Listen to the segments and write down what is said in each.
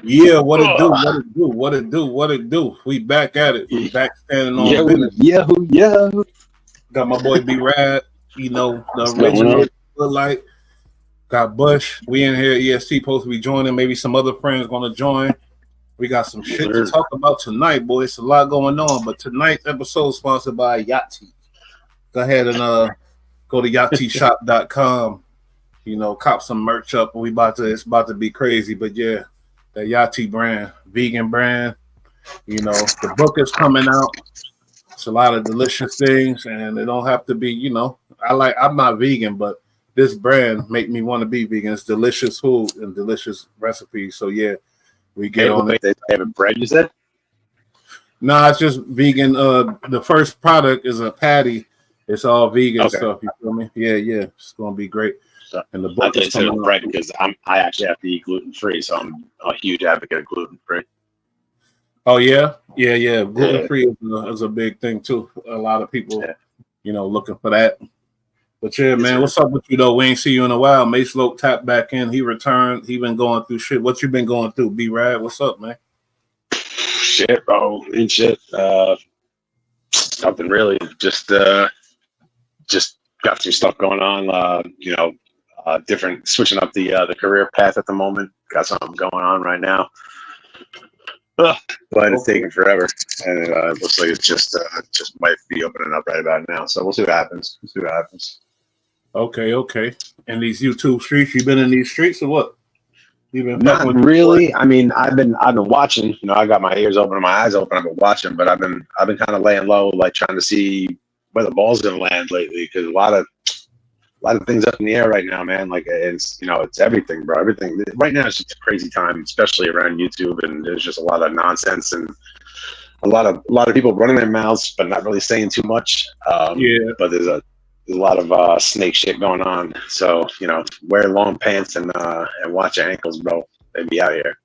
Yeah, what it do? What it do? What it do? What it do? We back at it. We back standing on business. Yeah. Got my boy B Rad, you know, the What's going original on? look like. Got Bush. We in here. EST supposed to be joining. Maybe some other friends gonna join. We got some shit to talk about tonight, boy. It's a lot going on. But tonight's episode is sponsored by Yachty. Go ahead and go to yachtishop.com. You know, cop some merch up. It's about to be crazy. But yeah, the Yachty brand, vegan brand. You know, the book is coming out. It's a lot of delicious things, and it don't have to be, you know. I'm not vegan, but this brand make me want to be vegan. It's delicious food and delicious recipes. So yeah, we get on it. They have a bread, you said? Nah, it's just vegan. The first product is a patty. It's all vegan stuff. You feel me? Yeah. It's gonna be great. So, and the book is coming out. bread because I actually have to eat gluten free, so I'm a huge advocate of gluten free. Oh yeah. Gluten free is a big thing too. A lot of people, you know, looking for that. But yeah, man, what's up with you though? We ain't see you in a while. Mase Loc tapped back in. He returned. He been going through shit. What you been going through, B Rad? What's up, man? Shit, bro. And shit. Nothing really. Just got some stuff going on. Different, switching up the career path at the moment. Got something going on right now. But it's taking forever, and it looks like it's just might be opening up right about now. So we'll see what happens. Okay. And these YouTube streets, you been in these streets or what? You been not really. I mean, I've been watching. You know, I got my ears open and my eyes open. I've been watching, but I've been kind of laying low, like trying to see where the ball's gonna land lately, because a lot of things up in the air right now, man. Like it's everything, bro. Everything right now is just a crazy time, especially around YouTube, and there's just a lot of nonsense and a lot of people running their mouths but not really saying too much. But there's a lot of snake shit going on. So wear long pants and watch your ankles, bro. They be out here.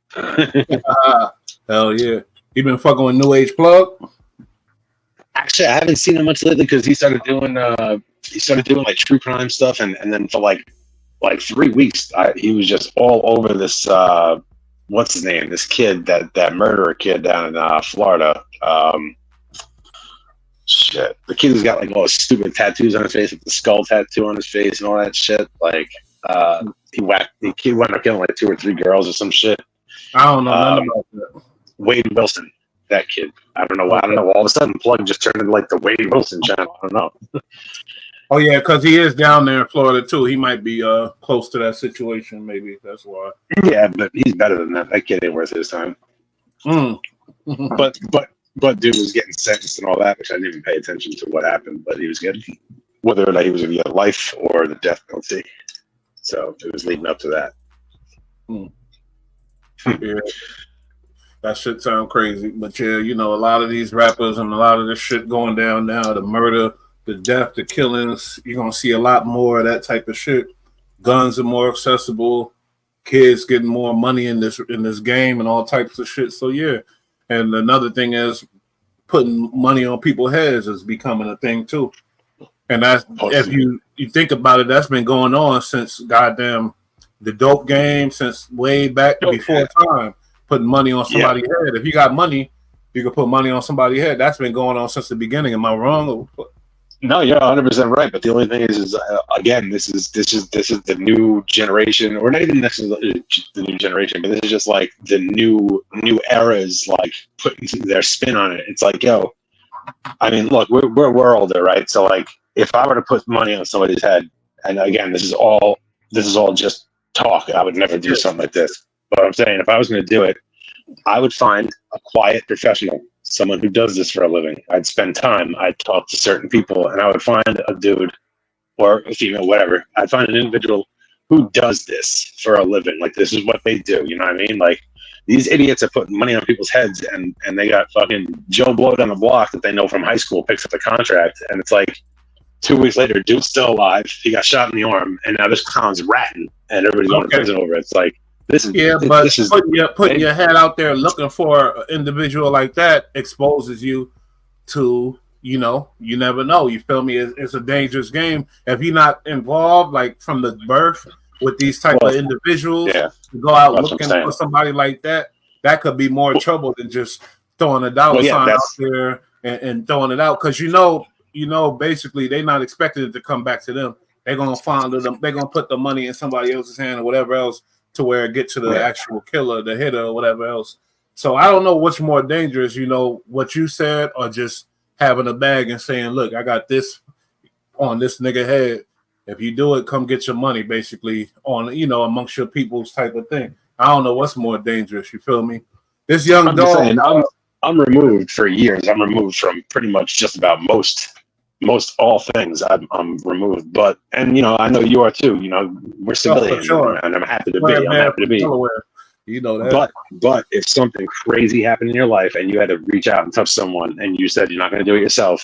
Hell yeah! You been fucking with New Age Plug? Actually, I haven't seen him much lately because he started doing like true crime stuff, and then for like 3 weeks, he was just all over this. What's his name? This kid, that murderer kid down in Florida. Shit, the kid who's got like all the stupid tattoos on his face, like the skull tattoo on his face and all that shit. Like, he wound up killing like 2 or 3 girls or some shit. I don't know nothing about that. Wade Wilson, that kid. I don't know why. I don't know. All of a sudden, Plug just turned into like the Wade Wilson channel. I don't know. Oh yeah, because he is down there in Florida too. He might be close to that situation. Maybe that's why. Yeah, but he's better than that. That kid ain't worth his time. But dude was getting sentenced and all that, which I didn't even pay attention to what happened. But he was getting, whether or not he was going to get life or the death penalty. So it was leading up to that. Yeah, that shit sound crazy. But yeah, a lot of these rappers and a lot of this shit going down now, the murder, the death, the killings, you're gonna see a lot more of that type of shit. Guns are more accessible, kids getting more money in this game and all types of shit. So yeah. And another thing is putting money on people's heads is becoming a thing too. And that's, if you think about it, that's been going on since goddamn the dope game, since way back before time, putting money on somebody's head. If you got money, you can put money on somebody's head. That's been going on since the beginning. Am I wrong? No, you're 100% right. But the only thing is again, this is the new generation, or not even necessarily the new generation, but this is just like the new era's like putting their spin on it. It's like, yo, I mean, look, we're older, right? So like, if I were to put money on somebody's head, and again, this is all just talk. I would never do something like this. But I'm saying, if I was going to do it, I would find a quiet professional, someone who does this for a living. I'd spend time. I'd talk to certain people, and I would find a dude or a female, whatever. I'd find an individual who does this for a living. Like, this is what they do. You know what I mean? Like, these idiots are putting money on people's heads, and they got fucking Joe Blow down the block that they know from high school picks up the contract, and it's like 2 weeks later, dude's still alive. He got shot in the arm, and now this clown's ratting, and everybody's going to prison over it. It's like, putting your head out there looking for an individual like that exposes you to, you never know. You feel me? It's a dangerous game. If you're not involved, like from the birth with these type of individuals, to go out looking for somebody like that, that could be more trouble than just throwing a dollar sign out there and throwing it out. Because basically they're not expecting it to come back to them. They're gonna find them. They're gonna put the money in somebody else's hand or whatever else to where it get to the actual killer, the hitter, or whatever else. So I don't know what's more dangerous, what you said, or just having a bag and saying, "Look, I got this on this nigga head. If you do it, come get your money." Basically, on amongst your people's type of thing. I don't know what's more dangerous. You feel me? This young dog. I'm removed for years. I'm removed from pretty much just about most all things. I'm removed, but I know you are too. We're civilians, sure. and I'm happy to be. I'm happy to be. You know that. But if something crazy happened in your life and you had to reach out and touch someone, and you said you're not going to do it yourself,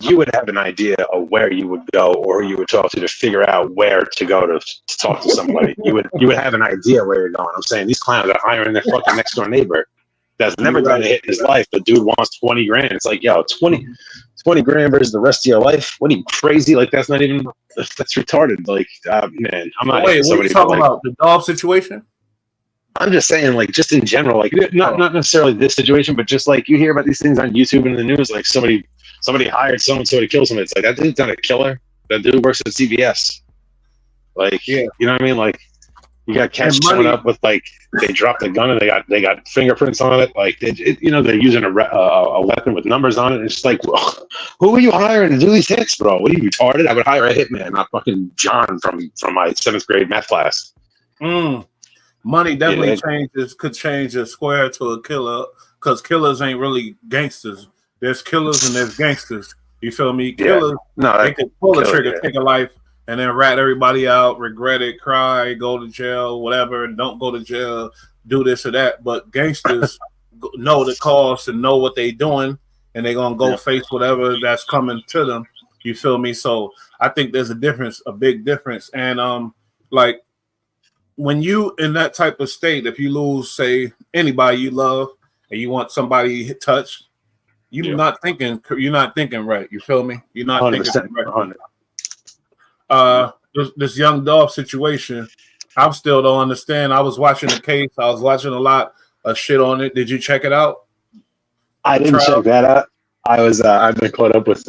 you would have an idea of where you would go or who you would talk to figure out where to go to talk to somebody. You would have an idea where you're going. I'm saying these clowns are hiring their fucking next door neighbor that's never done a hit in his life, but dude wants 20 grand. It's like, yo, 20 grand versus the rest of your life? What are you, crazy? Like, that's retarded. Like, man, I'm not. Wait, what are you talking about? The dog situation? I'm just saying, like, just in general, like, not necessarily this situation, but just like you hear about these things on YouTube and in the news, like somebody hired so-and-so to kill somebody. It's like, that dude's not a killer. That dude works at CVS. Like, you know what I mean? Like, you got catch showing up with, like, they dropped a gun and they got fingerprints on it. Like, they're using a weapon with numbers on it. It's just like, well, who are you hiring to do these hits, bro? What are you, retarded? I would hire a hitman, not fucking John from my 7th grade math class. Money definitely could change a square to a killer, because killers ain't really gangsters. There's killers and there's gangsters. You feel me? Killers, they could pull a trigger, take a life, and then rat everybody out, regret it, cry, go to jail, whatever, don't go to jail, do this or that. But gangsters know the cost and know what they doing, and they're going to go face whatever that's coming to them. You feel me? So I think there's a big difference. And like, when you in that type of state, if you lose, say, anybody you love and you want somebody touched, you're not thinking right. You feel me? You're not thinking right. This young dog situation, I still don't understand. I was watching the case. I was watching a lot of shit on it. Did you check it out? I didn't check that out. I've been caught up with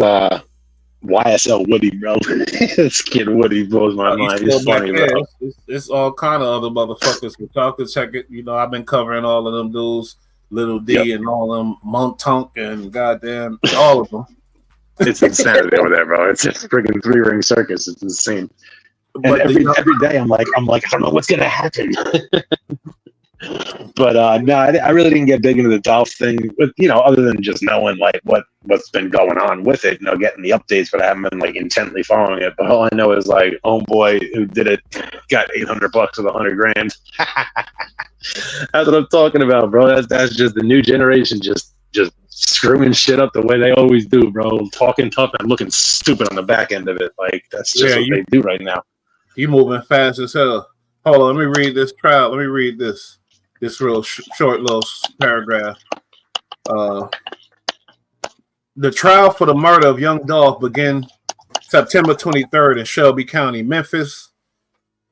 YSL Woody, bro. This kid Woody blows my mind. He's funny, bro. It's all kind of other motherfuckers. But y'all can check it. I've been covering all of them dudes, Little D and all them, Montunk and goddamn all of them. It's insanity over there, bro. It's a freaking 3-ring circus. It's insane. But every day I'm like, I don't know what's gonna happen. But no, I really didn't get big into the Dolphs thing, but other than just knowing like what's been going on with it, getting the updates, but I haven't been like intently following it. But all I know is like, homeboy who did it got $800 with $100 grand. That's what I'm talking about, bro. That's just the new generation, just screwing shit up the way they always do, bro. Talking tough and looking stupid on the back end of it. Like, that's just what they do right now. You moving fast as hell. Hold on, let me read this trial. Let me read this real short little paragraph. The trial for the murder of young Dolph began September 23rd in Shelby County, Memphis.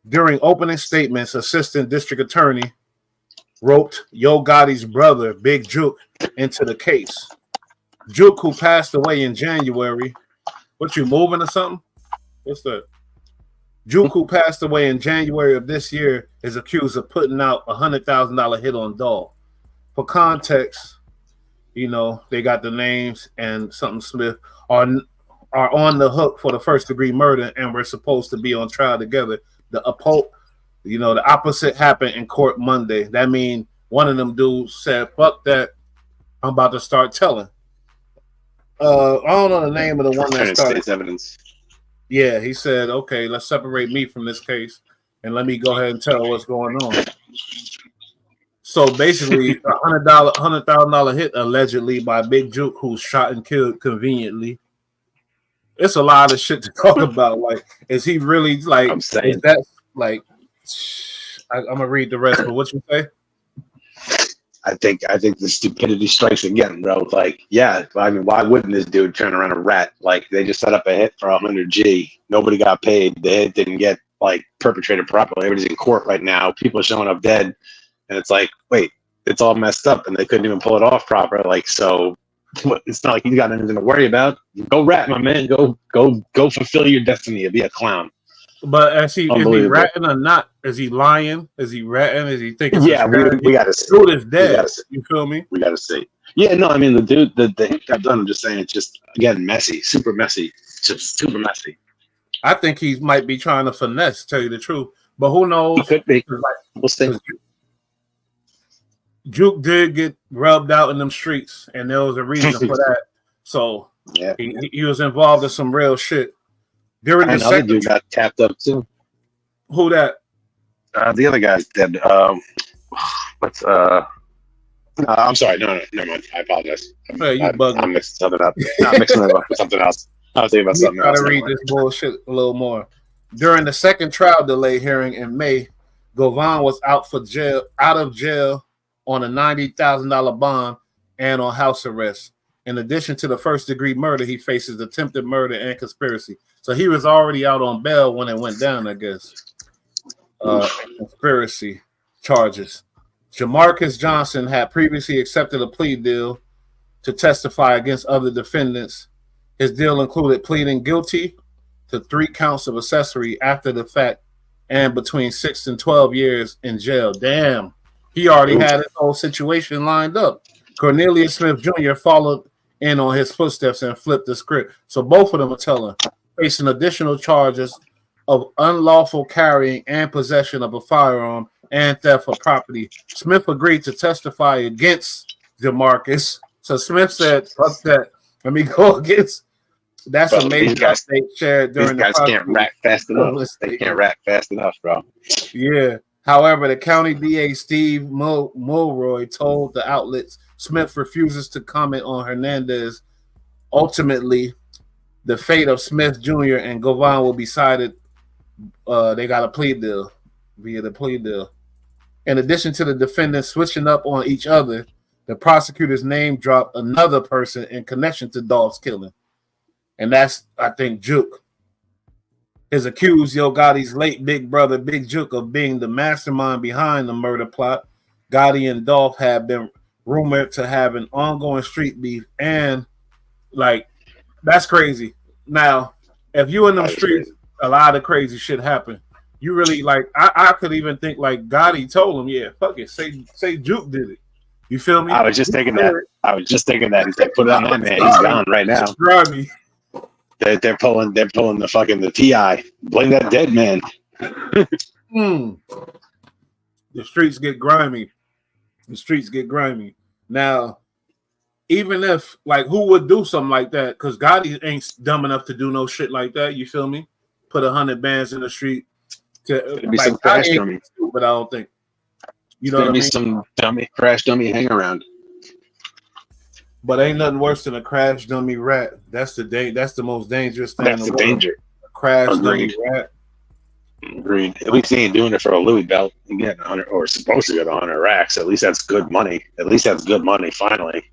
During opening statements, Assistant District Attorney roped Yo Gotti's brother, Big Juke, into the case. Juke, who passed away in January. What, you moving or something? What's that? Juke, who passed away in January of this year, is accused of putting out a $100,000 hit on Dolph. For context, they got the names, and something Smith are on the hook for the first-degree murder, and we're supposed to be on trial together. The opposite happened in court Monday. That means one of them dudes said, "Fuck that, I'm about to start telling." I don't know the name of the one that started. Evidence. Yeah, he said, "Okay, let's separate me from this case, and let me go ahead and tell what's going on." So basically, $100,000 hit allegedly by Big Juke, who's shot and killed conveniently. It's a lot of shit to talk about. Like, is he really like? I'm saying, is that like? I'm gonna read the rest, but what you say? I think the stupidity strikes again, bro. Like, yeah, I mean, why wouldn't this dude turn around a rat? Like, they just set up a hit for $100G. Nobody got paid. The hit didn't get like perpetrated properly. Everybody's in court right now. People are showing up dead, and it's like, wait, it's all messed up, and they couldn't even pull it off proper. Like, so it's not like you got anything to worry about. Go rap, my man. Go fulfill your destiny and be a clown. But is he ratting or not? Is he lying? Is he ratting? Is he thinking? Yeah, we got to see. Dude is dead. You feel me? We got to see. Yeah, no, I mean the dude, the hit got done. I'm just saying, it's just again messy, super messy, just super messy. I think he might be trying to finesse. Tell you the truth, but who knows? He could be. We'll see. Juke did get rubbed out in them streets, and there was a reason for that. So yeah, he was involved in some real shit. During the second dude got tapped up too. Who that? The other guy's dead. What's No, I'm sorry. No, never mind. I apologize. I'm mixing something up. I'm mixing it up with something else. I was thinking about something else. I gotta read this bullshit a little more. During the second trial delay hearing in May, Govan was out of jail on a $90,000 bond and on house arrest. In addition to the first-degree murder, he faces attempted murder and conspiracy. So he was already out on bail when it went down, I guess. Conspiracy charges. Jamarcus Johnson had previously accepted a plea deal to testify against other defendants. His deal included pleading guilty to 3 counts of accessory after the fact and between 6 and 12 years in jail. Damn. He already had his whole situation lined up. Cornelius Smith Jr. followed in on his footsteps and flipped the script. So both of them are telling, facing additional charges of unlawful carrying and possession of a firearm and theft of property. Smith agreed to testify against Jamarcus. So Smith said, fuck that. Let me go against. That's amazing. They shared during these guys can't rap fast enough. They can't rap fast enough, bro. Yeah. However, the county DA Steve Mulroy told the outlets Smith refuses to comment on Hernandez. Ultimately, the fate of Smith Jr. and Govan will be decided. They got a plea deal via the plea deal. In addition to the defendants switching up on each other, the prosecutor's name dropped another person in connection to Dolph's killing. And that's, I think, Juke. His accused Yo Gotti's late big brother, Big Juke, of being the mastermind behind the murder plot. Gotti and Dolph have been rumored to have an ongoing street beef, and like that's crazy. Now, if you in them streets, a lot of crazy shit happen. You really like I could even think like Gotti told him, yeah, fuck it, say Juke did it. You feel me? I was just thinking that. He said, put it on that man. He's gone right now. Grimy. They're pulling the fucking the TI. Blame that dead man. The streets get grimy. Now, even if like who would do something like that? Because Gotti ain't dumb enough to do no shit like that. You feel me? Put 100 bands in the street to be some crash dummy. But I don't think what I mean? Some crash dummy hang around. But ain't nothing worse than a crash dummy rat. That's the most dangerous thing. That's the danger. A crash dummy rat. Agreed. At least he ain't doing it for a Louis belt. He getting 100 or supposed to get 100 racks. At least that's good money. Finally.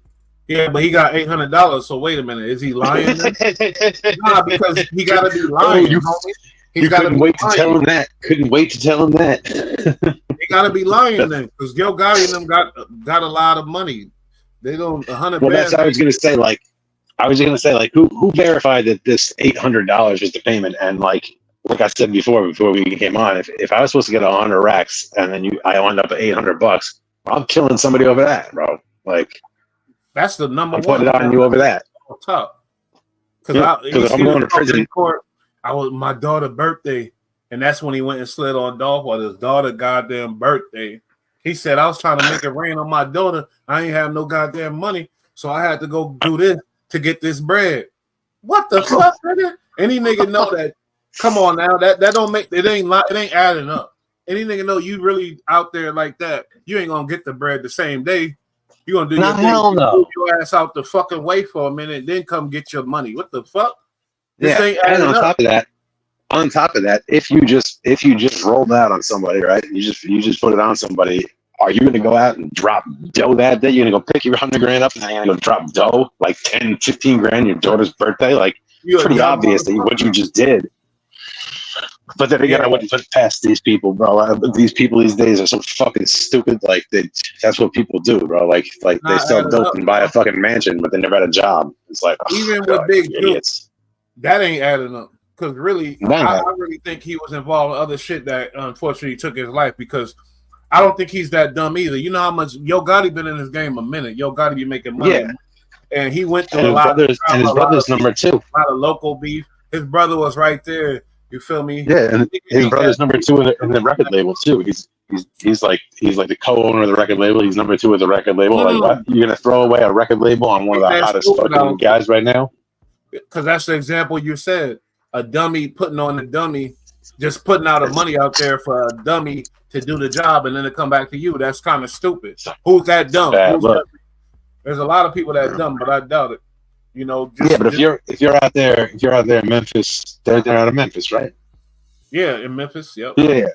Yeah, but he got $800. So wait a minute, is he lying? Nah, because he got to be lying. You couldn't wait to tell him that. Couldn't wait to tell him that. He got to be lying then, because Yo Gotti and them got a lot of money. They don't 100. Well, that's what I was gonna say. Like, who verified that this $800 was the payment? And like I said before we came on, if I was supposed to get 100 racks and then I wound up at $800, I'm killing somebody over that, bro. Like, that's the number one. Put it on you over that. Top. Because I'm going to prison. I was my daughter's birthday, and that's when he went and slid on Dolph on his daughter's goddamn birthday. He said, I was trying to make it rain on my daughter. I ain't have no goddamn money, so I had to go do this to get this bread. What the fuck, nigga? Any nigga know that? Come on now, that don't make it ain't adding up. Any nigga know you really out there like that? You ain't gonna get the bread the same day. You gonna do your thing, move your ass out the fucking way for a minute, then come get your money. What the fuck? This ain't adding up. On top of that, if you just rolled out on somebody, right? You just put it on somebody. Are you going to go out and drop dough that day? You're going to go pick your 100 grand up and then you're going to drop dough like 10, 15 grand your daughter's birthday? Like, pretty obvious that what you just did. But then again, I wouldn't put it past these people, bro. These people these days are so fucking stupid. Like that's what people do, bro. Like they sell dope and buy a fucking mansion, but they never had a job. It's like, even with Big idiots. That ain't adding up. Because really, I really think he was involved in other shit that unfortunately took his life. Because I don't think he's that dumb either. You know how much Yo Gotti been in this game a minute. Yo Gotti be making money, and he went through a lot. And his brother's number 2. A lot of local beef. His brother was right there. You feel me? Yeah, and his brother's number 2 in the record label too. He's like the co-owner of the record label. He's number 2 of the record label. Like, what? You're gonna throw away a record label on one of the hottest fucking guys right now? Because that's the example you said. A dummy putting on a dummy, just putting out the money out there for a dummy to do the job, and then to come back to you. That's kind of stupid. Who's that dumb? There's a lot of people that dumb, but I doubt it. You know. But if you're out there in Memphis, they're out of Memphis, right? Yeah, in Memphis. Yep. Yeah.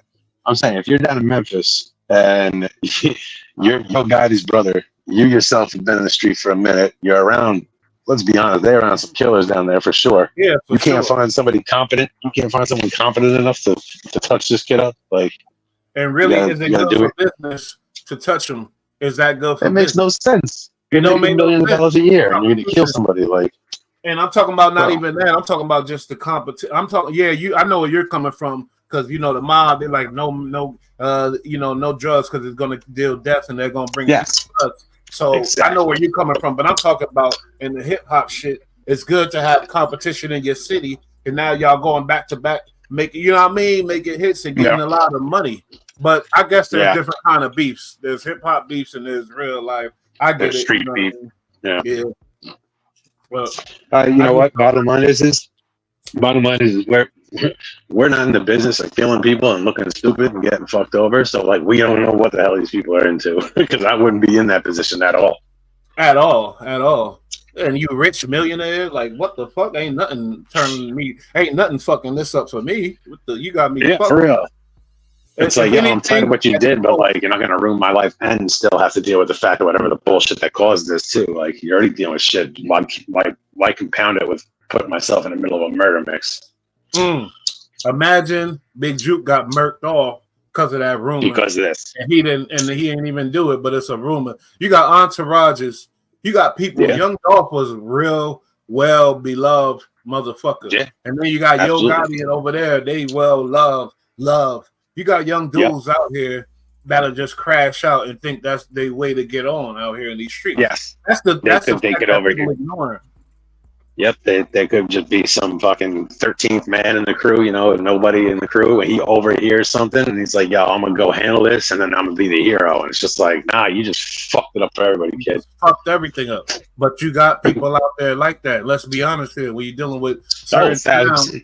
I'm saying if you're down in Memphis and you're Yo Gotti's brother, you yourself have been in the street for a minute. You're around. Let's be honest, they're around some killers down there for sure. Yeah, you can't find somebody competent. You can't find someone competent enough to touch this kid up. Like, and really, is it good for business to touch him? Is that good for business? It makes no sense. You're making $millions a year, and you're going to kill somebody. Like, and I'm talking about not even that. I'm talking about just the competition. I'm talking. Yeah, I know where you're coming from because you know the mob. They're like no drugs because it's going to deal death, and they're going to bring drugs. So exactly. I know where you're coming from, but I'm talking about in the hip hop shit. It's good to have competition in your city, and now y'all going back to back, making making hits and getting a lot of money. But I guess there's different kind of beefs. There's hip hop beefs and there's real life. I get it. Street beef. Yeah. Well, you know what? Bottom line is we're not in the business of killing people and looking stupid and getting fucked over. So like we don't know what the hell these people are into because I wouldn't be in that position at all. At all. And you rich millionaire, like what the fuck? Ain't nothing fucking this up for me. You got me. Yeah, for real. It's like, I'm tired of what you did, but like you're not gonna ruin my life and still have to deal with the fact of whatever the bullshit that caused this too. Like you're already dealing with shit. Why compound it with putting myself in the middle of a murder mix? Imagine Big Juke got murked off because of that rumor. Because of this. And he ain't even do it, but it's a rumor. You got entourages, you got people. Yeah. Young Dolph was real well beloved motherfucker. Yeah. And then you got Yo Gotti over there, they well love. You got young dudes out here that'll just crash out and think that's their way to get on out here in these streets. Yes. That's the take it over here. Ignoring. Yep, they could just be some fucking 13th man in the crew, and nobody in the crew, and he overhears something, and he's like, yo, I'm going to go handle this, and then I'm going to be the hero. And it's just like, nah, you just fucked it up for everybody, kid. Fucked everything up. But you got people out there like that. Let's be honest here. When you're dealing with certain towns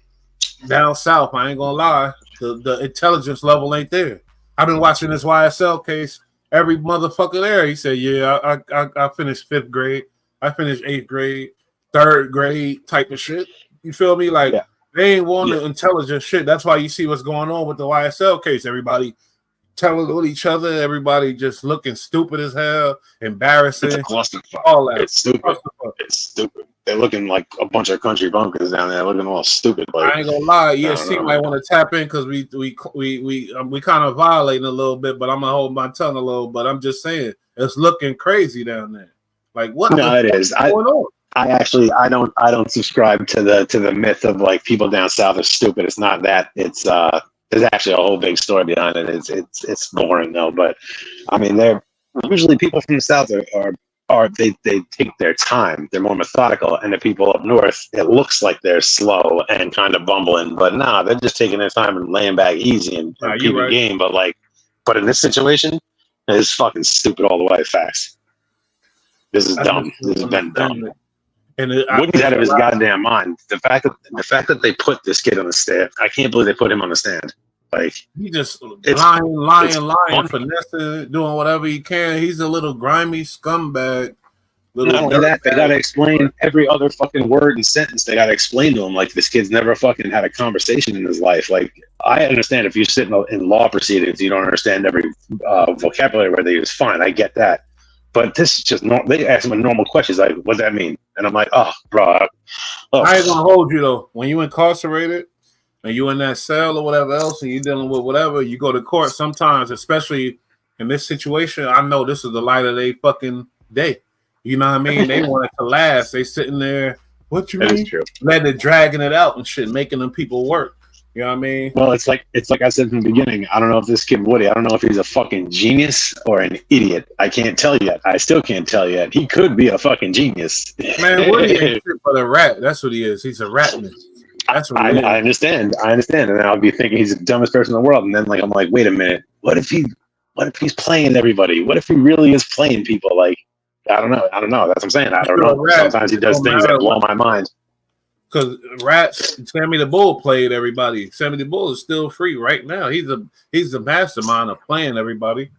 down south, I ain't going to lie, the intelligence level ain't there. I've been watching this YSL case. Every motherfucker there, he said, yeah, I finished 5th grade. I finished 8th grade. 3rd grade type of shit. You feel me? Like they ain't want the intelligent shit. That's why you see what's going on with the YSL case. Everybody telling on each other. Everybody just looking stupid as hell, embarrassing. It's a clusterfuck. All that. It's stupid. It's stupid. They're looking like a bunch of country bunkers down there, looking all stupid. Like, I ain't gonna lie. ESC might want to tap in because we kind of violating a little bit, but I'm gonna hold my tongue a little. But I'm just saying it's looking crazy down there. Like what? No, it is. Going on? I don't subscribe to the myth of like people down south are stupid. It's not that. It's there's actually a whole big story behind it. It's boring though. But I mean, they're usually people from the south are they take their time. They're more methodical, and the people up north, it looks like they're slow and kind of bumbling, but nah, they're just taking their time and laying back easy and keeping the game. But in this situation, it's fucking stupid all the way. Facts. This is dumb. This has been dumb. And Woody's out of his goddamn mind. The fact that they put this kid on the stand, I can't believe they put him on the stand. Like he just lying, finessing, doing whatever he can. He's a little grimy scumbag. Not only that, they gotta explain every other fucking word and sentence. They gotta explain to him like this kid's never fucking had a conversation in his life. Like I understand if you sit in law proceedings, you don't understand every vocabulary word they use. Fine, I get that. But this is just they ask him a normal question. Like, what does that mean? And I'm like, oh, bro. I ain't gonna hold you though. When you incarcerated, and you in that cell or whatever else, and you're dealing with whatever, you go to court sometimes, especially in this situation. I know this is the light of their fucking day. You know what I mean? They want it to last. They sitting there. What you That mean? is true. Letting it, dragging it out and shit, making them people work. You know what I mean? Well, it's like I said from the beginning. I don't know if this kid Woody. I don't know if he's a fucking genius or an idiot. I can't tell yet. I still can't tell yet. He could be a fucking genius. Man, Woody ain't shit but a rat. That's what he is. He's a ratman. That's what he is. I understand. And then I'll be thinking he's the dumbest person in the world. And then I'm like, wait a minute. What if he's playing everybody? What if he really is playing people? Like, I don't know. That's what I'm saying. I don't know. Sometimes he does things that blow my mind. Because Rats, Sammy the Bull played everybody. Sammy the Bull is still free right now. He's the mastermind of playing everybody.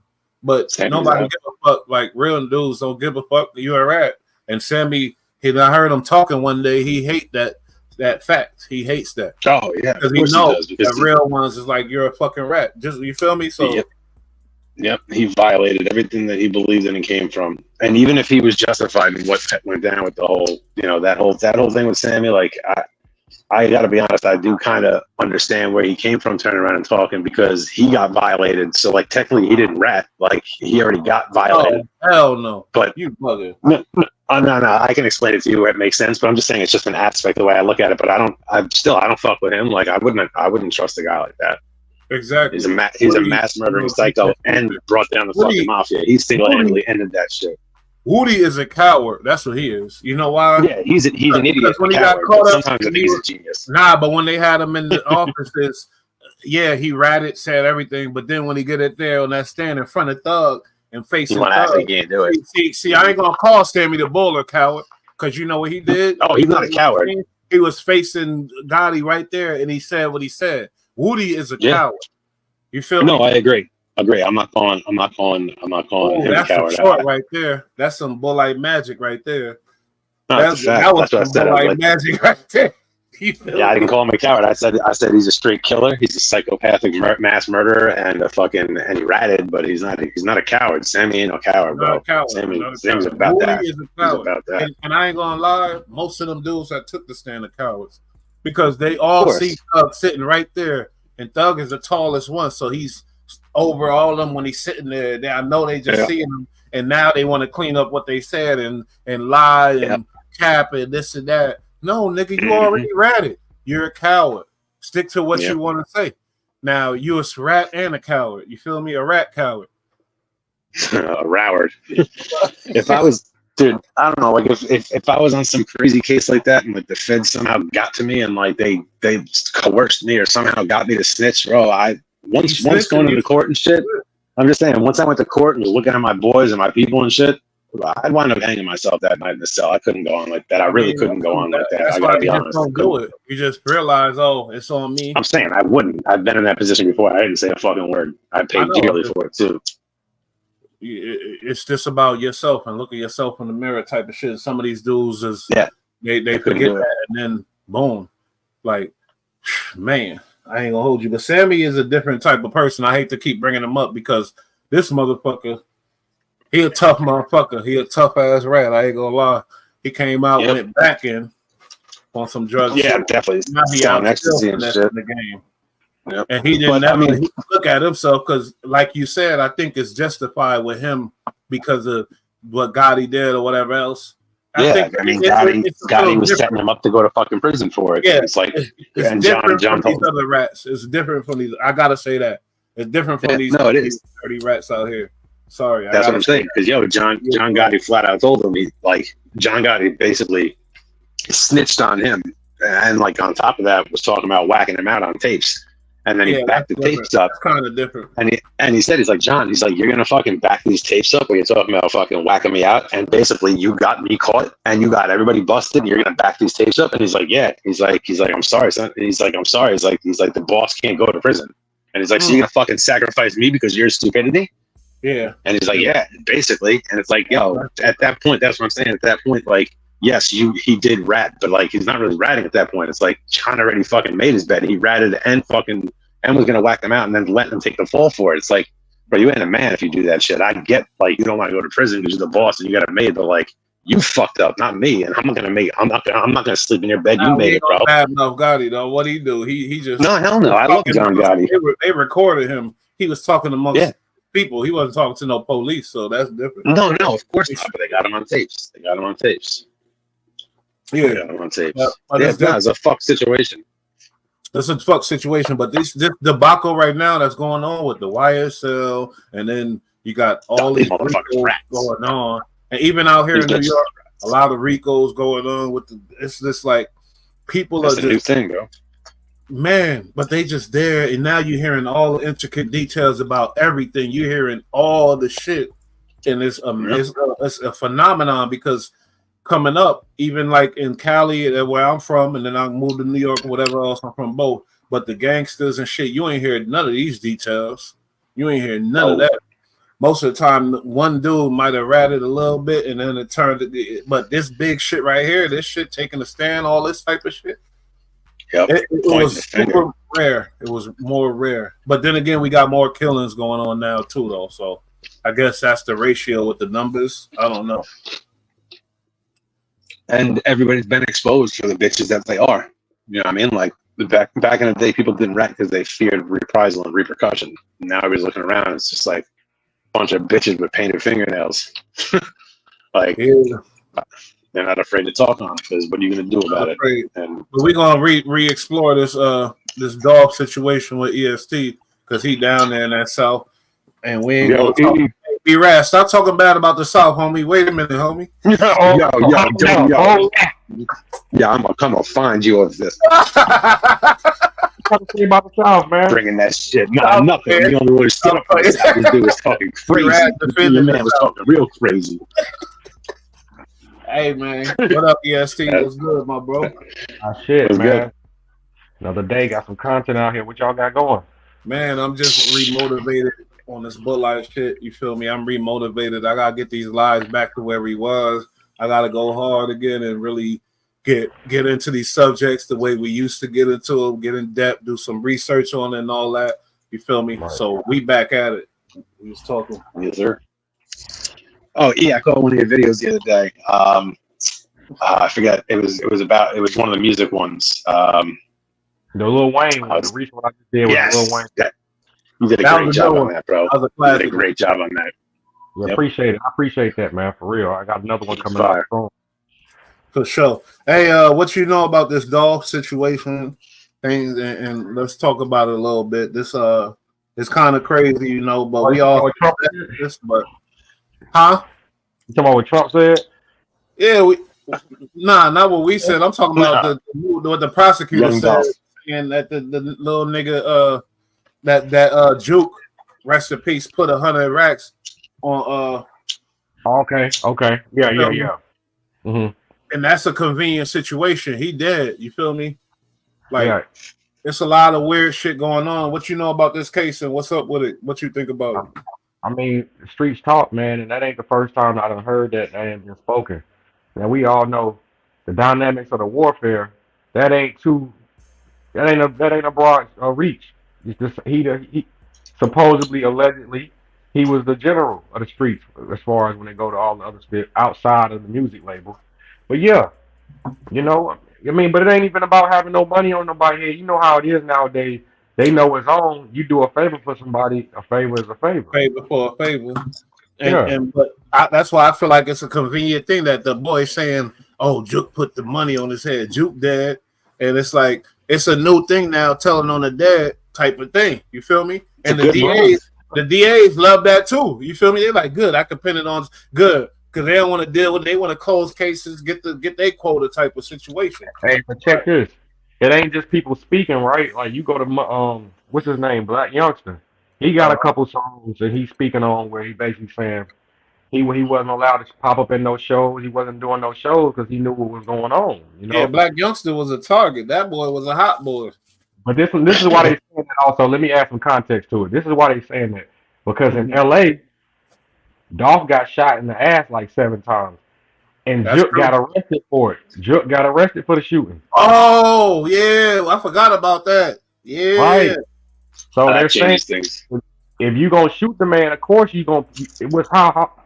But nobody give a fuck. Like real dudes don't give a fuck. You're a rat. And Sammy, I heard him talking one day. He hate that fact. He hates that. Oh yeah, because he knows the real ones is like you're a fucking rat. Just you feel me? So. Yep, he violated everything that he believed in and came from. And even if he was justified in what went down with the whole, that whole thing with Sammy, like I got to be honest, I do kind of understand where he came from, turning around and talking, because he got violated. So like technically he didn't rat, like he already got violated. Oh, hell no! But you bugger. No, I can explain it to you where it makes sense. But I'm just saying it's just an aspect of the way I look at it. But I don't fuck with him. Like I wouldn't trust a guy like that. Exactly. He's a mass murdering psycho and brought down the fucking mafia. He single-handedly ended that shit. Woody is a coward. That's what he is. You know why? Yeah, he's an idiot. When he got caught up, sometimes I think he's a genius. Nah, but when they had him in the offices, yeah, he ratted, said everything. But then when he get it there on that stand in front of Thug and facing Thug, he can't do it. See, I ain't gonna call Sammy the Bull a coward because you know what he did. Oh, he's not a coward. He was facing Gotti right there, and he said what he said. Woody is a coward. You feel me? No, I agree. I'm not calling him a coward. That's short right there. That's some bull-like magic right there. No, that was some bull-like magic right there. Yeah, I didn't call him a coward. I said he's a straight killer. He's a psychopathic mass murderer and he ratted, but he's not a coward. Sammy ain't no coward, bro. Sammy's about that. He's about that. And I ain't gonna lie, most of them dudes that took the stand are cowards because they all see Thug sitting right there, and Thug is the tallest one, so he's over all of them when he's sitting there. I know they just seeing him, and now they want to clean up what they said and lie and cap and this and that. No, nigga, you already ratted. You're a coward. Stick to what you want to say. Now, you're a rat and a coward. You feel me? A rat coward. A roward. If I was, dude, I don't know. Like if I was on some crazy case like that, and like the feds somehow got to me, and like they coerced me or somehow got me to snitch, bro. Once going to the court and shit. I'm just saying. Once I went to court and was looking at my boys and my people and shit, I'd wind up hanging myself that night in the cell. I couldn't go on like that. I really couldn't go on like that. That's I gotta be honest. Don't do it. You just realize, it's on me. I'm saying I wouldn't. I've been in that position before. I didn't say a fucking word. I paid dearly for it too. It's just about yourself and look at yourself in the mirror type of shit. Some of these dudes they forget that, and then boom, like man, I ain't gonna hold you. But Sammy is a different type of person. I hate to keep bringing him up because this motherfucker. He a tough motherfucker. He a tough ass rat. I ain't gonna lie. He came out, went back in on some drugs. Yeah, definitely. Now he out ecstasy and shit in the game. Yep. And he didn't he look at himself because, like you said, I think it's justified with him because of what Gotti did or whatever else. Gotti was setting him up to go to fucking prison for it. Yeah, it's like it's different from these other rats. It's different from these. I gotta say that it's different from these dirty rats out here. Sorry, that's what I'm saying. Because John Gotti flat out told him John Gotti basically snitched on him, and like on top of that was talking about whacking him out on tapes, and then he backed the tapes up. Kind of different. And he said John, you're gonna fucking back these tapes up when you're talking about fucking whacking me out, and basically you got me caught and you got everybody busted, and you're gonna back these tapes up. And he's like, yeah. He's like, I'm sorry, son. And he's like, I'm sorry. He's like, the boss can't go to prison. And he's like, so you're gonna fucking sacrifice me because of your stupidity? Yeah. And he's like, yeah, basically. And it's like, at that point, that's what I'm saying. At that point, like, yes, he did rat, but like he's not really ratting at that point. It's like John already fucking made his bed. He ratted and was gonna whack them out and then let them take the fall for it. It's like, bro, you ain't a man if you do that shit. I get like you don't want to go to prison because you're the boss and you got it made, but like You fucked up, not me, and I'm not gonna sleep in your bed. You made it, bro. Bad enough Gotti though. What he do? He just no, hell no. I love John Gotti. They recorded him. He was talking amongst people. He wasn't talking to no police, so that's different. No, of course not. But they got him on tapes. Yeah, they got him on tapes. It's a fuck situation. It's a fuck situation, but this debacle right now that's going on with the YSL, and then you got all these RICOs going on, and even out here in New York, a lot of RICOs going on with it's just like people are just a new thing, bro. Man, but they just there, and now you're hearing all the intricate details about everything. You're hearing all the shit, and it's a phenomenon because coming up, even like in Cali, where I'm from, and then I moved to New York or whatever else. I'm from both, but the gangsters and shit, you ain't hear none of these details. You ain't hear none of that. Most of the time, one dude might have ratted a little bit, and then it turned. But this big shit right here, this shit taking a stand, all this type of shit. Yep. It was super rare. It was more rare. But then again, we got more killings going on now too, though. So I guess that's the ratio with the numbers. I don't know. And everybody's been exposed for the bitches that they are. You know what I mean? Like back in the day, people didn't rat because they feared reprisal and repercussion. Now everybody's looking around. It's just like a bunch of bitches with painted fingernails. They're not afraid to talk on it because what are you going to do about it? And but we're going to re-explore this dog situation with EST because he down there in that South, and we ain't going to talk. B-Rad, stop talking bad about the South, homie. Wait a minute, homie. Yeah, I'm gonna find you of this. Talking about the South, man. Bringing that shit. Nothing. You don't really stood up for this. This dude was talking crazy. Your man was talking real crazy. Hey, man. What up, EST? What's good, my bro? Shit, man. Good. Another day. Got some content out here. What y'all got going? Man, I'm just remotivated on this Bud Light shit. You feel me? I'm remotivated. I got to get these lives back to where he was. I got to go hard again and really get into these subjects the way we used to get into them, get in depth, do some research on it and all that. You feel me? Right. So we back at it. We was talking. Yes, sir. Oh yeah, I caught one of your videos the other day. I forget. It was one of the music ones. The Lil Wayne one. The recent one I just did with Lil Wayne. You did a great job on that, bro. You did a great job on that. Yeah, appreciate it. I appreciate that, man. For real. I got another one coming out soon. For sure. Hey, what you know about this dog situation thing? And let's talk about it a little bit. This it's kind of crazy, you know, but we all this, but huh? You talking about what Trump said? Yeah, not what we said. I'm talking about what the prosecutor said, and that the little nigga that Juke, rest in peace, put 100 racks on Okay. Yeah. Mm-hmm. And that's a convenient situation. He dead. You feel me? Like it's a lot of weird shit going on. What you know about this case and what's up with it? What you think about it? I mean, the streets talk, man, and that ain't the first time I done heard that ain't been spoken. Now we all know the dynamics of the warfare. That ain't a broad reach. It's just he supposedly, allegedly, he was the general of the streets as far as when they go to all the other stuff outside of the music label. But yeah, you know, I mean, but it ain't even about having no money on nobody here. You know how it is nowadays. They know it's on. You do a favor for somebody, a favor is a favor. Favor for a favor. But that's why I feel like it's a convenient thing that the boy's saying, oh, Juke put the money on his head. Juke dead. And it's like, it's a new thing now, telling on the dead type of thing. You feel me? And the DAs love that too. You feel me? They're like, good, I can pin it on good. Because they don't want to deal with it. They want to close cases, get their quota type of situation. Hey, but check this. It ain't just people speaking, right? Like you go to what's his name, Black Youngster. He got a couple songs that he's speaking on where he basically saying he wasn't allowed to pop up in those shows. He wasn't doing those shows because he knew what was going on. You know? Yeah, Black Youngster was a target. That boy was a hot boy. But this is why they saying that also. Let me add some context to it. This is why they saying that. Because in LA, Dolph got shot in the ass like 7 times. And Juke got arrested for it. Juke got arrested for the shooting. Oh, yeah. I forgot about that. Yeah. Right. So they're saying things. if you gonna shoot the man, of course you gonna. It was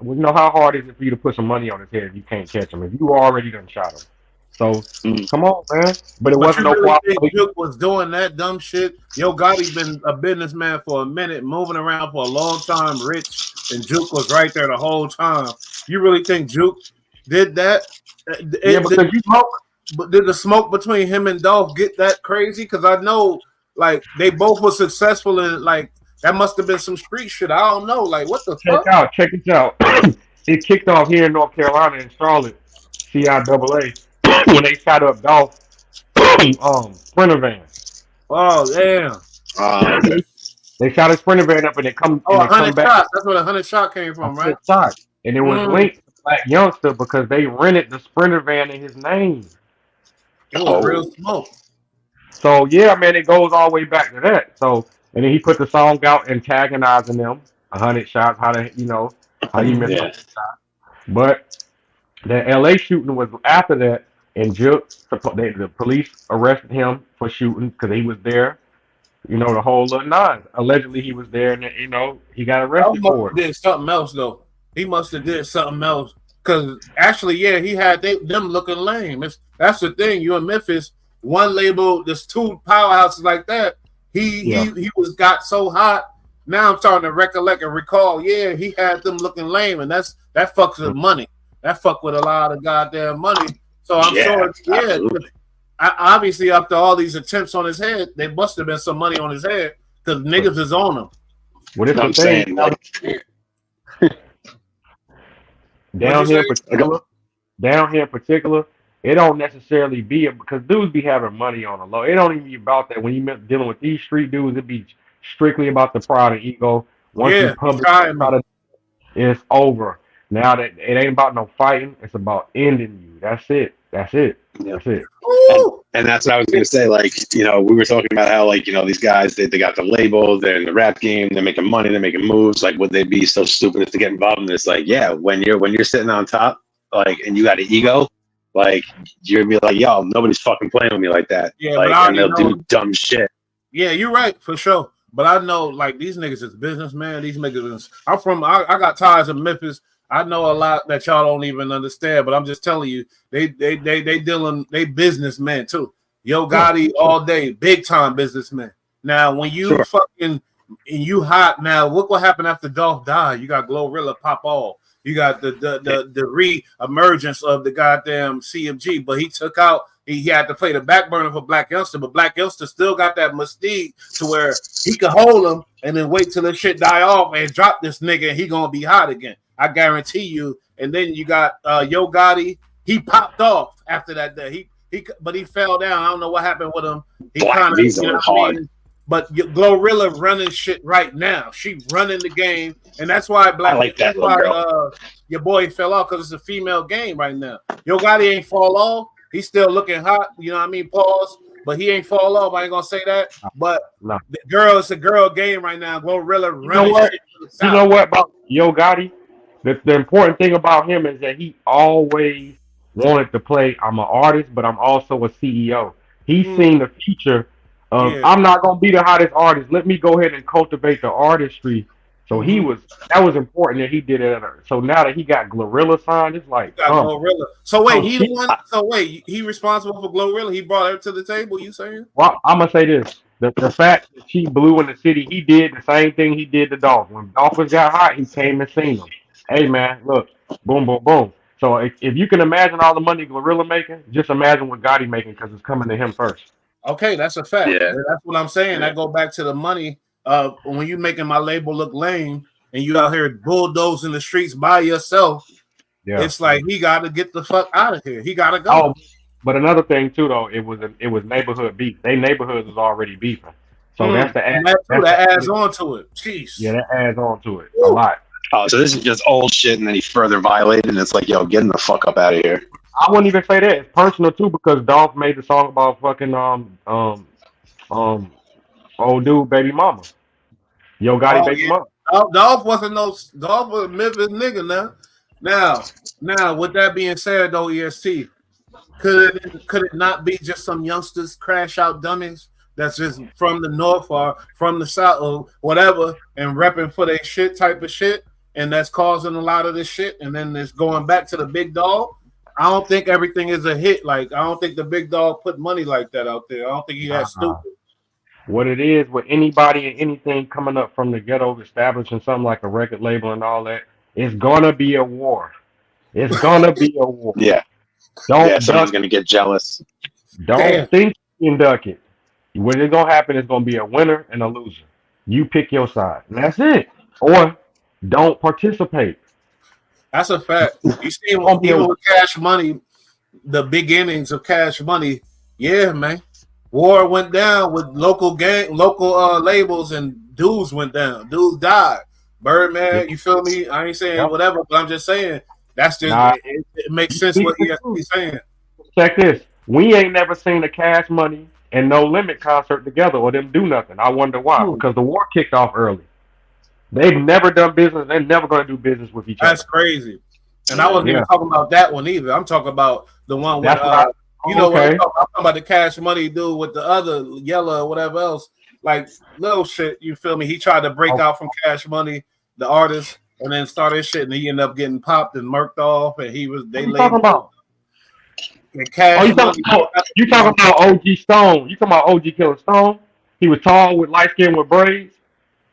you know how hard is it for you to put some money on his head if you can't catch him? If you already done shot him, so Mm. come on, man. But it But wasn't you no really think cooperation. Juke was doing that dumb shit? Yo, Gotti been a businessman for a minute, moving around for a long time, rich, and Juke was right there the whole time. You really think Juke did that? Yeah, because you broke. But did the smoke between him and Dolph get that crazy? Because I know, like, they both were successful in, like, that must have been some street shit. I don't know. Like, what the fuck? Check it out. It kicked off here in North Carolina in Charlotte, CIAA, when they shot up Dolph Sprinter van. Oh, damn. Okay. They shot a Sprinter van up and Oh, they come 100 back shots. That's where the 100 shot came on from, the right? side. And it was Mm. linked to Black Youngster because they rented the Sprinter van in his name. It was real smoke. So yeah, man, it goes all the way back to that. So and then he put the song out antagonizing them. 100 shots, how you miss Yeah. but the LA shooting was after that, and the police arrested him for shooting because he was there. The whole little nine. Allegedly, he was there, and he got Dolph arrested must for have it. did something else though. He must have did something else because actually, yeah, he had them looking lame. That's the thing. You in Memphis, one label, there's two powerhouses like that. Yeah. He was got so hot. Now I'm starting to recollect and recall. Yeah, he had them looking lame, and that fucks with money. That fuck with a lot of goddamn money. So I'm sure, yeah. Obviously, after all these attempts on his head, there must have been some money on his head because niggas is on him. What is No, the I'm thing? saying, like, Down here in particular, it don't necessarily be because dudes be having money on the low. It don't even be about that. When you dealing with these street dudes, it be strictly about the pride and ego. Once you Yeah, he publish trying me. it's over. Now that it ain't about no fighting, it's about ending you. That's it. That's it. Yeah. That's it. And that's what I was going to say. Like, we were talking about how, like, these guys, they got the label, they're in the rap game, they're making money, they're making moves. Like, would they be so stupid as to get involved in this? Like, yeah, when you're sitting on top, like, and you got an ego, like, you're gonna be like, yo, nobody's fucking playing with me like that. Yeah, like, but and they'll do dumb shit. Yeah, you're right for sure. But I know, like, these niggas is businessmen. These niggas I got ties in Memphis. I know a lot that y'all don't even understand, but I'm just telling you, they businessmen too. Yo Gotti all day, big time businessman. Now, when you fucking and you hot, now look what happened after Dolph died. You got Glorilla pop off. You got the re-emergence of the goddamn CMG, but he took out. He had to play the back burner for Black Youngster, but Black Youngster still got that mystique to where he could hold him and then wait till the shit die off and drop this nigga and he gonna be hot again. I guarantee you. And then you got Yo Gotti. He popped off after that day. But he fell down. I don't know what happened with him. He kind of hard. But Glorilla running shit right now. She running the game, and that's why your boy fell off because it's a female game right now. Yo Gotti ain't fall off. He's still looking hot. You know what I mean? Pause. But he ain't fall off. I ain't gonna say that. But it's a girl game right now. Glorilla running shit. You know what about Yo Gotti? The important thing about him is that he always wanted to play. I'm an artist, but I'm also a CEO. He's seen the future of I'm not gonna be the hottest artist. Let me go ahead and cultivate the artistry. So that was important that he did it. So now that he got Glorilla signed, it's like Glorilla. So wait, he the one. So wait, he responsible for Glorilla. He brought her to the table. You saying? Well, I'm gonna say this: the fact that she blew in the city, he did the same thing he did to Dolph. When Dolphins got hot, he came and seen them. Hey man, look, boom, boom, boom. So if you can imagine all the money Glorilla making, just imagine what Gotti making because it's coming to him first. Okay, that's a fact. Yeah. That's what I'm saying. I go back to the money. When you making my label look lame and you out here bulldozing the streets by yourself, it's like he got to get the fuck out of here. He got to go. Oh, but another thing too, though, it was neighborhood beef. They neighborhoods was already beefing, so that's the add. That adds on to it. Jeez. Yeah, that adds on to it a lot. Oh, so this is just old shit, and then he further violated, and it's like, yo, getting the fuck up out of here. I wouldn't even say that. It's personal too because Dolph made the song about fucking old dude baby mama. Yo Gotti baby mama. Dolph was a Memphis nigga now. With that being said, though, EST, could it not be just some youngsters crash out dummies that's just from the north or from the south or whatever, and repping for their shit type of shit, and that's causing a lot of this shit. And then it's going back to the big dog. I don't think everything is a hit. Like, I don't think the big dog put money like that out there. I don't think he that stupid. What it is with anybody and anything coming up from the ghetto, establishing something like a record label and all that, it's gonna be a war. It's gonna be a war. Yeah. Don't someone's gonna get jealous. Don't think you can duck it. What is gonna happen is gonna be a winner and a loser. You pick your side, and that's it. Or don't participate. That's a fact. You see, even with Cash Money, the beginnings of Cash Money, yeah, man. War went down with local labels, and dudes went down. Dudes died. Birdman, you feel me? I ain't saying whatever, but I'm just saying that's just it makes sense what he's saying. Check this. We ain't never seen a Cash Money and No Limit concert together or them do nothing. I wonder why. Because the war kicked off early. They've never done business. They're never going to do business with each other. That's crazy. And I wasn't even talking about that one either. I'm talking about the one with, what I'm talking about, the Cash Money dude with the other Yella or whatever else. Like, little shit, you feel me? He tried to break out from Cash Money, the artist, and then start his shit, and he ended up getting popped and murked off, and they laid talking about? Cash you talking about OG Stone. You talking about OG Killer Stone? He was tall with light skin with braids?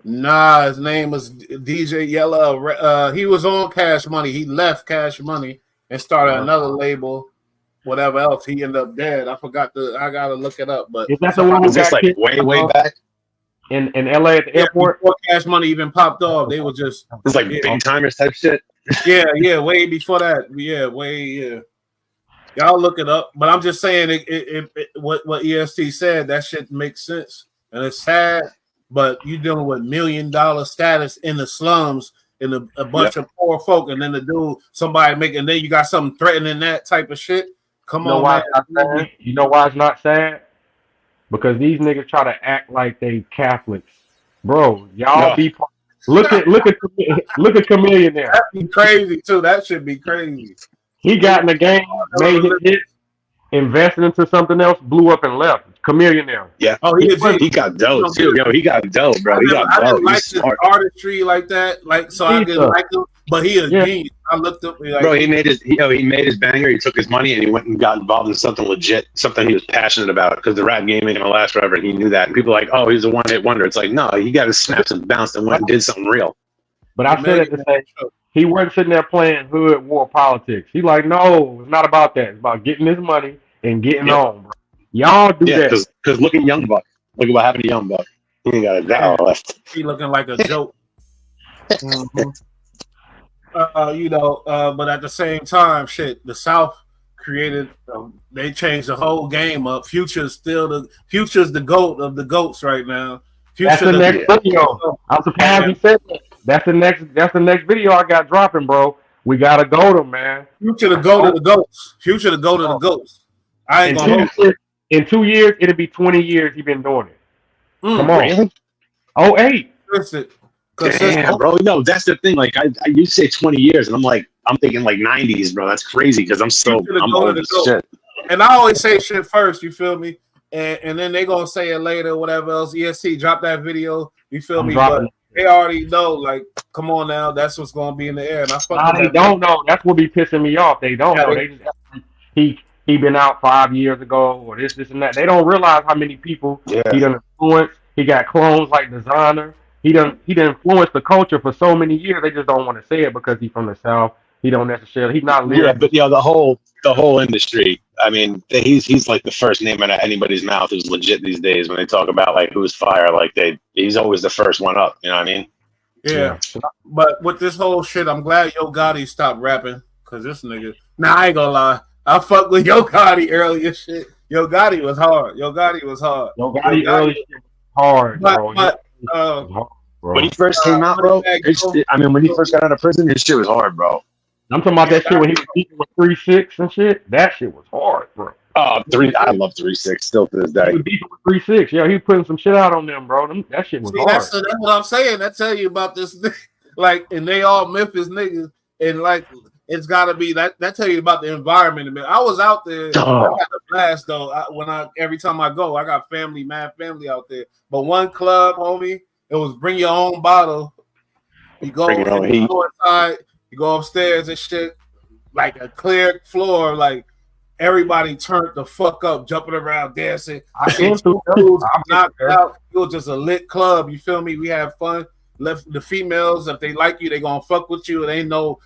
Nah, his name was DJ Yella. He was on Cash Money. He left Cash Money and started another label, whatever else. He ended up dead. I gotta look it up. But is that the one who got like way back in LA at the airport? Before Cash Money even popped off, they were just it's like big timers type shit. Yeah, way before that. Yeah. Y'all look it up. But I'm just saying what EST said, that shit makes sense. And it's sad. But you're dealing with $1 million status in the slums in a bunch of poor folk, and then then you got something threatening that type of shit. Come on, man. You know why it's not sad? Because these niggas try to act like they Catholics, bro. Y'all be look at Chameleon there. That'd be crazy too. That should be crazy. He got in the game, made his hit, invested into something else, blew up and left. Chameleon there. Yeah. Oh, he got dope too. Yo, he got dope, bro. I didn't like his artistry like that. Like, so I didn't like him. But he is genius. I looked up. Like, bro, he made his banger. He took his money and he went and got involved in something legit, something he was passionate about. Because the rap game ain't gonna last forever, and he knew that. And people are like, oh, he's a one-hit wonder. It's like, no, he got his snaps and bounced and went and did something real. But I said it to say he wasn't sitting there playing hood war politics. He's like, no, it's not about that. It's about getting his money and getting on, bro. Y'all do that. Because look at Young Buck. Look at what happened to Young Buck. He ain't got a dollar left. He looking like a joke. But at the same time, shit, the South created. They changed the whole game up. Future's the GOAT of the GOATs right now. That's the next video. I'm surprised you said that. That's the next video I got dropping, bro. We gotta go to, man. Future to go to the GOATs. Future to go to the GOATs. I ain't gonna. In 2 years, it'll be 20 years he been doing it. Come on. Really? 08. Damn, bro. No, that's the thing. Like, you say 20 years, and I'm thinking like 90s, bro. That's crazy because I'm old as shit. And I always say shit first, you feel me? And then they gonna say it later, whatever else. ESC, drop that video, you feel me? But they already know, like, come on now, that's what's gonna be in the air. And they don't know. That's what be pissing me off. They don't know. They just he been out 5 years ago, or this and that. They don't realize how many people he done influenced. He got clones like Designer. He done influenced the culture for so many years. They just don't want to say it because he's from the South. He don't necessarily. He's not. Yeah, but the whole industry. I mean, he's like the first name out of anybody's mouth who's legit these days when they talk about like who's fire. Like he's always the first one up. You know what I mean? Yeah. But with this whole shit, I'm glad Yo Gotti stopped rapping because this nigga. Nah, I ain't gonna lie. I fucked with Yo Gotti earlier. Shit. Yo Gotti was hard. Yo Gotti early shit was hard, bro. When he first came out, bro. When he first got out of prison, his shit was hard, bro. I'm talking about that shit when he was beating with 3-6 and shit. That shit was hard, bro. I love 3-6 still to this day. He was beating with 3-6. Yeah, he was putting some shit out on them, bro. That shit was hard. That's what I'm saying. I tell you about this. Like, and they all Memphis niggas, and like it's got to be that. That tell you about the environment. Man, I was out there. I had a blast though. Every time I go, I got mad family out there. But one club, homie, it was bring your own bottle. You go inside, you go upstairs and shit, like a clear floor, like everybody turned the fuck up, jumping around, dancing. I seen two dudes knocked out. It was just a lit club. You feel me? We have fun. Left the females, if they like you, they gonna fuck with you. It ain't no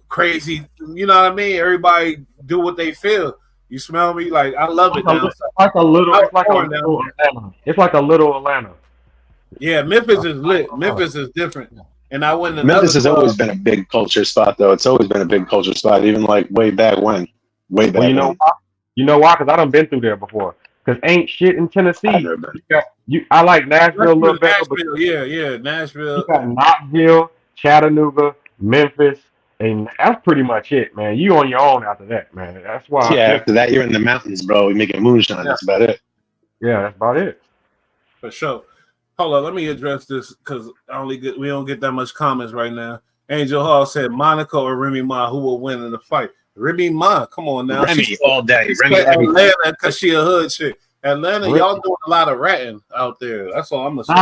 crazy, you know what I mean? Everybody do what they feel. You smell me? Like I love it now. It's like a little Atlanta. It's like a little Atlanta. Yeah, Memphis is lit. Memphis is different. And I went to Memphis has always been a big culture spot, though. It's always been a big culture spot, even like way back when. Way back. Well, you know why? Because I done been through there before. Because ain't shit in Tennessee. I like Nashville a little better. Yeah, Nashville. You got Knoxville, Chattanooga, Memphis, and that's pretty much it, man. You on your own after that, man. That's why. Yeah, after that, you're in the mountains, bro. We making moonshine. That's about it. Yeah, that's about it. For sure. Hold on, let me address this because we don't get that much comments right now. Angel Hall said Monaco or Remy Ma, who will win in the fight? Remy Ma, come on now. Remy all day. Remy Atlanta because she a hood chick. Atlanta, y'all doing a lot of ratting out there. That's all I'm gonna say.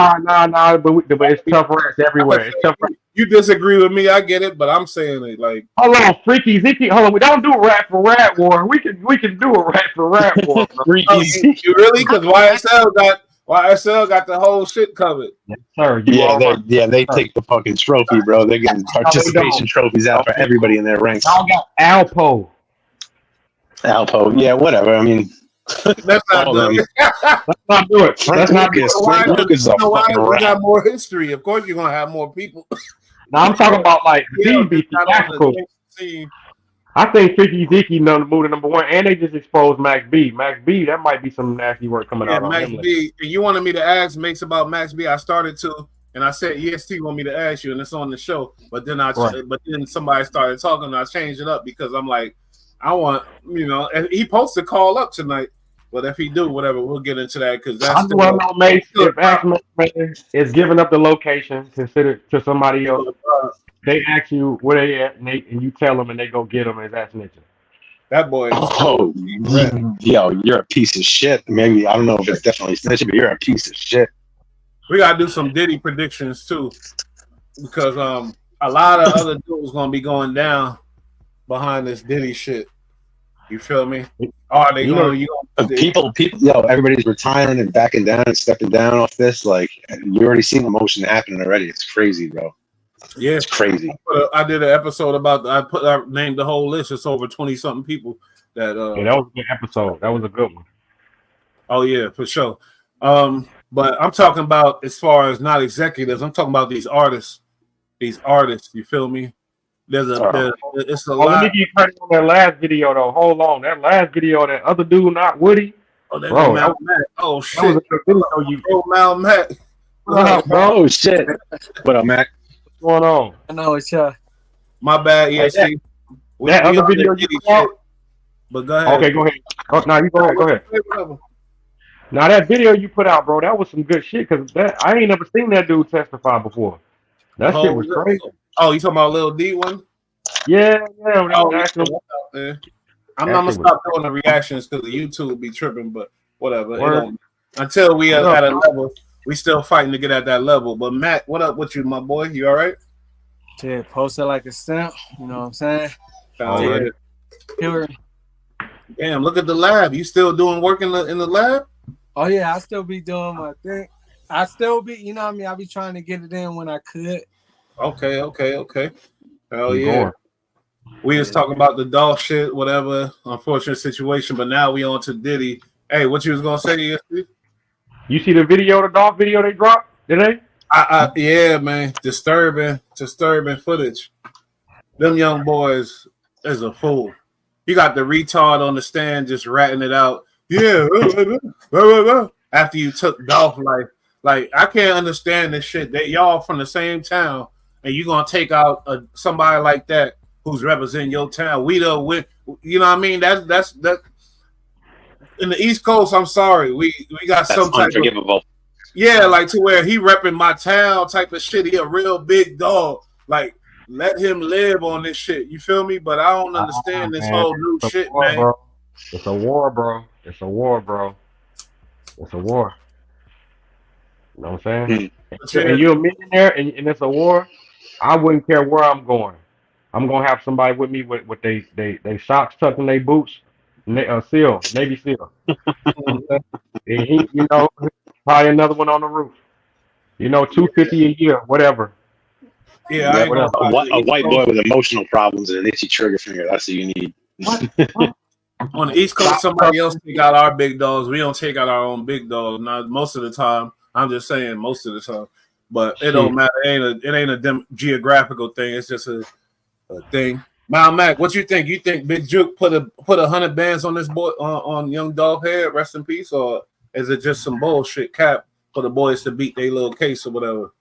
Nah, but it's tough rats everywhere. It's tough. You disagree with me, I get it, but I'm saying it like. Hold on, Freaky Zeke. Hold on, we don't do rat for rat war. We can do a rat for rat war. You really? Because YSL got the whole shit covered. Yes, sir. They take the fucking trophy, bro. They're getting participation trophies out for everybody in their ranks. Y'all got Alpo, yeah, whatever. I mean, let's not do it. Let's not do it. Frank Lucas we got more history. Of course, you're gonna have more people. Now I'm talking about like theatrical. I think Freaky Zeke number one, and they just exposed Max B. Max B, that might be some nasty work coming out on Max him. B. And you wanted me to ask Max about Max B. I started to, and I said EST want me to ask you, and it's on the show. But then then somebody started talking, and I changed it up because I'm like, I want, and he supposed to call up tonight. But if he do, whatever, we'll get into that because that's. I want to know, Mace, if Max is giving up the location considered to somebody else. They ask you where they at, and you tell them, and they go get them, and that's snitching. That boy. Yo, you're a piece of shit. Maybe I don't know if it's definitely snitching, but you're a piece of shit. We gotta do some Diddy predictions too, because a lot of other dudes gonna be going down behind this Diddy shit. You feel me? Are they people? Yo, everybody's retiring and backing down and stepping down off this. Like you already seen the motion happening already. It's crazy, bro. Yeah, it's crazy. I did an episode about. I named the whole list. It's over 20-something people. That that was a good episode. That was a good one. Oh yeah, for sure. But I'm talking about as far as not executives. I'm talking about these artists. These artists. You feel me? It's a lot. Let me give you credit on that last video though. Hold on, that last video, that other dude, not Woody. Oh, that bro, Mal Mac. Oh shit. That was a good video. Mal Mac. What up, bro? Oh shit. What up, Mac? What's going on? I know it's my bad. Yeah, see. That other video you put out. But go ahead. Okay, go ahead. Oh, no, you go ahead. Now that video you put out, bro, that was some good shit. Cause I ain't never seen that dude testify before. That shit was crazy. Oh, you talking about Lil D one? Yeah. I'm gonna stop doing the reactions because the YouTube be tripping. But whatever. Until we are at a level, we still fighting to get at that level. But Matt, what up with you, my boy? You all right? Yeah, posted like a stamp. You know what I'm saying? Yeah. Damn, look at the lab. You still doing work in the lab? Oh yeah, I still be doing my thing. I still be, you know what I mean? I be trying to get it in when I could. Okay. Hell yeah. We was talking about the Dolph shit, whatever, unfortunate situation, but now we on to Diddy. Hey, what you was gonna say, ESP? You see the video, the Dolph video they dropped today? Yeah, man. Disturbing footage. Them young boys is a fool. You got the retard on the stand just ratting it out. Yeah. After you took Dolph, like I can't understand this shit. That y'all from the same town, and you gonna take out somebody like that who's representing your town. You know what I mean? That's in the East Coast. I'm sorry, we got some type unforgivable. Yeah, like to where he repping my town type of shit. He a real big dog. Like let him live on this shit. You feel me? But I don't understand this Man, whole new it's a shit, war, man. bro. It's a war, bro. It's a war, bro. It's a war. You know what I'm saying? But And you're a millionaire, and it's a war. I wouldn't care where I'm going. I'm gonna have somebody with me with they socks tucked in their boots, seal, Navy SEAL. You know what I'm saying? And he, probably another one on the roof. 250 a year, whatever. yeah, I Yep. ain't gonna Whatever. lie. The A East white boy Coast, with emotional problems and an itchy trigger finger. That's what you need. What? on the East Coast, Socks somebody else tucked take out our big dogs. We don't take out our own big dogs. Not most of the time. I'm just saying most of the time. But it don't shit. matter. It ain't a geographical thing. It's just a thing. Mal Mac, what you think? You think Big Juke put 100 bands on this boy on Young Dolph head? Rest in peace, or is it just some bullshit cap for the boys to beat their little case or whatever?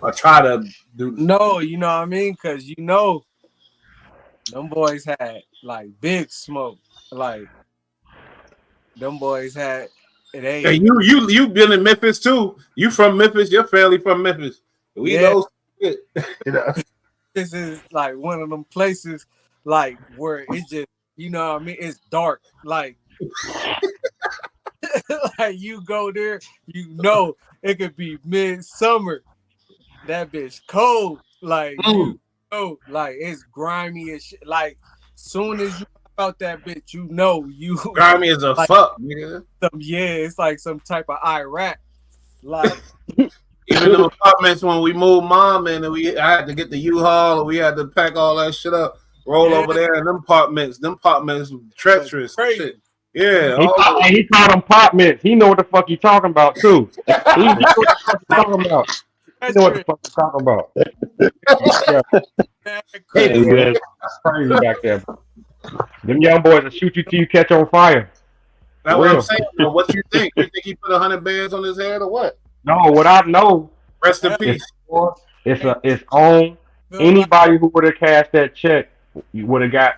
Or try to do? No, you know what I mean? Because them boys had like big smoke. Like them boys had they And you been in Memphis too. You from Memphis? Your family from Memphis? We yeah. know shit. This is like one of them places like where it just what I mean, it's dark. Like like you go there, it could be midsummer. That bitch cold. Like like it's grimy as shit. Like soon as you out that bitch, you Grimy as a like fuck, nigga. it's like some type of Iraq. Like Even them apartments when we moved mom in and I had to get the U-Haul and we had to pack all that shit up, roll over there, and them apartments treacherous shit. Yeah, He called them pop mints. He know what the fuck he talking about too. He know what the fuck he talking about. He know what the fuck he talking about. Yeah, crazy. crazy back there. Them young boys will shoot you till you catch on fire. That's For what I'm real. saying. Bro. What you think? You think he put 100 bands on his head or what? No, what I know Rest in is peace. it's on anybody who would have cashed that check. You would have got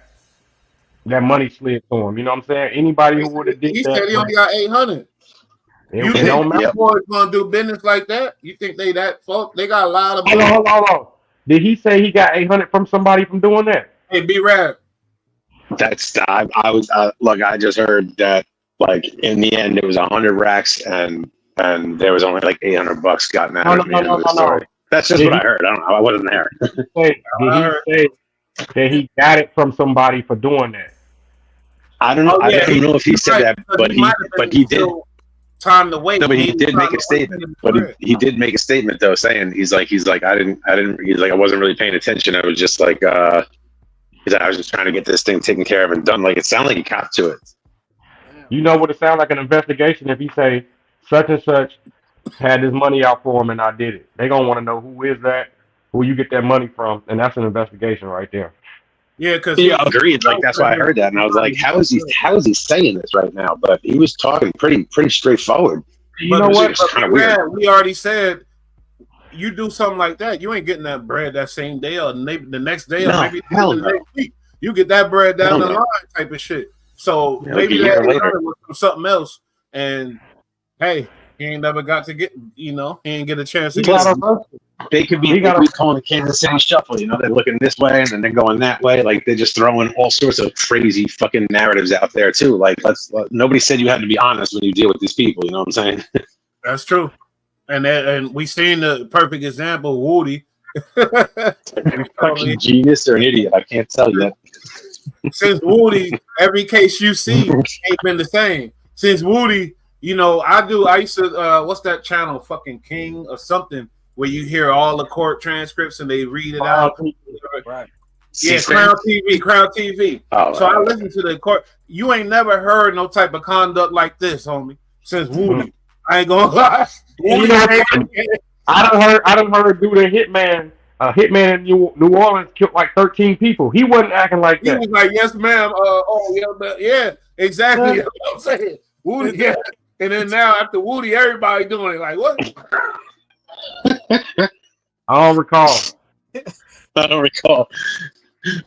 that money slid to him. You know what I'm saying? Anybody who would have did He that, said he only got 800. You it think don't matter. these boys gonna do business like that? You think they that folk? They got a lot of money. Hold on. Did he say he got 800 from somebody from doing that? Hey, B-Rab. That's I was look. I just heard that like in the end it was 100 racks and there was only like $800 gotten out of the end of the story. That's just what I heard. I don't know. I wasn't there. Did he say that he got it from somebody for doing that? I don't know. Oh, yeah, I don't know if he said that, but he did. Time to wait. No, but he did make a statement. But he did make a statement though, saying he's like I didn't. He's like I wasn't really paying attention. I was just like he's like, I was just trying to get this thing taken care of and done. Like it sounded like he copped to it. You know what it sounds like an investigation if he say such and such had this money out for him and I did it. They gonna want to know who is that, who you get that money from, and that's an investigation right there. Yeah, because agreed. Like that's why I heard that, and I was like, how is he saying this right now? But he was talking pretty straightforward. You know what? Kind of weird. We already said you do something like that, you ain't getting that bread that same day or maybe the next day or maybe the next week. You get that bread down the line type of shit. So maybe that was from something else. And hey, he ain't never got to get, he ain't get a chance to get it. They could be calling the Kansas City Shuffle. They're looking this way and then they're going that way. Like they're just throwing all sorts of crazy fucking narratives out there too. Like nobody said you had to be honest when you deal with these people. You know what I'm saying? That's true. And we seen the perfect example, Woody. Fucking genius or an idiot? I can't tell you that. Since Woody, every case you see ain't been the same. Since Woody, I used to what's that channel, fucking King or something, where you hear all the court transcripts and they read it out. Right. Yeah, Crown TV. Oh, so I listen to the court. You ain't never heard no type of conduct like this, homie, since Woody. I ain't gonna lie. I done heard dude a hitman in New Orleans killed like 13 people. He wasn't acting like that. He was like, yes, ma'am. Yeah, exactly. That's what I'm saying. Woody, yeah. And then now after Woody, everybody doing it. Like, what? I don't recall. And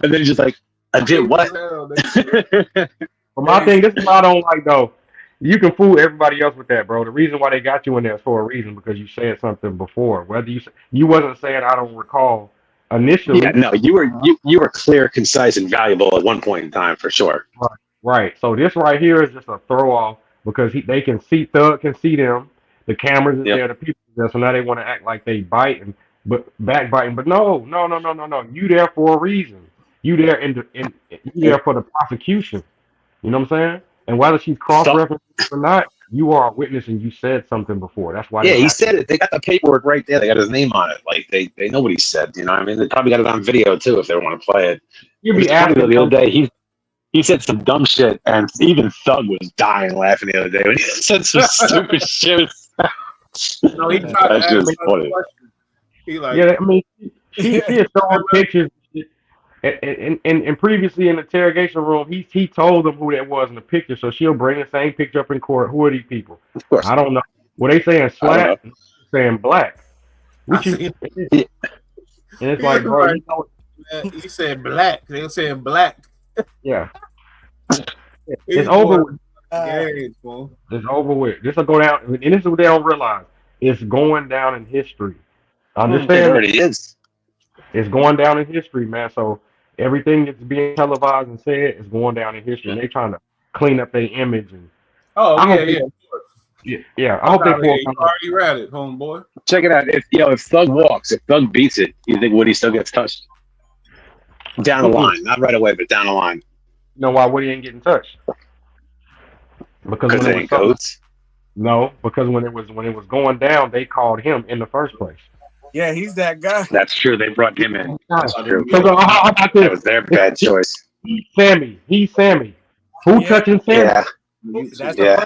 then he's just like, I did what? But my thing, this is what I don't like though. You can fool everybody else with that, bro. The reason why they got you in there is for a reason, because you said something before. Whether you wasn't saying I don't recall initially. Yeah, no, you were clear, concise, and valuable at one point in time for sure. Right. So this right here is just a throw off because they can see Thug can see them. The cameras is Yep. there, the people is there, so now they want to act like they biting, but backbiting. But no. You there for a reason. You there you there for the prosecution. You know what I'm saying? And whether she's cross referencing or not, you are a witness and you said something before. That's why. Yeah, he said it. They got the paperwork right there. They got his name on it. Like they know what he said. You know what I mean? They probably got it on video too if they want to play it. You'd be asking the other day. He said some dumb shit, and even Thug was dying laughing the other day when he said some stupid shit. No, he tried to That's ask just me funny. a question. He like, yeah, I mean, she is showing pictures. And previously in the interrogation room, he told them who that was in the picture, so she'll bring the same picture up in court. Who are these people? Of course. I don't know. Were they saying slack? Saying black? Which is, and it's like, bro, you know, he said black. They were saying black. Yeah. It's over with. It's over with. This will go down, and this is what they don't realize. It's going down in history. Understand? It already is. It's going down in history, man. So everything that's being televised and said is going down in history. And they're trying to clean up their image. And I hope they pull. You already read it, homeboy. Check it out. If Thug walks, if Thug beats it, you think Woody still gets touched? Down the line, not right away, but down the line. You know why Woody ain't getting touched? Because when it goes. No, because when it was going down, they called him in the first place. Yeah, he's that guy. That's true. They brought him in. That's true. So how about this? That was their bad choice. He's Sammy. Who touching Sammy? Yeah.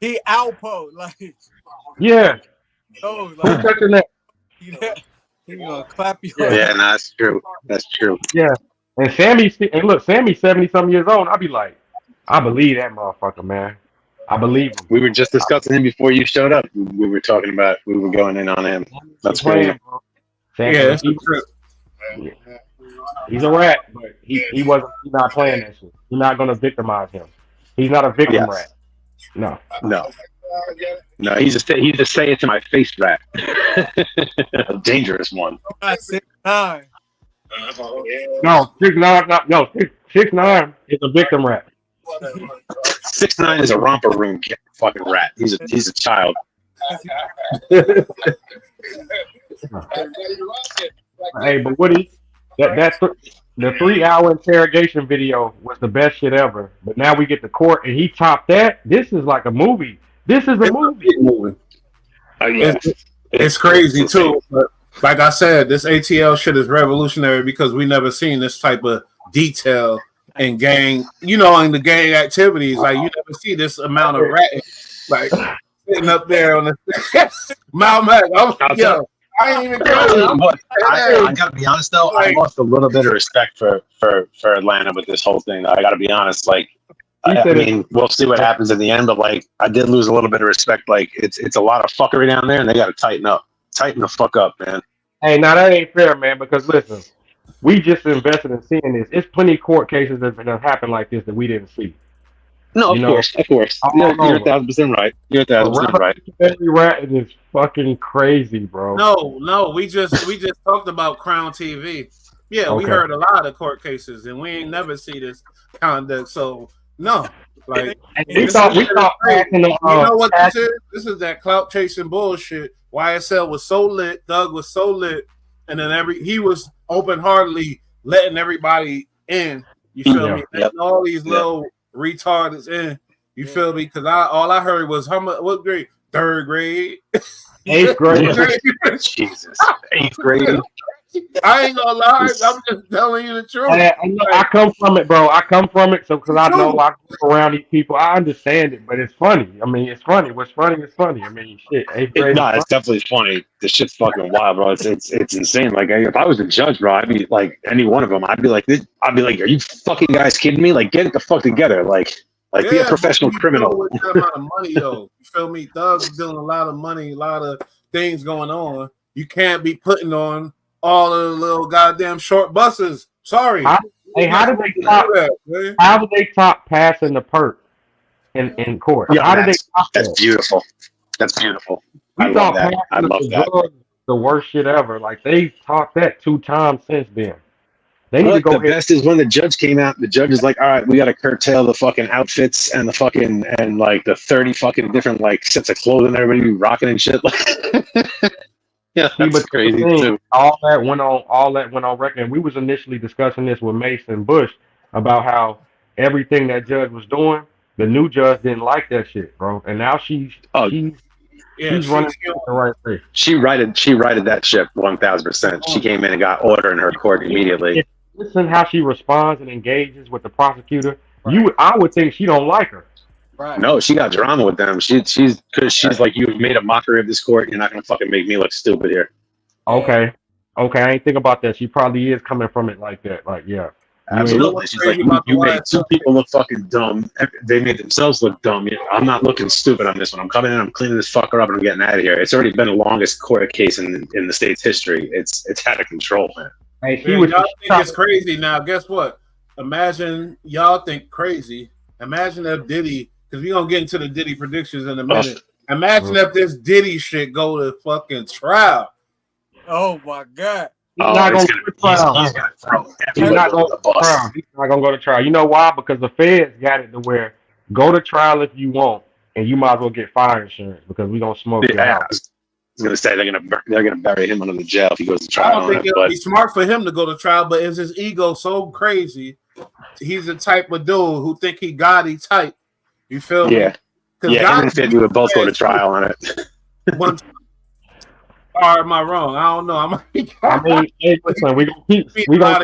He outpo like. Yeah. Oh, who touching that? Yeah. He gonna clap you. Yeah, no, that's true. That's true. Yeah. And Sammy's 70-something years old. I'll be like, I believe that motherfucker, man. I believe him. We were just discussing him before you showed up. We were talking about, we were going in on him. That's crazy. Yeah, he's a rat, but he's not playing that shit. He's not gonna victimize him. He's not a victim rat. No. He's a say it to my face rat. A dangerous one. 6ix9ine. No, 6ix9ine is a victim rat. 6ix9ine is a romper room fucking rat. He's a child. Hey, but Woody, that's the 3-hour interrogation video was the best shit ever. But now we get to court and he topped that. This is like a movie. This is a movie. It's crazy too. But like I said, this ATL shit is revolutionary because we never seen this type of detail in gang, in the gang activities. Like you never see this amount of ratting, like sitting up there on the Malmac. I ain't even I gotta be honest though, I lost a little bit of respect for Atlanta with this whole thing. I gotta be honest. Like, I mean, we'll see what happens in the end, but like, I did lose a little bit of respect. Like, it's a lot of fuckery down there, and they gotta tighten the fuck up, man. Hey, now that ain't fair, man. Because listen, we just invested in seeing this. It's plenty of court cases that have happened like this that we didn't see. No, of course. You're 1,000% right. You're 1,000% right. Every rat is fucking crazy, bro. No, we just talked about Crown TV. Yeah, we heard a lot of court cases, and we ain't never see this conduct. So no, like we thought you know what this is? This is that clout chasing bullshit. YSL was so lit, Thug was so lit, and then he was open heartedly letting everybody in. You feel me? Letting all these little retarded in. You feel me? Because all I heard was what grade? 3rd grade. 8th grade. Jesus. 8th grade. I ain't gonna lie. I'm just telling you the truth. I come from it, bro. I come from it, so because I know I go around these people, I understand it. But it's funny. I mean, it's funny. What's funny is funny. I mean, shit. 8th grade. It's definitely funny. The shit's fucking wild, bro. It's insane. Like, if I was a judge, bro, I'd be like any one of them. I'd be like, are you fucking guys kidding me? Like, get it the fuck together. Like be a professional criminal. With that amount of money, though. You feel me? Thug's doing a lot of money, a lot of things going on. You can't be putting on all of the little goddamn short buses. Sorry. How did they top passing the perk in court? Yeah, how did they top that's beautiful. That's beautiful. I love that. the worst shit ever. Like they talked that 2 times since then. They need to Look, go the ahead. best is when the judge came out. The judge is like, "All right, we got to curtail the fucking outfits and the fucking and like the 30 fucking different like sets of clothing everybody be rocking and shit." Yeah, See, that's but the crazy thing, too. all that went on record. And we was initially discussing this with Mason Bush about how everything that judge was doing, the new judge didn't like that shit, bro. And now Oh, Yeah, she's running the right way. she righted that ship 1,000%. She came in and got order in her court immediately. If you listen how she responds and engages with the prosecutor, I would think she don't like her. Right. No, she got drama with them. She's because she's like, "You've made a mockery of this court. You're not gonna fucking make me look stupid here." Okay, I ain't think about that. She probably is coming from it like that. Like, yeah. Absolutely. She's like, you made 2 people look fucking dumb. They made themselves look dumb. I'm not looking stupid on this one. I'm coming in, I'm cleaning this fucker up, and I'm getting out of here. It's already been the longest court case in the state's history. It's out of control, man. Hey, y'all think it's crazy now. Guess what? Imagine y'all think crazy. Imagine if Diddy, because we're gonna get into the Diddy predictions in a minute. Imagine if this Diddy shit go to fucking trial. Oh my God. He's not going to trial. He's not going to go to trial. You know why? Because the feds got it to where go to trial if you want, and you might as well get fire insurance because we don't smoke your house. I was gonna say they're gonna bury him under the jail if he goes to trial. I don't think it'll be smart for him to go to trial, but is his ego so crazy? He's the type of dude who think he Gotti type. You feel me? Yeah, him and 50 would both go to trial on it. Or am I wrong? I don't know. I mean, hey, listen, we gonna keep. I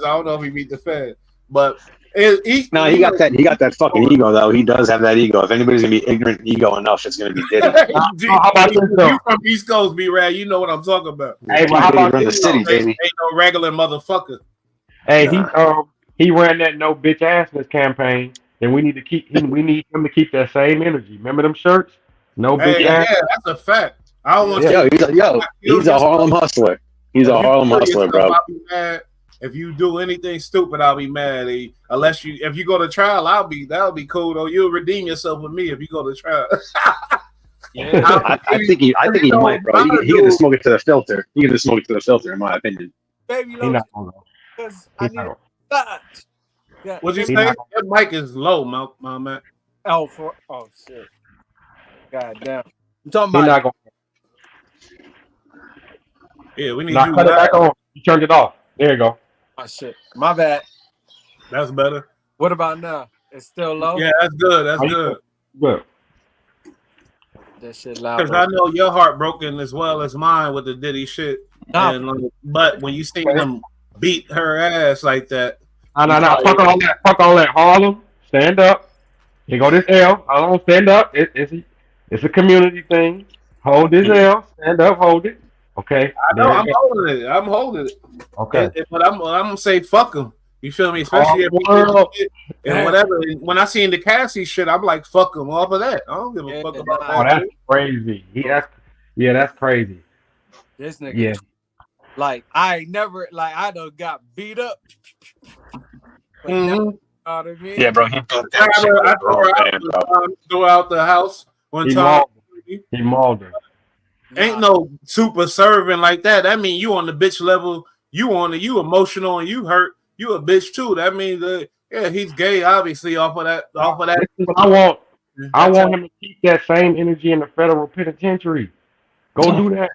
don't know if he beat the Fed, but he got that fucking ego though. He does have that ego. If anybody's gonna be ignorant and ego enough, it's gonna be Diddy. How about you from East Coast, B-Rad? You know what I'm talking about. Hey, well, how about run the city, baby? Ain't no regular motherfucker. Hey, he ran that no bitch assness campaign, and we need him to keep that same energy. Remember them shirts? No bitch ass. Yeah, that's a fact. I don't want he's a Harlem hustler. He's a Harlem hustler, bro. I'll be mad. If you do anything stupid, I'll be mad. If you go to trial, that'll be cool though. You'll redeem yourself with me if you go to trial. I think he might, bro. He can just smoke it to the filter. He can just smoke it to the filter, in my opinion. Baby, He's not gonna go. What'd you say? That mic is low, my man. Oh shit. God damn. I'm talking about. Yeah, we need you. Cut it back on. You turned it off. There you go. Oh shit. My bad. That's better. What about now? It's still low? Yeah, that's good. That's good. Good. That shit loud. Because I know your heart broken as well as mine with the Diddy shit. Nah. But when you see him beat her ass like that. No. Fuck all that. Harlem, stand up. Here go this L. I don't stand up. It's a community thing. Hold this L. Stand up. Hold it. Okay. I know. I'm holding it. Okay. But I'm gonna say fuck him. You feel me? Especially if he and whatever. When I seen the Cassie shit, I'm like, fuck him off of that. I don't give a fuck about that. Oh, that's crazy. That's crazy. This nigga. Yeah. Like I done got beat up. Mm-hmm. I mean? Yeah, bro. I threw out the house one time. He mauled her. Ain't no super serving like that. That mean you on the bitch level. You emotional and you hurt. You a bitch too. That means he's gay. Obviously off of that. I want him to keep that same energy in the federal penitentiary. Go do that.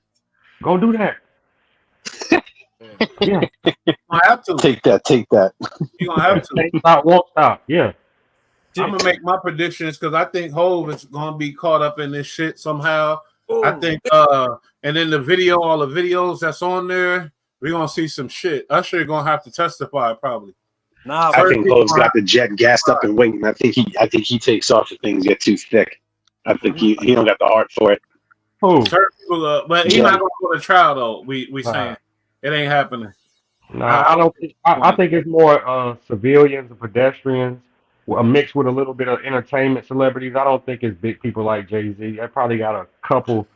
Yeah. I have to take that. You gonna have to. Won't stop. Yeah. I'm gonna make my predictions because I think Hov is gonna be caught up in this shit somehow. Ooh. I think and then all the videos that's on there, we're gonna see some shit. Usher gonna have to testify probably. Nah, I think Hov's got the jet gassed up and waiting. I think he takes off if things get too thick. I think he don't got the heart for it. Who? But he's not gonna go to trial though. We saying it ain't happening. I don't think. I think it's more civilians and pedestrians, mixed with a little bit of entertainment celebrities. I don't think it's big people like Jay-Z. I probably got a couple,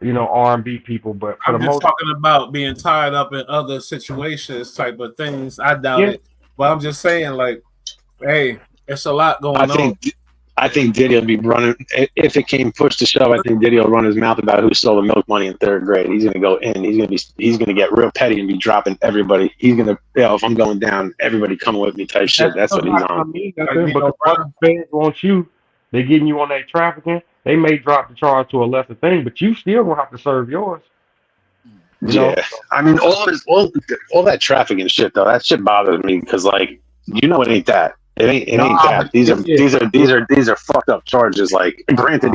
R&B people. But for I'm just talking about being tied up in other situations, type of things. I doubt it. But I'm just saying, like, hey, it's a lot going on. I think Diddy will be running if it came push to shove. I think Diddy will run his mouth about who stole the milk money in third grade. He's gonna go in. He's gonna get real petty and be dropping everybody. He's gonna, if I'm going down, everybody coming with me type shit. That's what he's on. Nothing, because once the feds want you, they getting you on that trafficking. They may drop the charge to a lesser thing, but you still gonna have to serve yours. You know? I mean, all that trafficking shit though. That shit bothers me because, like, it ain't that. It ain't that. These are fucked up charges. Like, granted,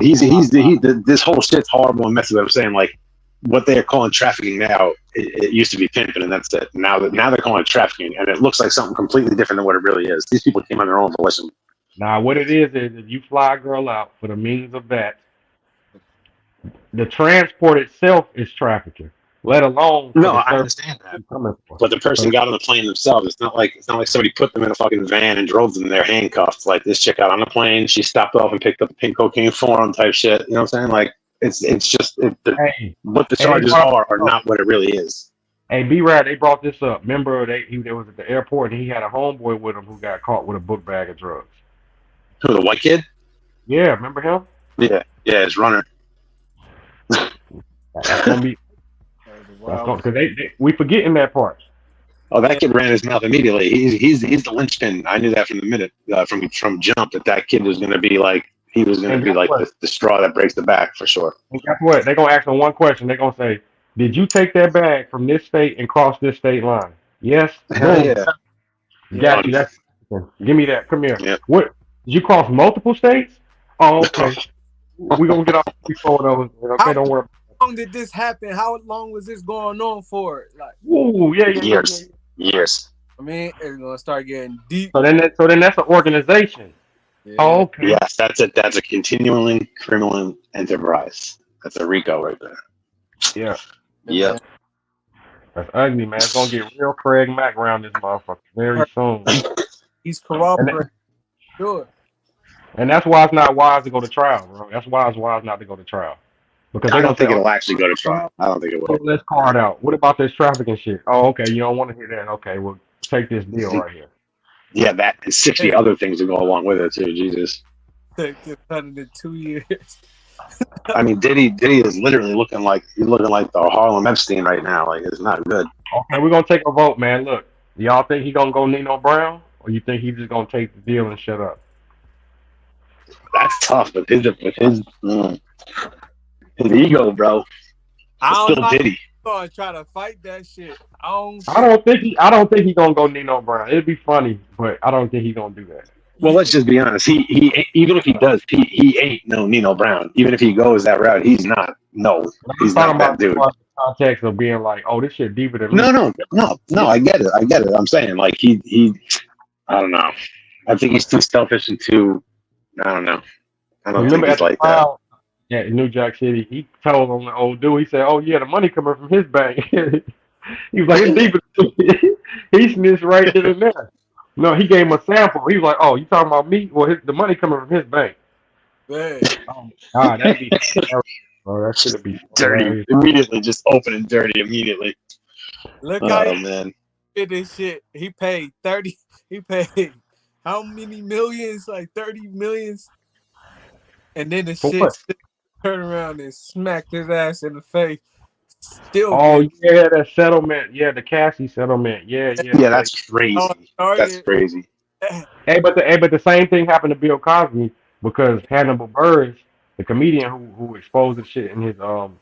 this whole shit's horrible and messy. But I'm saying, like, what they're calling trafficking now, it used to be pimping, and that's it. Now they're calling it trafficking, and it looks like something completely different than what it really is. These people came on their own volition. Now, what it is if you fly a girl out for the means of that, the transport itself is trafficking. Let alone I understand that, but the person got on the plane themselves. It's not like somebody put them in a fucking van and drove them there handcuffed. Like, this chick got on the plane, she stopped off and picked up the pink cocaine for them type shit. You know what I'm saying? Like, it's just what the charges are not what it really is. Hey, B-Rad, they brought this up. Remember, they was at the airport and he had a homeboy with him who got caught with a book bag of drugs. Who, the white kid? Yeah, remember him? Yeah, his runner. That's gonna be. Because we forgetting that part. Oh, that kid ran his mouth immediately. He's the linchpin. I knew that from the minute from jump that kid was going to be like the straw that breaks the back for sure. And guess what? They're gonna ask him one question. They're gonna say, "Did you take that bag from this state and cross this state line?" Yes. Hell yeah. Got you. Give me that. Come here. Yeah. What? Did you cross multiple states? Oh, okay. We're gonna get off before those. Okay, don't worry. How long did this happen? How long was this going on for? Like, years. I mean, it's gonna start getting deep. So then that's an organization. Yeah. Oh, okay. Yes, that's a continuing criminal enterprise. That's a RICO right there. Yeah. Yep. That's ugly, man. It's gonna get real Craig Mack around this motherfucker very soon. He's corroborating. Sure. And that's why it's not wise to go to trial, bro. That's why it's wise not to go to trial. Because I don't think it'll actually go to trial. I don't think it will. Let's card out. What about this trafficking shit? Oh, okay. You don't want to hear that. Okay, well, take this deal right here. Yeah, that and 60 other things to go along with it too. Jesus. Take it 102 years. I mean, Diddy is literally looking like the Harlem Epstein right now. Like, it's not good. Okay, we're gonna take a vote, man. Look, y'all think he gonna go Nino Brown, or you think he's just gonna take the deal and shut up? That's tough with his ego, bro. I don't know. Diddy. Gonna try to fight that shit. I don't think he's gonna go Nino Brown. It'd be funny, but I don't think he's gonna do that. Well, let's just be honest. He even if he does, he ain't no Nino Brown. Even if he goes that route, he's not. No, he's not that dude. Context of being like, oh, this shit deeper than no. I get it. I'm saying, like, he. I don't know. I think he's too selfish and too. I don't know. I don't think he's like that. Yeah, in New Jack City, he told on the old dude. He said, "Oh yeah, the money coming from his bank." He was like, "It's deeper." He snitched right then and there. No, he gave him a sample. He was like, "Oh, you talking about me? Well, the money coming from his bank." Man. Oh God, that'd be that should be dirty. Immediately, just open and dirty immediately. Look how man. Did this shit. He paid 30. He paid how many millions? Like 30 millions. And then the shit turned around and smacked his ass in the face. Still. Oh yeah, that settlement. Yeah, the Cassie settlement. Yeah. Yeah, that's crazy. That's crazy. Hey, but the same thing happened to Bill Cosby because Hannibal Buress, the comedian who exposed the shit in his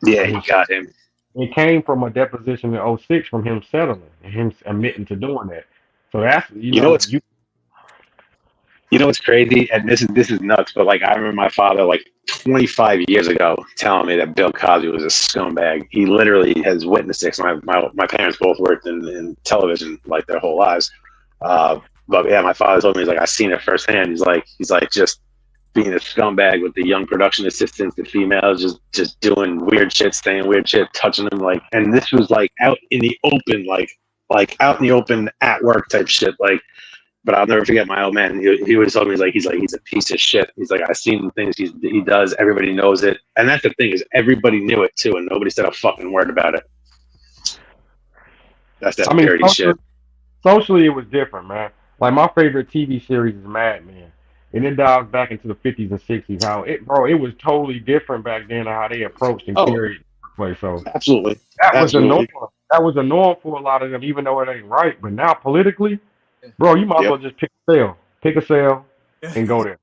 he got him. It came from a deposition in 2006 from him settling and him admitting to doing that. So that's you know what's crazy, and this is nuts, but like I remember my father like 25 years ago telling me that Bill Cosby was a scumbag. He literally has witnessed it. My parents both worked in television like their whole lives. But yeah, my father told me, he's like, I seen it firsthand. He's like just being a scumbag with the young production assistants, the females, just doing weird shit, saying weird shit, touching them, like, and this was like out in the open, like out in the open at work type shit, like. But I'll never forget my old man. He always told me, he's a piece of shit. He's like, I've seen the things he does. Everybody knows it, and that's the thing, is everybody knew it too, and nobody said a fucking word about it. That's that dirty shit. Socially, it was different, man. Like my favorite TV series is Mad Men, and it dives back into the 50s and 60s. How it, bro, it was totally different back then. How they approached and Oh, carried play. So absolutely, that was the norm. absolutely. That was the norm for a lot of them, even though it ain't right. But now politically, bro, you might as well Yep. just pick a cell, and go there.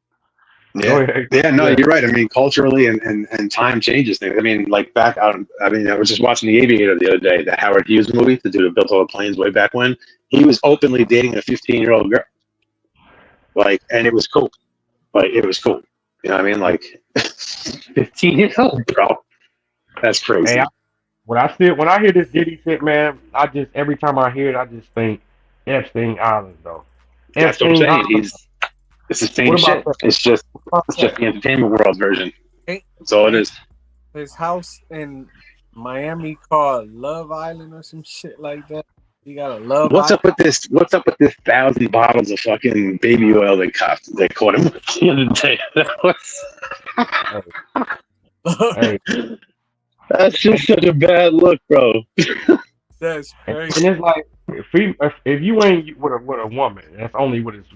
Go Yeah. ahead, Yeah, do no, that. you're right. I mean, culturally and time changes things. I mean, like back out. I mean, I was just watching The Aviator the other day, the Howard Hughes movie, the dude who built all the planes way back when. He was openly dating a 15-year-old girl, like, and it was cool. Like, it was cool. You know what I mean? Like, 15 years old, bro. That's Hey, crazy. when I hear this Diddy shit, man, I just every time I hear it, I just think Epstein Island though. That's what I'm Epstein saying. Island. It's the same What about shit. that? It's just What about that? the entertainment world version. Ain't, That's all it ain't is. his house in Miami called Love Island or some shit like that? He got a Love What's Island. up with this? What's up with this 1,000 bottles of fucking baby oil they caught him with the other day? Hey, That's just such a bad look, bro. That's crazy. and it's like if you ain't with a woman, that's only what it's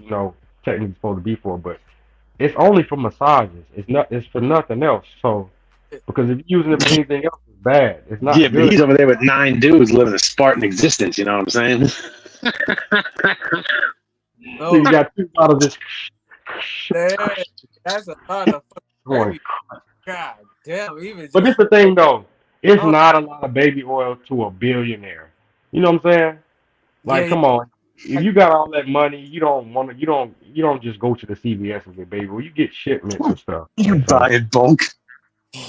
technically supposed to be for. But it's only for massages. It's for nothing else. So because if you're using it for anything else, it's bad. It's Yeah, not but good. he's over there with 9 dudes living a Spartan existence. You know what I'm saying? So you No, got 2 bottles just that's a lot of fucking going. baby. God damn, even But this just the thing though, it's oh, not a lot of baby oil to a billionaire. You know what I'm saying? yeah, Like, come on. If you got all that money, you don't just go to the CVS and get baby oil. You get shipments and stuff. You So buy in bulk.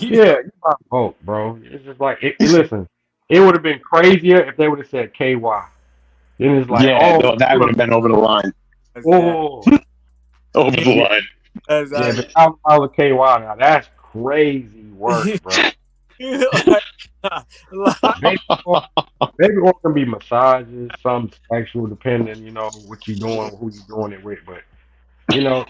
yeah, you buy bulk, bro. It's just like listen, it would have been crazier if they would have said KY. Then it's like, Yeah, oh, no, that would have been over the line. that. oh, Over the yeah, line. That's yeah, how but $1,000 KY now, that's crazy work, bro. Baby oil, baby oil can be massages, some sexual, depending, what you doing, who you doing it with, but you know,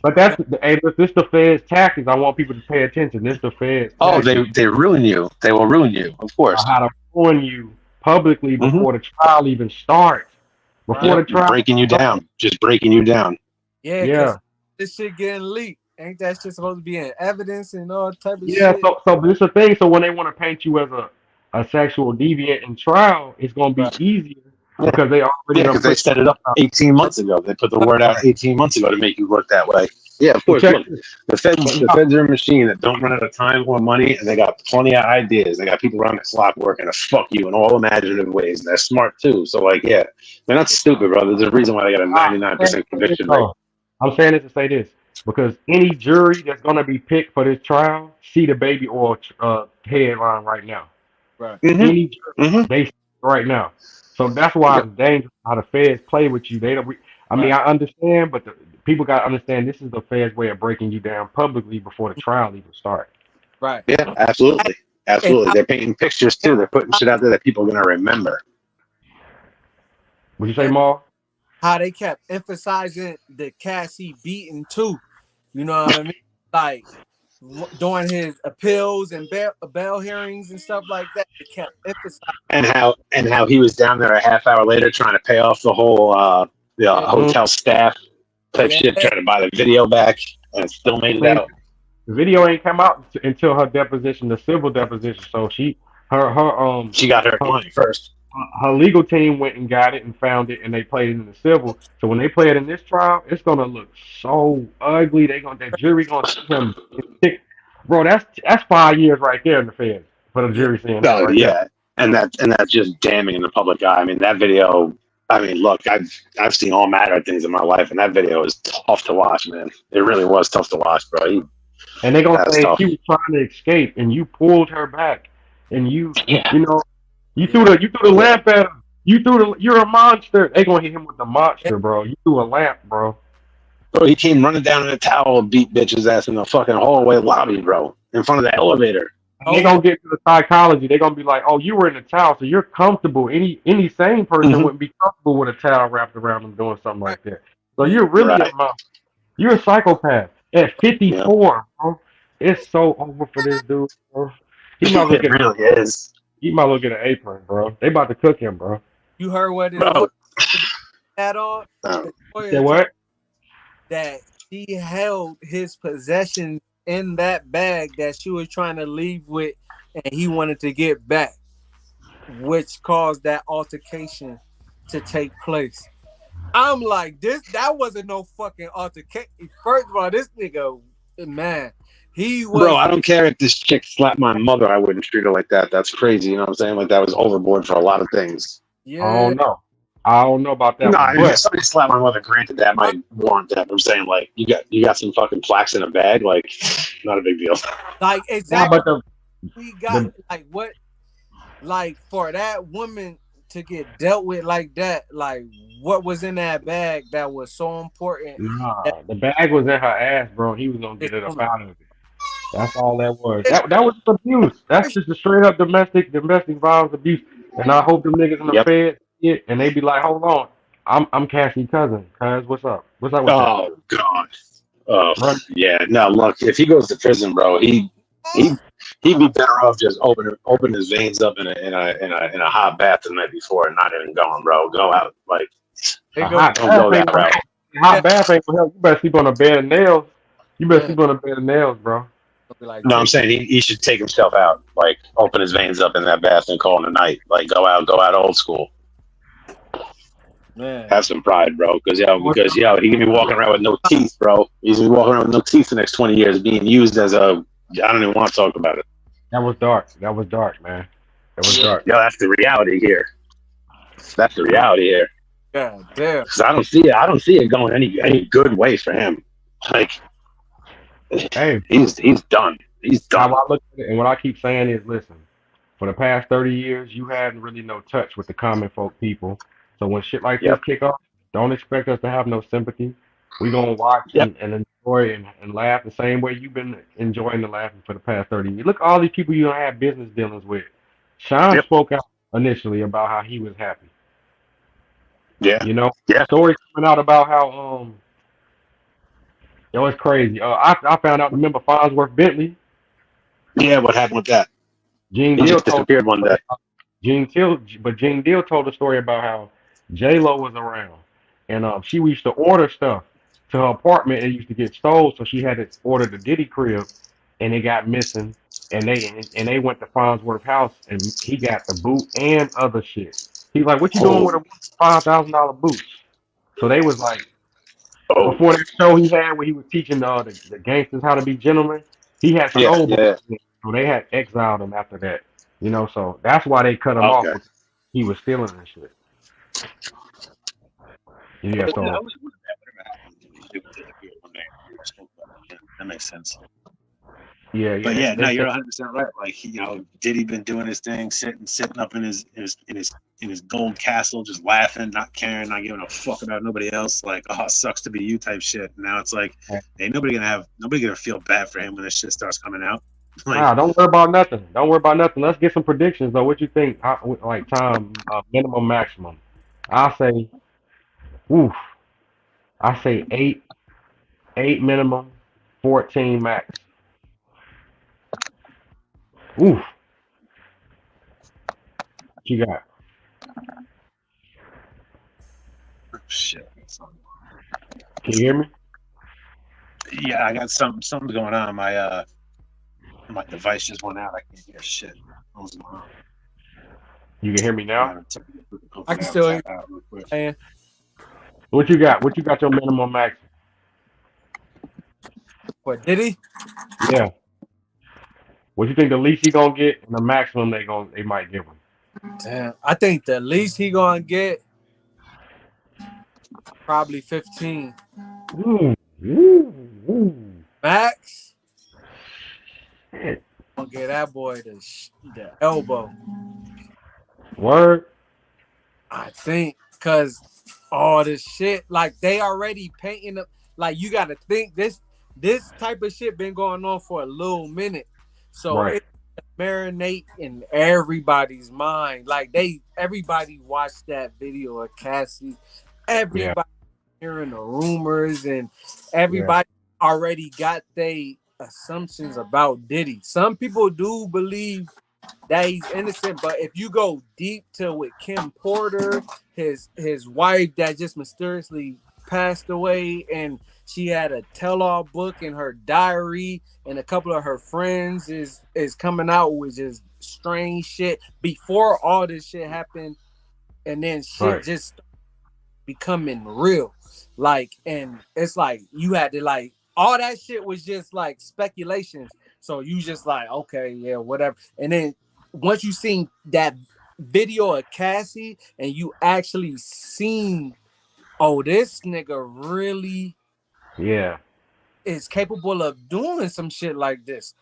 but hey, look, this the Fed's tactics. I want people to pay attention. This the Fed's Oh, tactics they ruin you. They will ruin you, of on course. how to warn you publicly Hmm. before the trial even starts. Before right. the Yep, trial breaking you starts. down. Just breaking you down. Yeah, because Yeah. this shit getting leaked. Ain't that shit supposed to be in evidence and all type of Yeah, shit? so this is the thing. So when they want to paint you as a sexual deviant in trial, it's gonna be Right. easier Yeah, because they already yeah, done because they put set it up stuff 18 months ago. They put the out. word out Right. 18 months ago to make you look that way. Yeah, of So course. check Look, this. But the feds are a machine that don't run out of time or money, and they got plenty of ideas. They got people around the clock working to fuck you in all imaginative ways. And they're smart too. So, like, yeah, they're not stupid, bro. There's a reason why they got a I'm saying 99% this, conviction rate. though. I'm saying this to say this because any jury that's gonna be picked for this trial see the baby oil headline right now. Right. Any jury Mm-hmm. Mm-hmm. they see it right now. So that's why Yep. it's dangerous how the feds play with you. They don't. I mean, Right. I understand, but the people got to understand this is the feds' way of breaking you down publicly before the trial even starts. Right. Yeah, absolutely. And Absolutely. They're painting pictures too. They're putting shit out there that people are going to remember. Would you say, Maul? how they kept emphasizing the Cassie beating too. You know what I mean? Like during his appeals and bail hearings and stuff like that, they kept emphasizing. And how he was down there a half hour later trying to pay off the whole Yeah, hotel staff type yeah, shit, trying to buy the video back, and still made it Man, out. the video ain't come out until her deposition, the civil deposition. So She got her her money first. her legal team went and got it and found it, and they played it in the civil. So when they play it in this trial, it's gonna look so ugly. That jury gonna see him. Bro, that's 5 years right there in the feds for the yeah, jury seeing that Oh right there. yeah, and that's just damning in the public eye. I mean, that video. I mean, look, I've seen all manner of things in my life, and that video is tough to watch, man. It really was tough to watch, bro. And they're gonna That's say tough. she was trying to escape, and you pulled her back, and Yeah. you know, yeah, you threw the lamp at him. You're a monster. They gonna hit him with the monster, bro. You threw a lamp, bro. Bro, he came running down in a towel and beat bitch's ass in the fucking hallway lobby, bro, in front of the elevator. And they're gonna get to the psychology. They're gonna be like, "Oh, you were in a towel, so you're comfortable. Any sane person Mm-hmm. wouldn't be comfortable with a towel wrapped around them doing something right. like that. So you're really Right. you're a psychopath at Yeah. 54, bro. It's so over for this dude, bro. He might as well It get really is. an apron, bro. They about to cook him, bro. You heard what his Bro. lawyer had on? Oh. His You lawyer said told what? that she held his possessions in that bag that she was trying to leave with, and he wanted to get back, which caused that altercation to take place. I'm like, that wasn't no fucking altercation. First of all, this nigga, man, he Bro, was. I don't care if this chick slapped my mother. I wouldn't treat her like that. That's crazy. You know what I'm saying? Like that was overboard for a lot of things. I Yeah, don't know. I don't know about that No, one, I mean, if but somebody slapped my mother, granted that might warrant that. I'm saying like you got some fucking plaques in a bag, like not a big deal. like nah, exactly. but the We got the like what, like for that woman to get dealt with like that, like what was in that bag that was so important that nah, the bag was in her ass, bro. He was gonna this get it up woman. out of it. That's all that was. It's That was abuse. That's just a straight up domestic violence abuse. And I hope them niggas in the Yep. Fed see it and they be like, hold on, I'm Cassie's cousin. Cuz what's up? What's up with that? Oh God. Oh Run. yeah. No, look, if he goes to prison, bro, he he'd be better off just open his veins up in a hot bath the night before and not even going, bro. Go out, like it A go. hot don't bath go ain't that gonna route. help. A hot Yeah, bath ain't gonna help. You better sleep on a bed of nails. You better man. sleep on a bed of nails, bro. I'll be like, No, I'm take saying he should take himself out, like open his veins up in that bath and call it a night. Like go out old school. man. Have some pride, bro. Because What- he can be walking around with no teeth, bro. He's gonna be walking around with no teeth the next 20 years, being used as a. I don't even want to talk about it. That was dark. That was dark, man. That was dark. Yo, that's the reality here. That's the reality here. God damn. Because I don't see it. I don't see it going any good way for him. Like Hey, he's done. He's how done. I look at it, and what I keep saying is, listen, for the past 30 years, you hadn't really no touch with the common folk people. So when shit like this Yep. kick off, don't expect us to have no sympathy. We gonna watch Yep. and enjoy and laugh the same way you've been enjoying the laughing for the past 30 years. Look at all these people you don't have business dealings with. Sean Yep. spoke out initially about how he was happy. Yeah. You know, Yeah. stories coming out about how it was crazy. I found out. Remember Farnsworth Bentley? Yeah. What happened with that? Gene He Deal just told disappeared one day. Gene Deal told a story about how J Lo was around, and she used to order stuff to her apartment and it used to get stole, so she had to order the Diddy crib, and it got missing, and they went to Farnsworth house and he got the boot and other shit. He's like, "What you doing with Oh. a $5,000 boots?" So they was like, Oh. before that show he had where he was teaching the gangsters how to be gentlemen, he had Yeah. stole Yeah. boots, so they had exiled him after that. You know, so that's why they cut him off Okay. because he was stealing and shit. Yeah, Yeah, I so was wondering whatever happened. It disappeared one day. Yeah, that makes sense. yeah, But yeah, they no, you're said 100 percent right. Like Diddy been doing his thing, sitting up in his gold castle, just laughing, not caring, not giving a fuck about nobody else. Like, oh, it sucks to be you type shit. Now it's like, ain't nobody gonna feel bad for him when this shit starts coming out. Like, nah, don't worry about nothing. Don't worry about nothing. Let's get some predictions though. What you think? Like time minimum maximum? I say, oof. I say eight minimum, 14 max. Oof. What you got? shit. Can you hear me? Yeah, I got something's going on. My device just went out. I can't hear shit. What's going on? You can hear me now? I can still hear Quick. you. What you got? What you got your minimum max? What did he? Yeah. What you think the least he gonna get and the maximum they might give him? Damn. I think the least he gonna get probably 15. Ooh, ooh, ooh. Max Shit. gonna get that boy the elbow. Word. I think because all this shit, like they already painting up. Like you got to think this type of shit been going on for a little minute, so Right. it marinate in everybody's mind. Like everybody watched that video of Cassie. Everybody hearing the rumors, and everybody already got their assumptions about Diddy. Some people do believe that he's innocent, but if you go deep to with Kim Porter, his wife that just mysteriously passed away, and she had a tell-all book in her diary, and a couple of her friends is coming out with just strange shit before all this shit happened, and then shit just becoming real. Like, and it's like you had to like all that shit was just like speculations. So you just like, okay, yeah, whatever. And then once you seen that video of Cassie and you actually seen, oh, this nigga really is capable of doing some shit like this.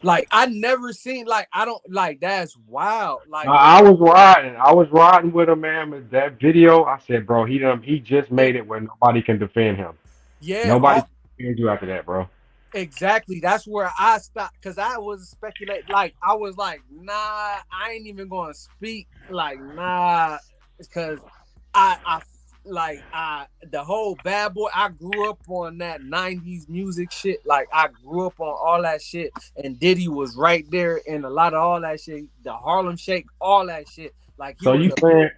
Like I never seen, like I don't like, that's wild. Like I was riding with him, man. With that video, I said, bro, he just made it where nobody can defend him. Yeah, Nobody can defend you after that, bro. Exactly. That's where I stopped, because I was speculating. Like I was like, nah, I ain't even gonna speak. Like, nah, because I the whole Bad Boy. I grew up on that '90s music shit. Like I grew up on all that shit, and Diddy was right there in a lot of all that shit. The Harlem Shake, all that shit. Like he So was you saying?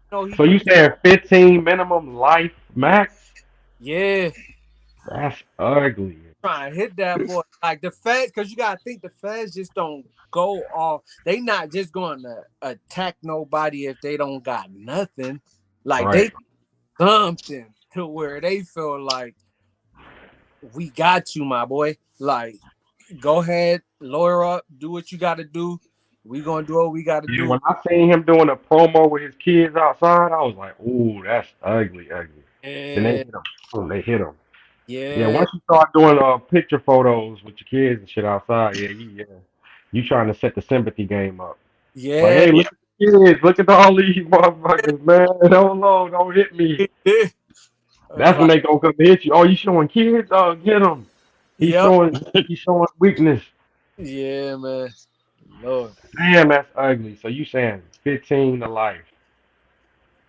So you saying 15 minimum life max? Yeah. That's ugly. Trying to hit that boy, like the feds, because you gotta think the feds just don't go off. They not just going to attack nobody if they don't got nothing. Like they something to where they feel like we got you, my boy. Like go ahead, lawyer up, do what you got to do. We gonna do what we got to do. When I seen him doing a promo with his kids outside, I was like, "Ooh, that's ugly." Then they hit him. They hit him. Yeah, once you start doing picture photos with your kids and shit outside, you trying to set the sympathy game up. Yeah. Like, hey, look at the kids, look at all these motherfuckers, man. Don't hit me. That's when they gonna come to hit you. Oh, you showing kids? Oh, get them. He's showing weakness. Yeah, man. Lord. Damn, that's ugly. So you saying 15 to life?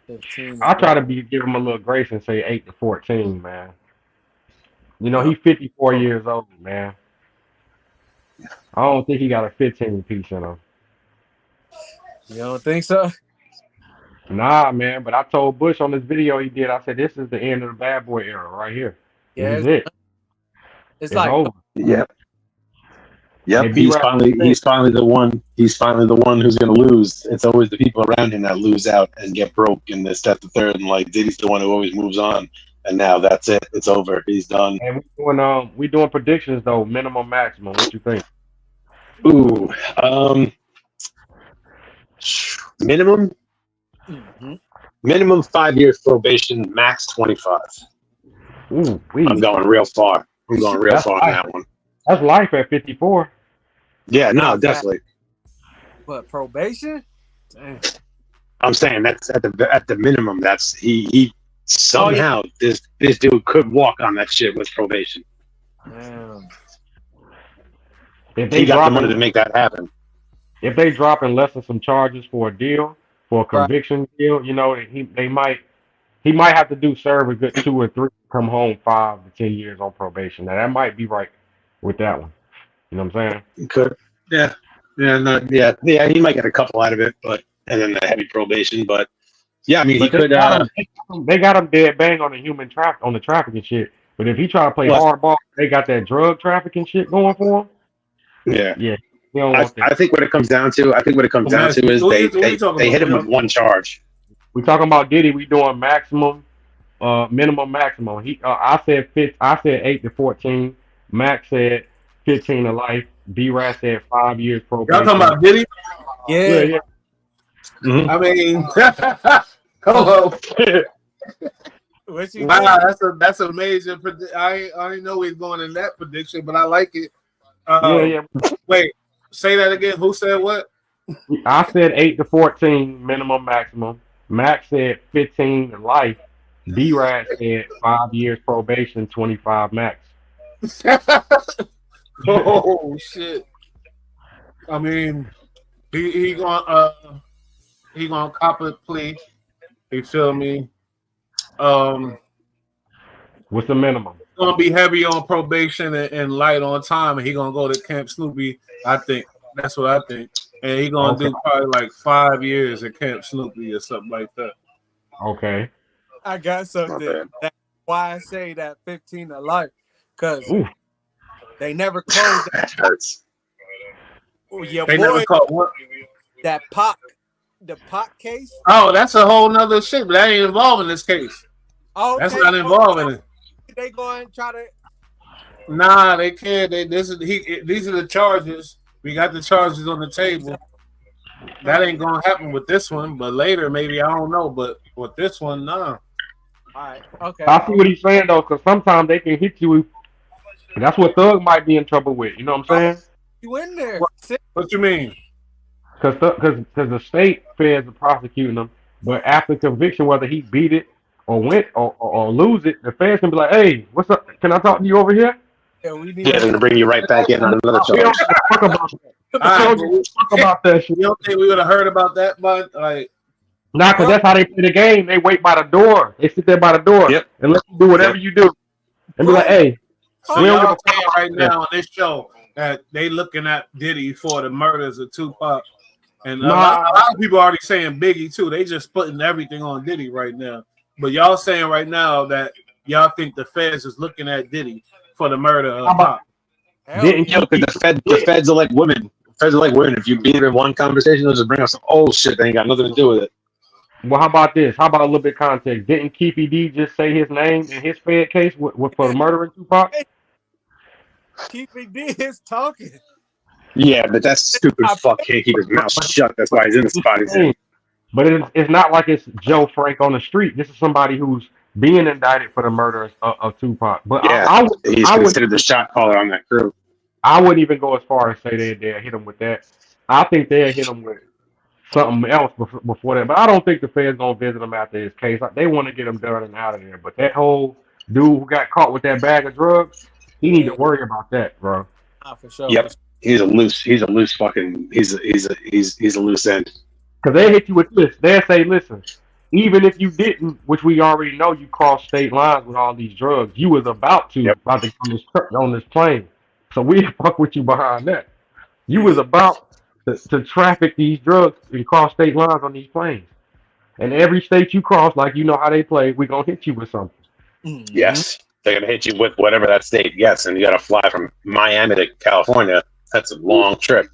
15. I try to give him a little grace and say 8 to 14, man. You know, he's 54 years old, man. I don't think he got a 15 piece in him. You don't think so? Nah, man. But I told Bush on this video he did, I said, this is the end of the Bad Boy era right here. Yeah, this is it. It's like over. Yep. He's finally the one. He's finally the one who's going to lose. It's always the people around him that lose out and get broke, and this, that, the third. And like Diddy's the one who always moves on. And now that's it. It's over. He's done. And we doing predictions though, minimum, maximum. What you think? Ooh, minimum. Mm-hmm. Minimum 5 years probation, max 25. Ooh, I'm going real far. I'm going real far on that one. That's life at 54. Yeah, no, definitely. But probation? Damn. I'm saying that's at the minimum. That's he somehow this dude could walk on that shit with probation. Damn. If he got the money to make that happen. If they drop and lessen some charges for a deal, for a conviction deal, you know, he might have to serve a good 2 or 3, come home 5 to 10 years on probation. Now that might be right with that one. You know what I'm saying? He could. Yeah. He might get a couple out of it, and then the heavy probation. But yeah, I mean, he could. They got him dead bang on the trafficking shit. But if he try to play hardball, they got that drug trafficking shit going for him. Yeah. I think what it comes down to, is they hit him with one charge. We talking about Diddy. We doing maximum, minimum, maximum. I said 8 to 14. Max said 15 to life. B-Rat said 5 years probation. Y'all talking about Diddy? Yeah. Mm-hmm. I mean, hello. Wow, that's a major. I didn't know he's going in that prediction, but I like it. Wait, say that again. Who said what? I said 8 to 14 minimum, maximum. Max said 15 to life. B-Rat said 5 years probation, 25 max. Oh shit! I mean, he gonna cop a plea. You feel me? What's the minimum? Gonna be heavy on probation and light on time, and he gonna go to Camp Snoopy. I think that's what I think, and he gonna do probably like 5 years at Camp Snoopy or something like that. Okay. I got something. That why I say that 15 to life, because Ooh. they never closed that. That hurts. Oh, your They boy, never caught what? that the Pac case. Oh, that's a whole nother shit, but that ain't involved in this case. Oh, That's okay. not involved in it. They go and try to. Nah, they can't. These are the charges. We got the charges on the table. That ain't gonna happen with this one, but later maybe, I don't know. But with this one, nah. All right. Okay. I see what he's saying though, because sometimes they can hit you. And that's what Thug might be in trouble with. You know what I'm saying? You in there? What you mean? Because the state feds are prosecuting him, but after conviction, whether he beat it or win or lose it, the feds can be like, "Hey, what's up? Can I talk to you over here?" Yeah, we need Yeah, they're gonna bring you right back in on another We don't charge. give a fuck about that. All We right, don't give a fuck about that shit. You don't think we would have heard about that, but like, Nah, because that's how they play the game. They wait by the door. They sit there by the door Yep. and let you do whatever you do, and be like, "Hey, so we don't give y'all a fuck saying about right that." now on this show that they looking at Diddy for the murders of Tupac, and a Nah. lot of people already saying Biggie too. They just putting everything on Diddy right now. But y'all saying right now that y'all think the feds is looking at Diddy for the murder of Pac. Didn't Yo, because the feds are like women. Feds are like women. If you beat them in one conversation, they'll just bring up some old shit that ain't got nothing to do with it. Well, how about this? How about a little bit of context? Didn't Keefy D just say his name in his Fed case with for the murdering Tupac? Keefy D is talking. Yeah, but that stupid fuck can't keep his mouth shut. That's why he's in the spot he's in. But it's not like it's Joe Frank on the street. This is somebody who's being indicted for the murder of Tupac. But Yeah, he's I would considered the shot caller on that crew. I wouldn't even go as far as say they'll hit him with that. I think they'll hit him with something else before that. But I don't think the feds gonna visit him after his case. They want to get him done and out of there. But that whole dude who got caught with that bag of drugs, he need to worry about that, bro. For sure. Yep, he's a loose fucking. He's a loose end. Because they hit you with this. They'll say, listen, even if you didn't, which we already know, you crossed state lines with all these drugs. You was about to come on this plane. So we fuck with you behind that. You was about to traffic these drugs and cross state lines on these planes. And every state you cross, like you know how they play, we're going to hit you with something. Mm-hmm. Yes, they're gonna hit you with whatever that state gets, and you got to fly from Miami to California. That's a long trip.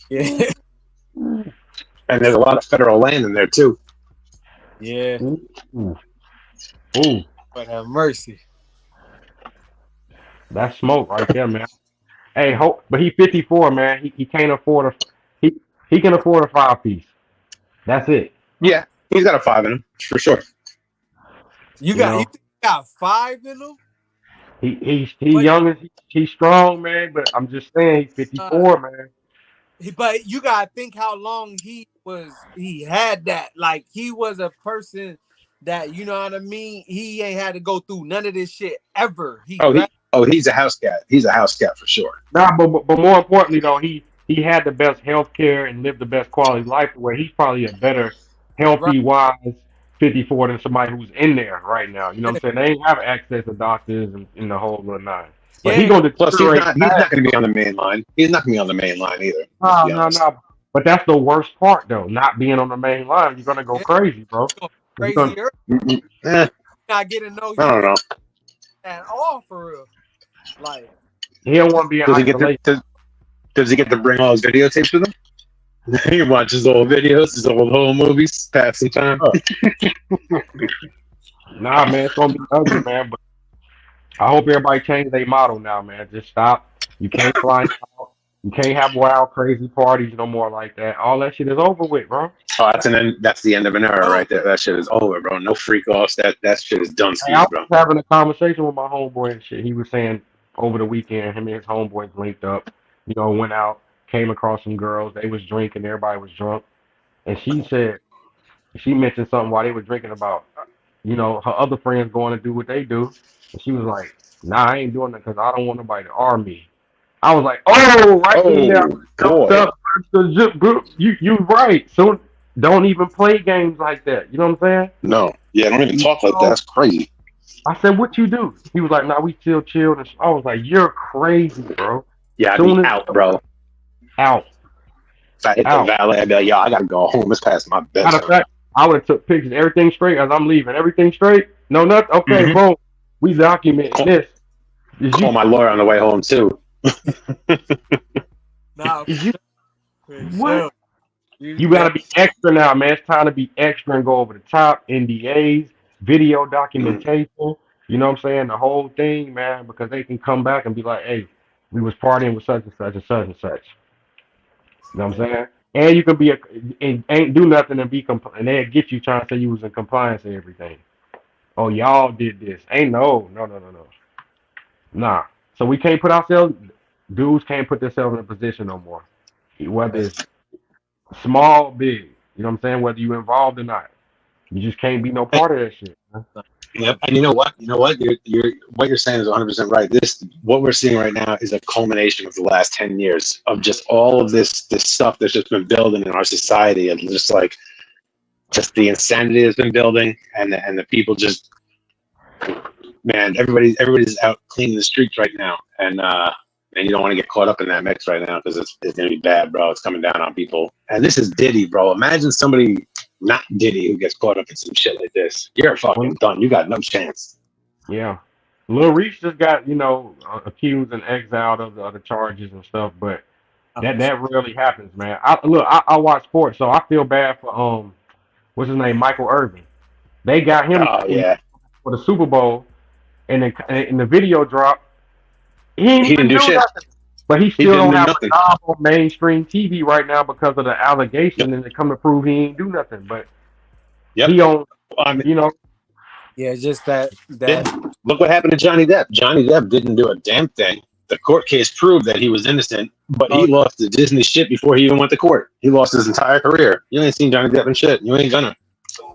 Yeah. And there's a lot of federal land in there too. Yeah. Ooh. But have mercy. That's smoke right there, man. Hey, but he 54, man. He can't afford he can afford a 5-piece. That's it. Yeah, he's got a 5 in him for sure. You got 5 in him? He's young and he's strong, man. But I'm just saying, he's 54, man. But you gotta think how long he had that. Like he was a person that, you know what I mean. He ain't had to go through none of this shit ever. He's a house cat. He's a house cat for sure. Nah, but more importantly though, he had the best health care and lived the best quality life. Where he's probably a better healthy wise 54 than somebody who's in there right now. You know what I'm saying? They ain't have access to doctors and in the whole little nine. But he's gonna deteriorate. Plus, he's not going to be on the main line. He's not going to be on the main line either. No. But that's the worst part, though. Not being on the main line, you're gonna go crazy, bro. Crazier. Not getting no. I don't know. At all for real. Like he don't want to be in isolation. Does he get to bring all his videotapes with him? He watches old videos, his old home movies, pass some time. Nah, man, it's gonna be ugly, man. But I hope everybody change their model now, man. Just stop. You can't fly out. You can't have wild, crazy parties no more like that. All that shit is over with, bro. Oh, that's the end of an era right there. That shit is over, bro. No freak offs. That shit is done, Hey, I was having a conversation with my homeboy and shit. He was saying over the weekend, him and his homeboys linked up. You know, went out, came across some girls. They was drinking. Everybody was drunk. And she mentioned something while they were drinking about, you know, her other friends going to do what they do. And she was like, nah, I ain't doing that because I don't want nobody to arm me. I was like, you right. So don't even play games like that. You know what I'm saying? No. Yeah, don't even talk like that. That's crazy. I said, what you do? He was like, nah, we chilled. And I was like, you're crazy, bro. Yeah, I'd be out, bro. Out. If I hit the valet, I'd be like, yo, I gotta go home. It's past my bedtime. Matter of fact, I would have took pictures. Everything straight as I'm leaving. Everything straight? No, nothing? Okay, boom. We documenting this. Call my lawyer on the way home too. Nah, Is you for what? sure. You gotta be extra now, man. It's time to be extra and go over the top. NDAs, video documentation. You know what I'm saying? The whole thing, man, because they can come back and be like, "Hey, we was partying with such and such and such and such." You know what I'm saying? And you can be and ain't do nothing and be and they'll get you trying to say you was in compliance and everything. Oh, y'all did this. Ain't no. Nah. So we can't put ourselves. Dudes can't put themselves in a position no more. Whether it's small, big. You know what I'm saying? Whether you involved or not. You just can't be no part of that shit. Man. Yep. And you know what? You're what you're saying is 100% right. What we're seeing right now is a culmination of the last 10 years of just all of this stuff that's just been building in our society, and just the insanity that's been building, and the people just, man, everybody's out cleaning the streets right now, and you don't want to get caught up in that mix right now because it's gonna be bad, bro. It's coming down on people, and this is Diddy, bro. Imagine somebody not Diddy who gets caught up in some shit like this. You're fucking done. You got no chance. Yeah. Lil Reese just got, accused and exiled of the other charges and stuff, but that rarely happens, man. I watch sports, so I feel bad for what's his name, Michael Irvin. They got him Oh yeah, for the Super Bowl, and in the video drop, he ain't he even didn't do shit. nothing. But he He still didn't don't do have nothing. a job on mainstream TV right now because of the allegation, and they come to prove he ain't do nothing. But he on, Yeah, just that. Look what happened to Johnny Depp. Johnny Depp didn't do a damn thing. The court case proved that he was innocent, but he lost the Disney shit before he even went to court. He lost his entire career. You ain't seen Johnny Depp and shit. You ain't gonna.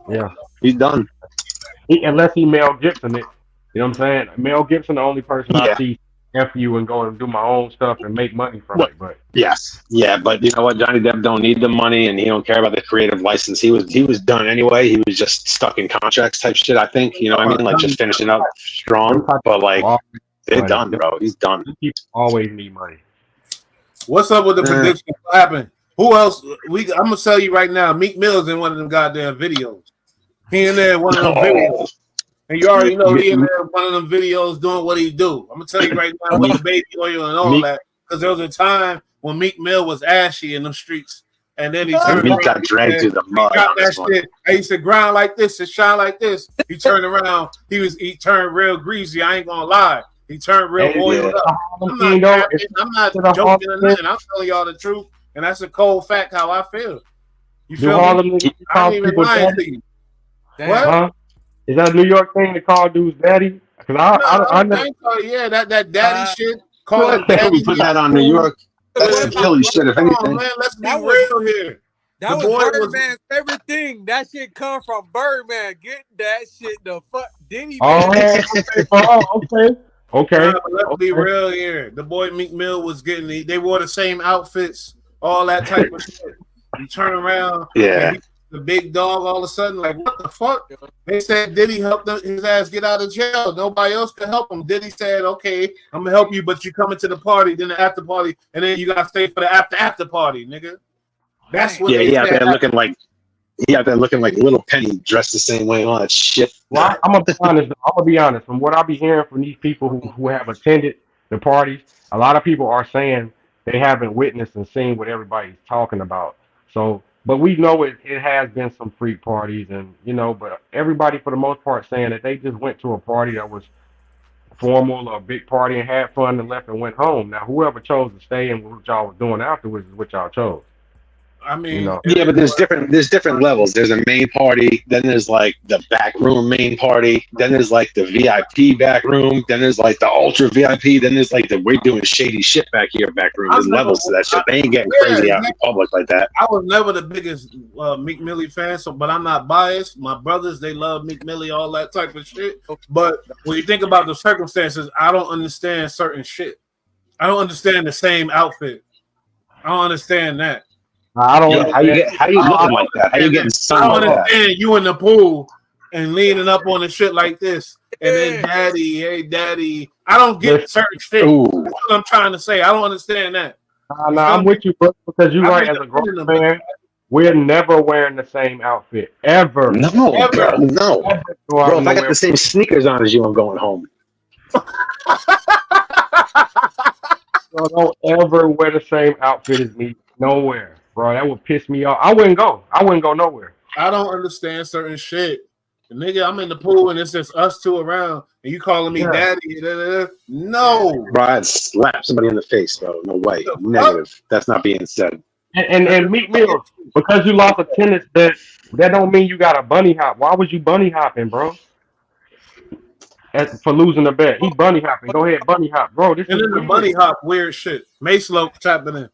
Yeah. He's done. Unless he Mel Gibson it. You know what I'm saying? Mel Gibson, the only person I see F you and go and do my own stuff and make money from it. But yes, yeah, but you know what? Johnny Depp don't need the money, and he don't care about the creative license. He was done anyway. He was just stuck in contracts type shit. I think, you know what I mean, like just finishing up strong. But like they're done, bro. He's done. People always need money. What's up with the prediction? What happened? Who else? I'm gonna tell you right now. Meek Mill's in one of them goddamn videos. He in there in one of them videos. And you already know he in there one of them videos doing what he do. I'm gonna tell you right now with the baby oil and all that, because there was a time when Meek Mill was ashy in them streets, and then he turned around. Got dragged through the mud. That shit. I used to grind like this and shine like this. He turned around. He turned real greasy. I ain't gonna lie. He turned real oiled up. I'm not joking or nothing. I'm telling y'all the truth, and that's a cold fact how I feel. You feel me? I ain't even lying to you. What? Huh? Is that a New York thing to call dudes daddy? Because I know. That daddy shit. Call him daddy. Put that on New York. That's the Philly shit, if anything. Man, let's be real here. That was Birdman's favorite thing. That shit come from Birdman. Get that shit the fuck Diddy. Okay. Let's be real here. The boy Meek Mill was getting. They wore the same outfits, all that type of shit. You turn around. Yeah. The big dog all of a sudden, like, what the fuck? They said Diddy helped his ass get out of jail. Nobody else could help him. Diddy said, okay, I'm going to help you, but you coming to the party, then the after party, and then you got to stay for the after party, nigga. That's what he out there looking like Little Penny, dressed the same way, all that shit. Well, I'm going to be honest. From what I be hearing from these people who have attended the parties, a lot of people are saying they haven't witnessed and seen what everybody's talking about. So, but we know it has been some freak parties, and but everybody for the most part saying that they just went to a party that was formal or a big party and had fun and left and went home. Now, whoever chose to stay and what y'all was doing afterwards is what y'all chose. I mean, yeah, but there's different levels. There's a main party, then there's like the back room main party, then there's like the VIP back room, then there's like the ultra VIP, then there's like the we're doing shady shit back here back room. There's levels to that shit. They ain't getting crazy out in public like that. I was never the biggest Meek Millie fan, but I'm not biased. My brothers, they love Meek Millie, all that type of shit. But when you think about the circumstances, I don't understand certain shit. I don't understand the same outfit. I don't understand that. I don't. How you looking like that? How you getting sun? I don't understand you in the pool and leaning up on the shit like this, and then daddy, hey daddy. I don't get certain shit. That's what I'm trying to say. I don't understand that. I'm with you, bro, because you're right as a grown man. We're never wearing the same outfit ever. No, bro, no. Ever go out Bro, if I got nowhere. the same sneakers on as you, I'm going home. Bro, don't ever wear the same outfit as me nowhere, bro. That would piss me off. I wouldn't go. I wouldn't go nowhere. I don't understand certain shit. Nigga, I'm in the pool and it's just us two around, and you calling me daddy? No, Bro, I'd slap somebody in the face, bro. No way. Negative. That's not being said. And Meek Mill, because you lost a tennis bet, that don't mean you got a bunny hop. Why was you bunny hopping, bro? For losing the bet, he bunny hopping. Go ahead, bunny hop, bro. This and is then the weird. bunny hop weird shit. Mase Loc tapping in.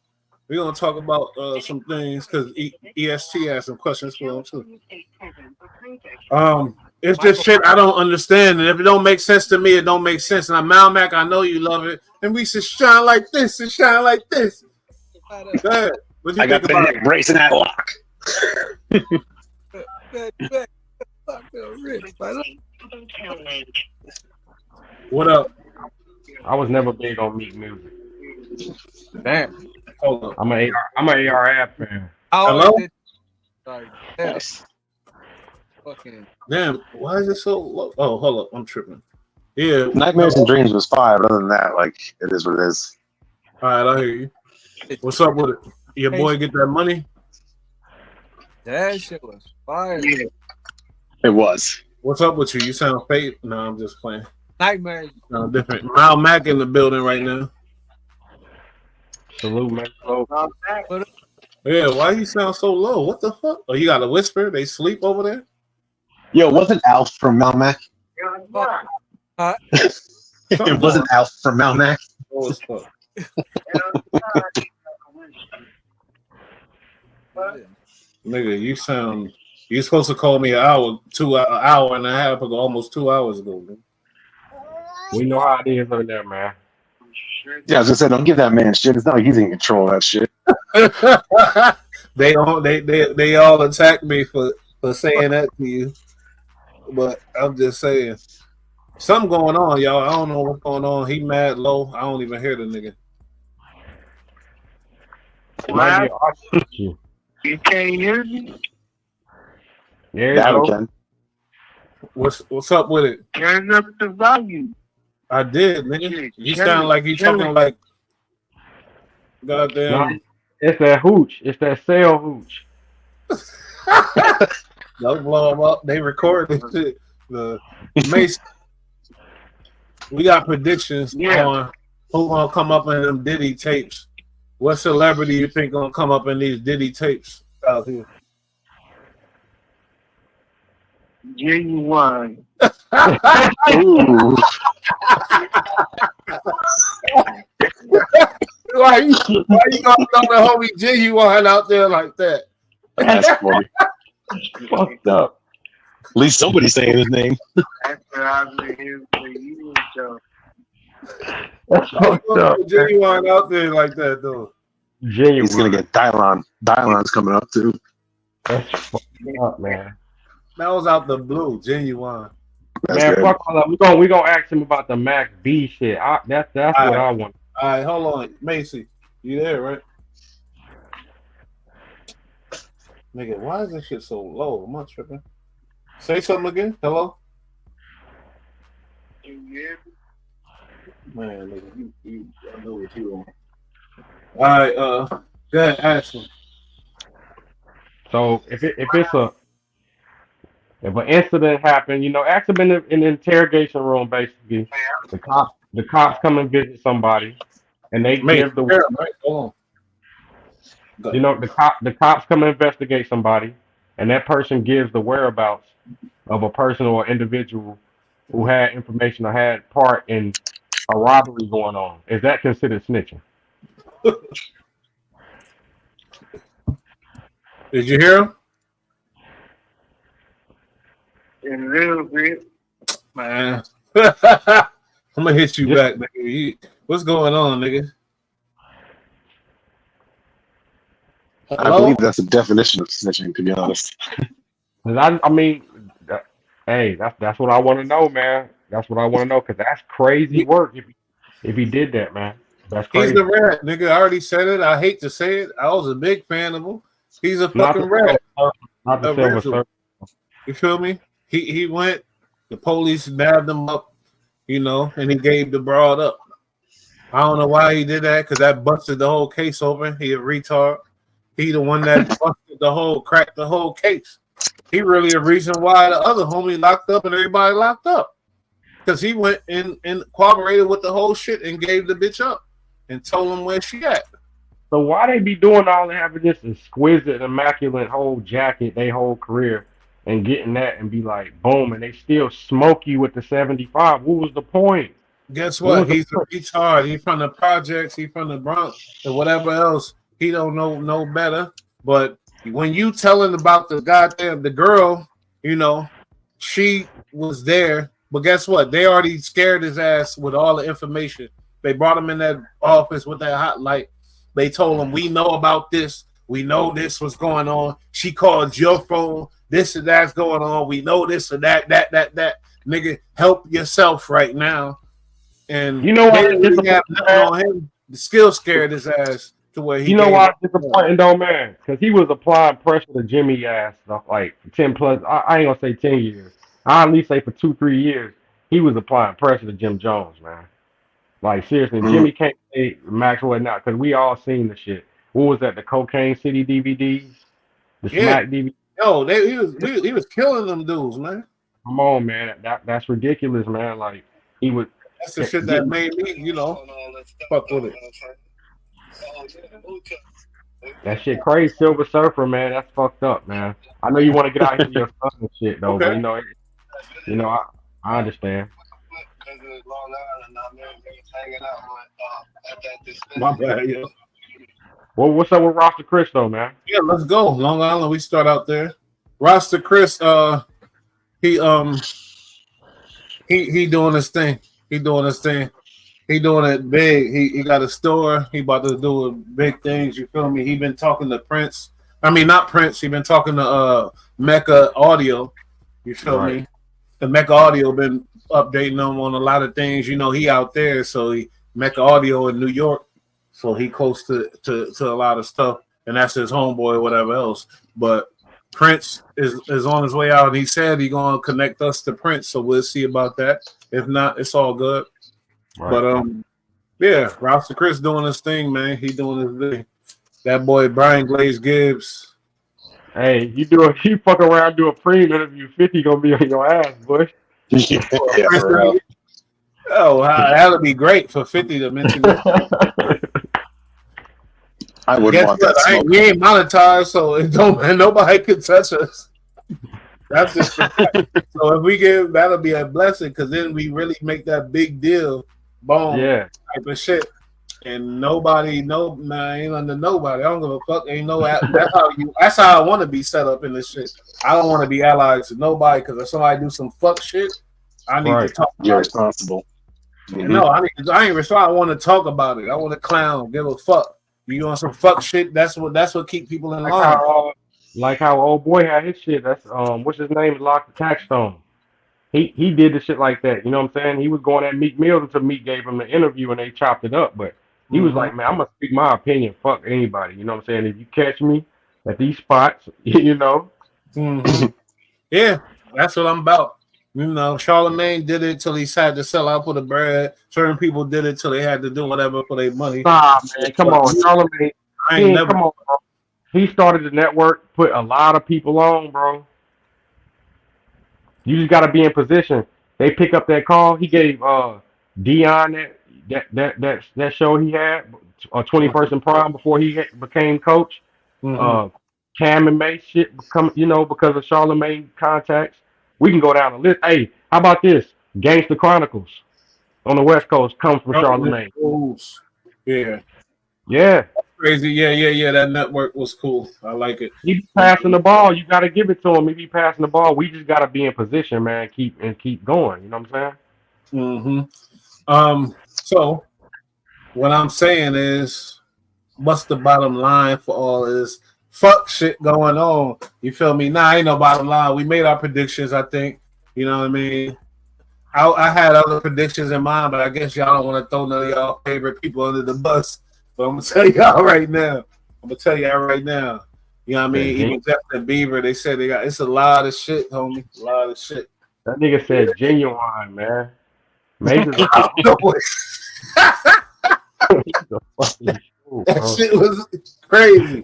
We're gonna talk about some things because EST has some questions for him too. It's just shit I don't understand, and if it don't make sense to me, it don't make sense. And I'm Malmac, I know you love it, and we should shine like this and shine like this. Dad, what do you I got think the about neck bracing that lock. What up? I was never big on Meek music. Damn. Hold up. I'm an AR fan. Hello? Sorry. Yes. Fucking. Damn, why is it so low? Oh, hold up, I'm tripping. Yeah. Nightmares and Dreams was fire, but other than that, like, it is what it is. All right, I hear you. What's up with it? Your boy get that money? That shit was fire. It was. What's up with you? You sound fake. No, I'm just playing. Nightmare. No, different. Mal Mac in the building right now. Salute, man. Yeah, why you sound so low? What the fuck? Oh, you got a whisper? They sleep over there? Yo, wasn't Alf from Malmac? It wasn't Alf from Malmac. Oh, as fuck. Nigga, you sound. You supposed to call me an hour and a half ago, almost 2 hours ago, man. We know how it is over there, man. Yeah, I was gonna say, don't give that man shit. It's not like he's in control of that shit. They all attack me for saying that to you, but I'm just saying something going on, y'all. I don't know what's going on. He mad low. I don't even hear the nigga. You can't hear me? Yeah, we can. What's up with it? Turn up the volume. I did, nigga. You sound like you talking like goddamn. No, it's that hooch. It's that sale hooch. Don't blow them up. They record this shit. The Mase. We got predictions on who gonna come up in them Diddy tapes. What celebrity you think gonna come up in these Diddy tapes out here? Genuine. Ooh. Why you gonna throw the homie Genuine out there like that? That's funny. Fucked up. At least somebody's saying his name. That's what I've been hearing for years, though. That's fucked up. Genuine out there like that though. Genuine. He's gonna get Dylon. Dylon's coming up too. That's fucked up, man. That was out the blue. Genuine. That's Man, good. fuck all that. We gonna ask him about the Max B shit. That's what I want. All right, hold on, Macy. You there, right? Nigga, why is this shit so low? I'm not tripping. Say something again. Hello? Man, nigga, you I know what you want. All right, go ahead, ask him. So if an incident happened, ask them in the interrogation room. Basically, the cops come and visit somebody, and they give the right? Hold on. the cops come and investigate somebody, and that person gives the whereabouts of a person or individual who had information or had part in a robbery going on. Is that considered snitching? Did you hear him? In a little bit. Man. I'm gonna hit you back, nigga. What's going on, nigga? I Hello? believe that's the definition of snitching, to be honest. I mean, hey, that's what I want to know, man. That's what I want to know, because that's crazy work if he did that, man. That's crazy. He's the rat, nigga. I already said it. I hate to say it. I was a big fan of him. He's a Not fucking the rat. not the Silver Original. Surfer. You feel me? He went. The police nabbed him up, you know, and he gave the broad up. I don't know why he did that because that busted the whole case open. He a retard. He the one that cracked the whole case. He really the reason why the other homie locked up and everybody locked up. Because he went and cooperated with the whole shit and gave the bitch up and told him where she at. So why they be doing all that, having this exquisite, immaculate whole jacket, their whole career, and getting that and be like, boom, and they still smoke you with the 75? What was the point? Guess what? He's a retard. He's from the projects. He's from the Bronx and whatever else. He don't know no better. But when you telling about the girl, you know, she was there. But guess what? They already scared his ass with all the information. They brought him in that office with that hot light. They told him, we know about this. We know this was going on. She called your phone. This and that's going on. We know this and that. Nigga, help yourself right now. And you know what? Really have nothing on him. Still scared his ass to where he. You know why it's disappointing though, man? Because he was applying pressure to Jimmy ass like 10 plus. I ain't gonna say 10 years. I at least say for 2-3 years he was applying pressure to Jim Jones, man. Like seriously, Jimmy can't say Maxwell now because we all seen the shit. What was that? The Cocaine City DVDs, the Smack DVD. Yo, he was killing them dudes, man. Come on, man. That's ridiculous, man. Like he was. That's the shit that made me, you know, fuck with it. That shit crazy. Silver Surfer, man. That's fucked up, man. I know you want to get out here with your son and shit, though, Okay. but you know, I understand. My bad, yeah. Well, what's up with Roster Chris, though, man? Yeah, let's go. Long Island, we start out there. Roster Chris, he doing his thing. He doing it big. He got a store. He about to do big things. You feel me? He been talking to Prince. I mean, not Prince. He been talking to Mecca Audio. You feel me? The Mecca Audio been updating him on a lot of things. You know, he out there, so Mecca Audio in New York, so he close to a lot of stuff, and that's his homeboy or whatever else. But Prince is on his way out, and he said he gonna connect us to Prince, so we'll see about that. If not, it's all good. Right. But yeah, Roster Chris doing his thing, man. He doing his thing. That boy Brian Glaze Gibbs. Hey, you fuck around, do a premium interview, 50 gonna be on your ass, boy. Yeah, oh, that would be great for 50 to mention that. I wouldn't want that. We ain't monetized, so nobody can touch us. That's just so if we give, that'll be a blessing because then we really make that big deal, boom, type of shit, and nobody, ain't under nobody. I don't give a fuck. Ain't no. That's how I want to be set up in this shit. I don't want to be allies to nobody because if somebody do some fuck shit, I need to talk. You're responsible. Mm-hmm. No, I ain't responsible. I want to talk about it. I want to clown. Give a fuck. You doing some fuck shit? That's what keep people in line. Like how old boy had his shit. That's what's his name? Lock the Taxstone. He did the shit like that. You know what I'm saying? He was going at Meek Mill until Meek gave him the interview and they chopped it up. But he was like, man, I'm gonna speak my opinion. Fuck anybody. You know what I'm saying? If you catch me at these spots, you know. Mm-hmm. Yeah, that's what I'm about. You know, Charlemagne did it till he had to sell out for the bread. Certain people did it till they had to do whatever for their money. Nah, man, come on, Charlemagne. Come on, bro. He started the network, put a lot of people on, bro. You just got to be in position. They pick up that call. He gave Dion that show he had, 21st and Prime before he became coach. Cam and Mase shit because of Charlemagne contacts. We can go down the list. Hey, how about this? Gangster Chronicles on the West Coast comes from Charlemagne. Yeah. Yeah. Crazy. Yeah. That network was cool. I like it. He be passing the ball. You got to give it to him. He be passing the ball. We just got to be in position, man. Keep going. You know what I'm saying? Mm-hmm. So what I'm saying is, what's the bottom line for all this fuck shit going on? You feel me? Nah, ain't no bottom line. We made our predictions, I think. You know what I mean? I had other predictions in mind, but I guess y'all don't want to throw none of y'all favorite people under the bus. But I'm gonna tell y'all right now. You know what I mean? Even Justin Bieber, they said they got it's a lot of shit, homie. A lot of shit. That nigga said genuine, man. Mase is a I don't know what he's a fucking fool, that bro. shit was crazy.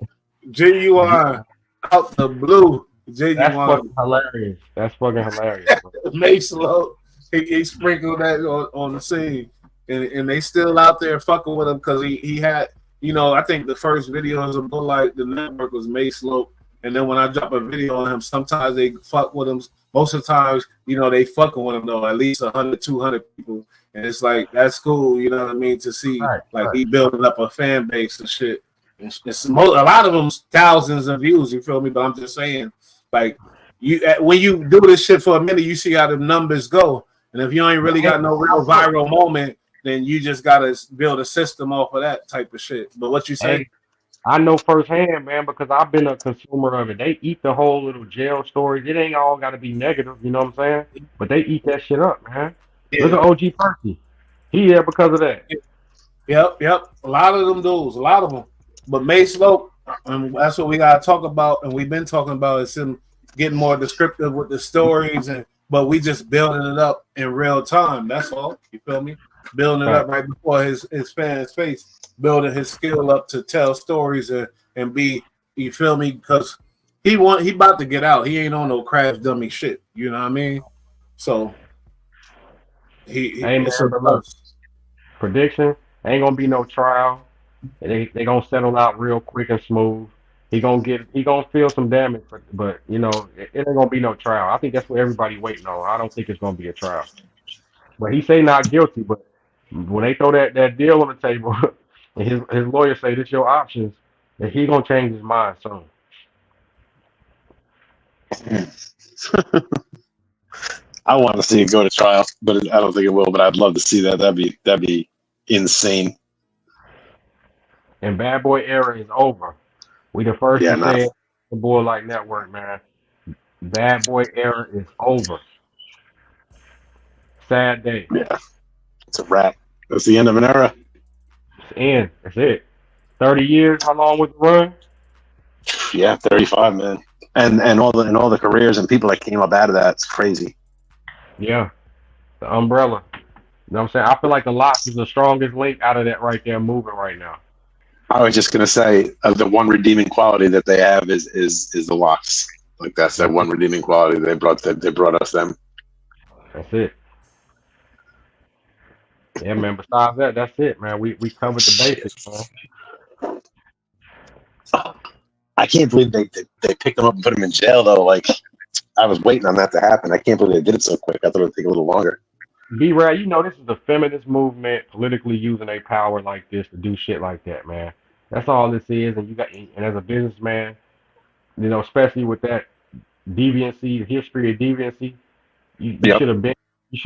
Genuine out the blue. That's Genuine. fucking hilarious. That's fucking hilarious, bro. Mase Loc, he sprinkled that on the scene, and they still out there fucking with him because he had, you know, I think the first videos of like the network was Mase Loc, and then when I drop a video on him, sometimes they fuck with him. Most of the times, you know, they fucking with him though, at least 100, 200 people, and it's like that's cool, you know what I mean, to see he building up a fan base and shit. It's a lot of them thousands of views, you feel me? But I'm just saying, like, when you do this shit for a minute, you see how the numbers go. And if you ain't really got no real viral moment, then you just gotta build a system off of that type of shit. But what you say? Hey, I know firsthand, man, because I've been a consumer of it. They eat the whole little jail stories. It ain't all got to be negative, you know what I'm saying? But they eat that shit up, man. Yeah. Look at OG Percy. He there because of that. Yep. A lot of them dudes, a lot of them. But Mase Loc, that's what we gotta talk about, and we've been talking about is him getting more descriptive with the stories, but we just building it up in real time. That's all. You feel me? Building it up right before his fans' face, building his skill up to tell stories and be, you feel me? Because he about to get out. He ain't on no crash dummy shit. You know what I mean? So prediction ain't gonna be no trial. They gonna settle out real quick and smooth. He gonna feel some damage, but you know it ain't gonna be no trial. I think that's what everybody waiting on. I don't think it's gonna be a trial. But he say not guilty. But when they throw that deal on the table, and his lawyer say this your options, that he gonna change his mind soon. I want to see it go to trial, but I don't think it will. But I'd love to see that. That'd be insane. And Bad Boy era is over. We the first to say it, the Boy Like Network, man. Bad Boy era is over. Sad day. Yeah, it's a wrap. That's the end of an era. It's the end. That's it. 30 years. How long was the run? Yeah, 35, man. And all the careers and people that came up out of that, it's crazy. Yeah, the umbrella. You know what I'm saying? I feel like the Locs is the strongest link out of that right there moving right now. I was just gonna say the one redeeming quality that they have is the Locs. Like that's that one redeeming quality they brought us them. That's it. Yeah, man. Besides that, that's it, man. We covered the basics, man. I can't believe they picked him up and put him in jail though. Like I was waiting on that to happen. I can't believe they did it so quick. I thought it would take a little longer. B-Rad, you know this is the feminist movement politically using their power like this to do shit like that, man. That's all this is, and as a businessman, you know, especially with that deviancy, history of deviancy, you should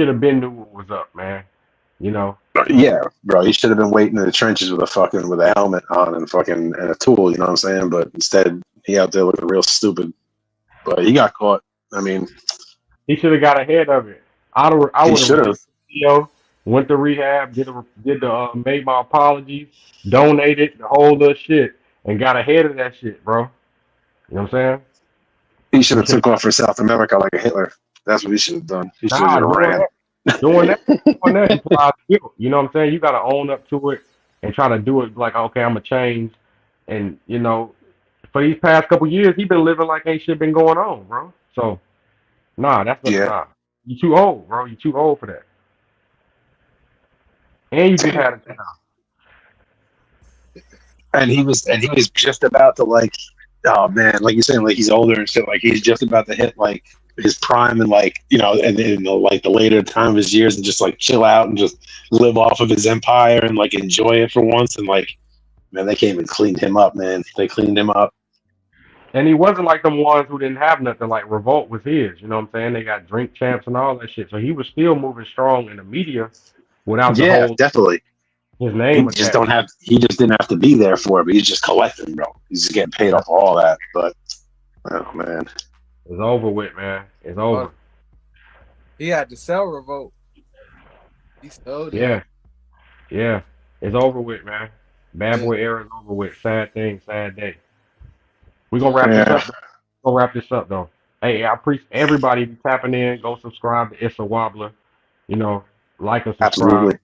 have been knew what was up, man. You know. Yeah, bro, he should have been waiting in the trenches with a helmet on and a tool. You know what I'm saying? But instead, he out there looking real stupid. But he got caught. I mean, he should have got ahead of it. I would have went to rehab, made my apologies, donated the whole little shit, and got ahead of that shit, bro. You know what I'm saying? He should have took off for South America like a Hitler. That's what he should have done. He should have ran. Doing that implies guilt. You know what I'm saying? You got to own up to it and try to do it like, okay, I'm going to change. And, you know, for these past couple years, he been living like ain't shit been going on, bro. So, nah. You too old, bro. You too old for that. And you just had a child. And he was just about to like, oh man, like you're saying, like he's older and shit. Like he's just about to hit like his prime and like, you know, and in like the later time of his years and just like chill out and just live off of his empire and like enjoy it for once. And like, man, they came and cleaned him up, man. They cleaned him up. And he wasn't like them ones who didn't have nothing. Like Revolt was his, you know what I'm saying? They got drink champs and all that shit. So he was still moving strong in the media without the whole definitely. His name. He just didn't have to be there for it, but he's just collecting, bro. He's just getting paid off all that. But oh man. It's over with, man. It's over. He had to sell Revolt. He sold it. Yeah. It's over with, man. Bad Boy era is over with. Sad thing, sad day. We're gonna wrap Yeah. this up. We're gonna wrap this up though. Hey, I appreciate everybody tapping in. Go subscribe to It's a Wobbler. You know, like and subscribe. Absolutely.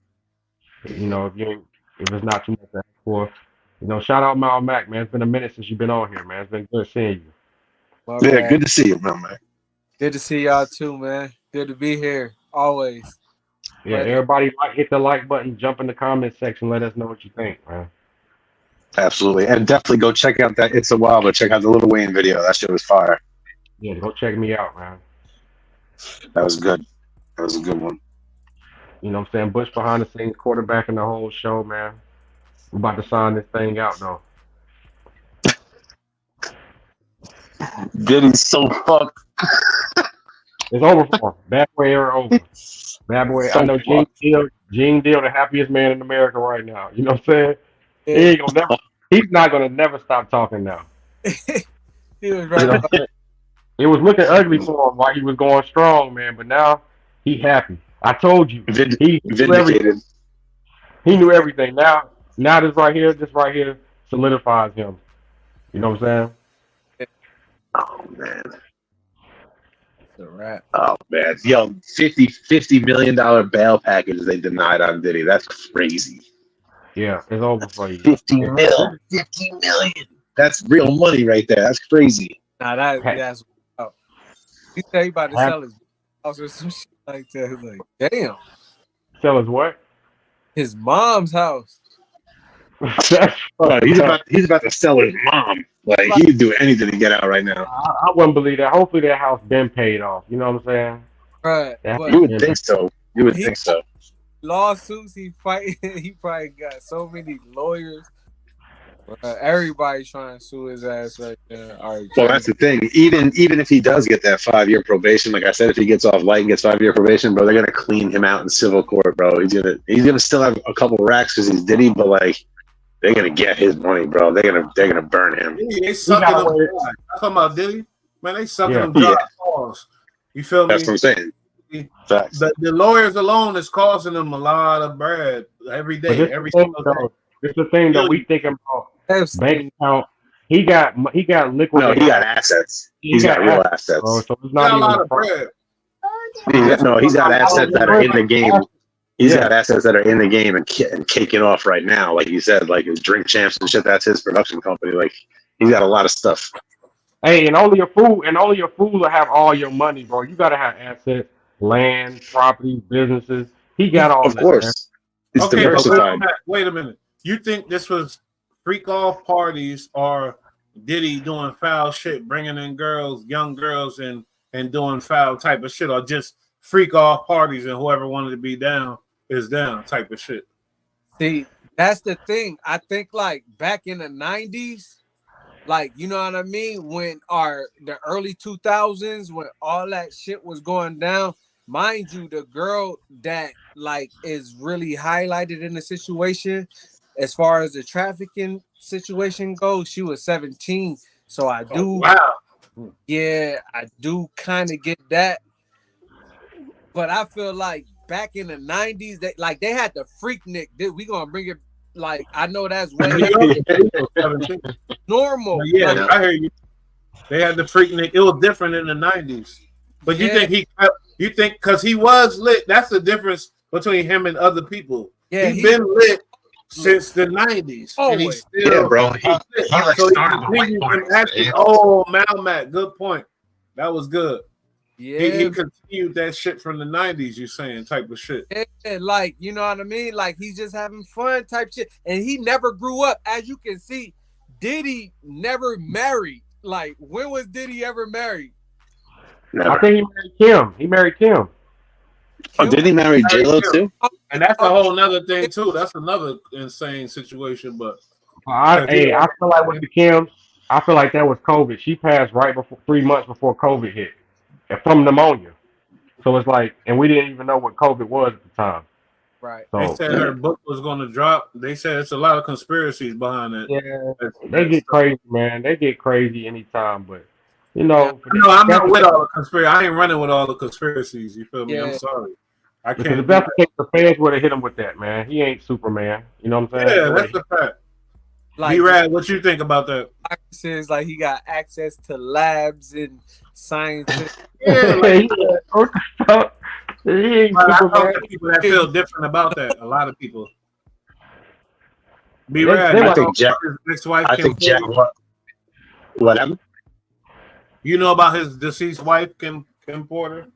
You know, if it's not too much to ask for. You know, shout out Mal Mac, man. It's been a minute since you've been on here, man. It's been good seeing you. My Yeah, bad. good to see you, man. Good to see y'all too, man. Good to be here. Always. Yeah, But everybody hit the like button, jump in the comment section, let us know what you think, man. Absolutely. And definitely go check out that It's a While, but check out the Little Wayne video. That shit was fire. Yeah, go check me out, man. That was good. That was a good one. You know what I'm saying? Bush behind the scenes, quarterback in the whole show, man. We're about to sign this thing out though. Diddy's so fucked. It's over for him. Bad boy era over. Bad boy. So I know Gene Deal, the happiest man in America right now. You know what I'm saying? yeah, He ain't gonna never. He's not gonna never stop talking now. he was You right know, about it. it was looking ugly for him while he was going strong, man. But now he happy. I told you, he knew everything. Vindicated. He knew everything. Now this right here solidifies him. You know what I'm saying? Oh, man. It's a wrap. Oh, man. Yo, $50 million bail package they denied on Diddy. That's crazy. Yeah, it's over for you. 50 mil. 50 million. That's real money right there. That's crazy. Nah, that's wow. He said he about to sell his house or some shit like that. It's like, damn. Sell his what? His mom's house. That's He's about to sell his mom. Like, he'd do anything to get out right now. I wouldn't believe that. Hopefully that house been paid off. You know what I'm saying? Right. That But You would think so. You would think so. lawsuits he fight, he probably got so many lawyers. Everybody's trying to sue his ass right there. Well, that's the thing. Even if he does get that 5-year probation, like I said, if he gets off light and gets 5-year probation, bro, they're gonna clean him out in civil court, bro. He's gonna still have a couple racks because he's Diddy, but like they're gonna get his money, bro. They're gonna burn him. They sucking him dry. I'm talking about Diddy. Man, they sucking him dry. Pause. You feel me? That's what I'm saying. Facts. The lawyers alone is costing them a lot of bread every day. Every single day. It's the thing that we thinking about. Bank account. He got liquid. No, he got assets. He's got real assets. Bro, so it's Got not a lot even of bread. No, he's got assets that are in the game. He's got assets that are in the game and caking off right now. Like you said, like his Drink Champs and shit. That's his production company. Like he's got a lot of stuff. Hey, and only a fool will have all your money, bro. You gotta have assets, land, property, businesses. He got all Of that. course. It's Okay, diversified. but wait a minute. You think this was freak off parties or Diddy doing foul shit, bringing in girls, young girls, and doing foul type of shit, or just freak off parties and whoever wanted to be down is down type of shit? See, that's the thing. I think like back in the 90s, like, you know what I mean? When the early 2000s, when all that shit was going down, mind you, the girl that like is really highlighted in the situation, as far as the trafficking situation goes, she was 17. So I do, yeah, I do kind of get that. But I feel like back in the 90s, they had the Freaknik. We gonna bring it. Like, I know that's way normal. Yeah, like, I hear you. They had the Freaknik. It was different in the 90s. But you think because he was lit, that's the difference between him and other people. Yeah, he's been lit since the 90s. Oh, and he's still bro. He like so started the white party. Malmac, good point. That was good. Yeah, he continued that shit from the 90s, you saying, type of shit. Yeah, like, you know what I mean? Like, he's just having fun type shit. And he never grew up. As you can see, Diddy never married. Like, when was Diddy ever married? Never. I think he married Kim. Oh, did he marry J-Lo too? And that's a whole nother thing too. That's another insane situation. But I feel like with the Kim, I feel like that was COVID. She passed right before 3 months before COVID hit from pneumonia. So it's like, and we didn't even know what COVID was at the time. Right. So, they said her book was going to drop. They said it's a lot of conspiracies behind it. Yeah, they get crazy, man. They get crazy anytime, but you know, I'm not with all the conspiracy. I ain't running with all the conspiracies. You feel me? Yeah. I'm sorry. I can't. If that's the case, the fans would have hit him with that, man. He ain't Superman. You know what I'm saying? Yeah, that's the fact. Like B-Rad, what you think about that? says, like he got access to labs and scientists. Yeah, like, what the fuck? He ain't but I know Superman. that people that feel different about that. A lot of people. B-Rad, They you like- know think Jack- about his ex-wife, I Kim think Jack. Porter? Whatever. You know about his deceased wife, Kim Porter?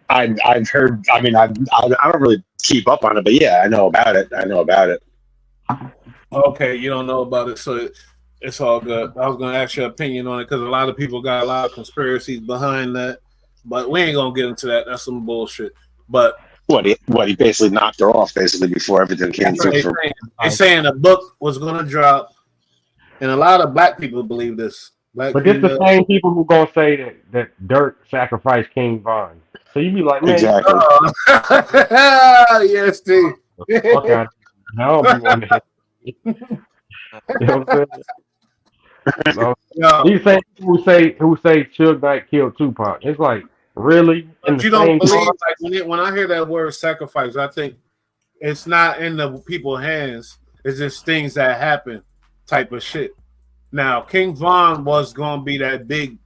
I've heard. I mean, I don't really keep up on it, but yeah, I know about it. Okay, you don't know about it, so it's all good. I was going to ask your opinion on it because a lot of people got a lot of conspiracies behind that, but we ain't going to get into that. That's some bullshit. But What he basically knocked her off basically before everything came through. they saying a book was going to drop, and a lot of black people believe this. Black But this the females. same people who gonna say that Dirk sacrificed King Von. So you be like, man, Exactly. Yes, Steve. fuck out. I don't be wanting to. You know what I'm saying? So, Yo, these same people who say Suge Knight killed Tupac. It's like, really? but you don't believe, like, when I hear that word sacrifice, I think it's not in the people's hands. It's just things that happen, type of shit. Now, King Von was gonna be that big,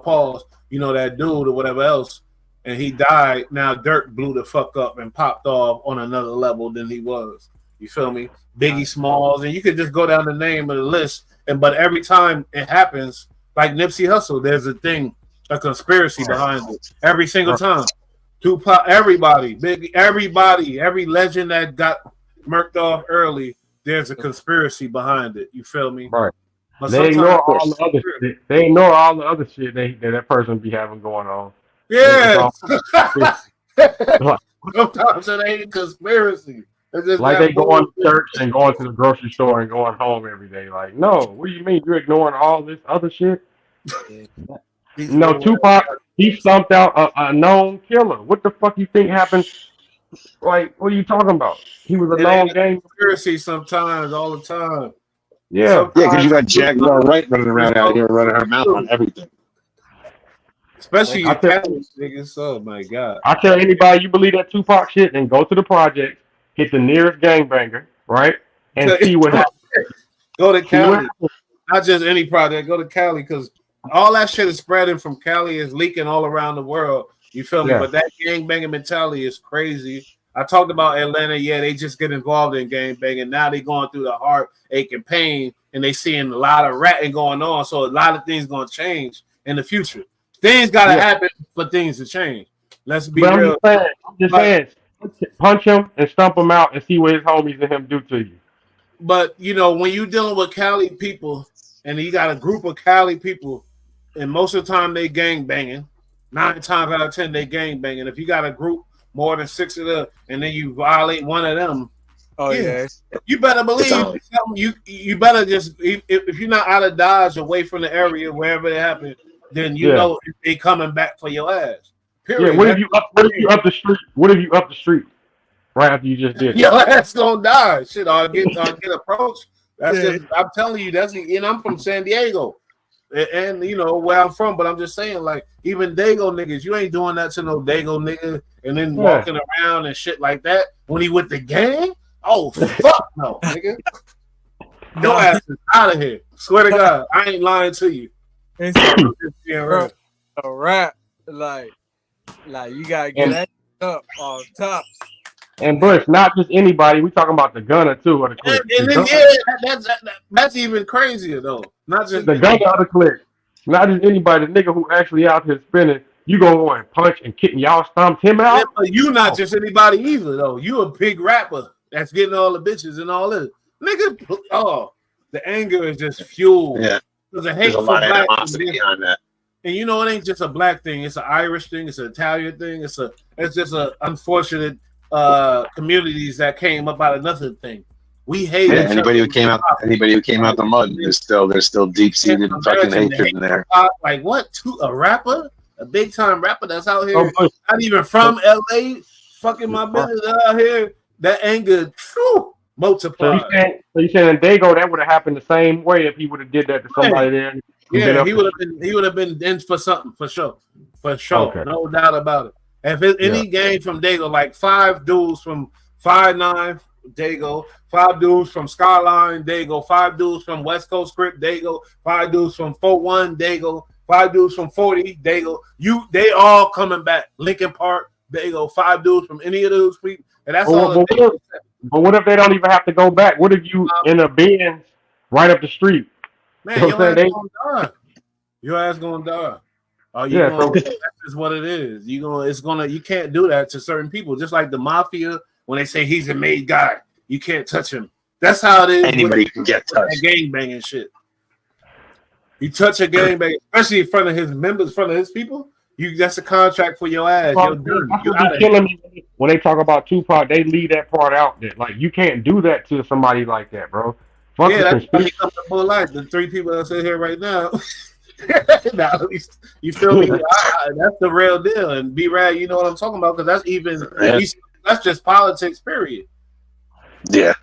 pause, that dude or whatever else, and he died. Now Dirk blew the fuck up and popped off on another level than he was. You feel me? Biggie Smalls, and you could just go down the name of the list. But every time it happens, like Nipsey Hussle, there's a conspiracy behind it. Every single time. Tupac, everybody, Biggie, every legend that got murked off early, there's a conspiracy behind it. You feel me? Right. But They ignore all sometimes- the other shit. They ignore all the other shit that person be having going on. Yeah. Like- Sometimes it ain't a conspiracy. It's just Like that they going to bullshit. church and going to the grocery store and going home every day. Like, no, what do you mean you're ignoring all this other shit? No, Tupac, he stumped out a known killer. What the fuck you think happened? Like, what are you talking about? He was a It known ain't a gang. conspiracy sometimes, all the time. Yeah. Yeah, because you got Jack Wright running around out here running her mouth on everything. Especially I you tell- Catholics, niggas. Oh my god. I tell anybody you believe that Tupac shit, then go to the project, hit the nearest gangbanger, right? And see what happens. Go to See what Cali. happens. Not just any project. Go to Cali because all that shit is spreading from Cali, is leaking all around the world. You feel me? Yeah. But that gang banging mentality is crazy. I talked about Atlanta. Yeah, they just get involved in gang banging. Now they going through the heartache and pain, and they seeing a lot of ratting going on. So a lot of things going to change in the future. Things got to happen for things to change. Let's be But real. I'm just saying, punch him and stump him out and see what his homies and him do to you. But when you're dealing with Cali people, and you got a group of Cali people, and most of the time they gang banging, 9 times out of 10 they gang banging. If you got a group more than 6 of them, and then you violate one of them, Oh yeah. you better believe Exactly. something. You better just if you're not out of Dodge, away from the area wherever it happened, then you know they coming back for your ass. Period. Yeah, what if you up the street? What if you up the street right after you just did it? Your ass gonna die. Shit, I'll get approached. That's just, I'm telling you, and I'm from San Diego. And where I'm from, but I'm just saying, like, even Dago niggas, you ain't doing that to no Dago nigga and then walking around and shit like that when he with the gang. Oh fuck no, nigga. Your ass is out of here. Swear to God, I ain't lying to you. It's a rap. Like you gotta get that up off top. And Bush, not just anybody. We talking about the gunner too, or the clique. And The then, gunner- that's even crazier though. Not just the gunner of the clique. Not just anybody. The nigga who actually out here spinning. You gonna go and punch and kick and y'all stomped him out? Yeah, but you not just anybody either though. You a big rapper that's getting all the bitches and all this. Nigga, the anger is just fueled. Yeah. There's a There's hate a for lot of black animosity people. behind that. And it ain't just a black thing, it's an Irish thing, it's an Italian thing, it's just a unfortunate communities that came up out of nothing thing. We hate Yeah, each anybody other. who came out the mud, there's still deep seated fucking hatred in there. Like what? A rapper? A big time rapper that's out here, Oh, Bush, not even from LA, fucking my business out here. That anger, so multiplied. you saying in Dago that would have happened the same way if he would have did that to somebody there? Yeah, he would have been in for something for sure, Okay. no doubt about it. If it's any game from Dago, like 5 dudes from 5'9", There you go. 5 dudes from Skyline. There you go. 5 dudes from West Coast Script. There you go. 5 dudes from 41. There you go. 5 dudes from 40. There you go. They all coming back. Lincoln Park. There you go. 5 dudes from any of those people. And that's all. But what if they don't even have to go back? What if you in a Benz right up the street? Man, your ass gonna die. Your ass gonna die. That's just what it is. You can't do that to certain people. Just like the mafia, when they say he's a made guy, you can't touch him. That's how it is. Anybody can get touched. Gang banging shit. You touch a gang bang, especially in front of his members, in front of his people. That's a contract for your ass. You're killing me when they talk about Tupac. They leave that part out. That like you can't do that to somebody like that, bro. That's why he comes to full life. The 3 people that sit here right now. Now, at least you feel me? That's the real deal. And B-Rad, you know what I'm talking about? Because that's just politics, period. Yeah.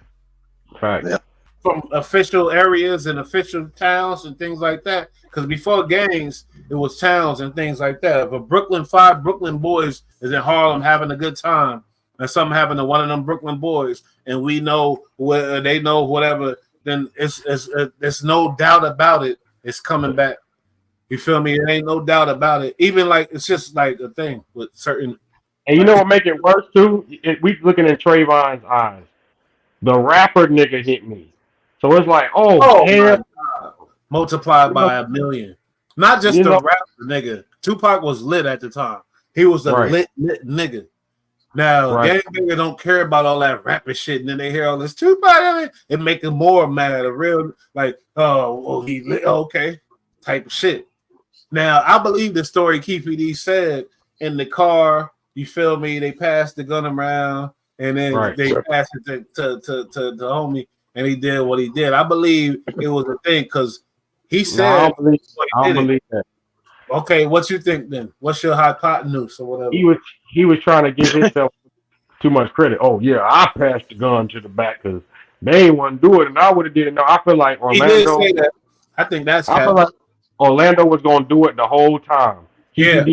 Right. Yeah. From official areas and official towns and things like that. Because before gangs, it was towns and things like that. If 5 Brooklyn boys is in Harlem having a good time, and something happened to one of them Brooklyn boys, and we know where they know whatever, then it's no doubt about it. It's coming back. You feel me? There ain't no doubt about it. Even like it's just like a thing with certain. And you know what make it worse too? We looking in Trayvon's eyes. The rapper nigga hit me, so it's like, damn. Multiplied by 1 million. Not just the rapper nigga. Tupac was lit at the time. He was a lit nigga. Now, gangbanger don't care about all that rapping shit, and then they hear all this Tupac. It make them more mad. A real like, he lit, okay, type of shit. Now, I believe the story Keefe D said in the car. You feel me? They passed the gun around, and then they passed it to the homie, and he did what he did. I believe it was a thing because he said. I don't believe that. Okay, what you think then? What's your hypotenuse or whatever? He was trying to give himself too much credit. Oh yeah, I passed the gun to the back because they ain't want to do it, and I would have did it. No, I feel like Orlando. He did say that. I think that's. I feel like Orlando was going to do it the whole time. Yeah,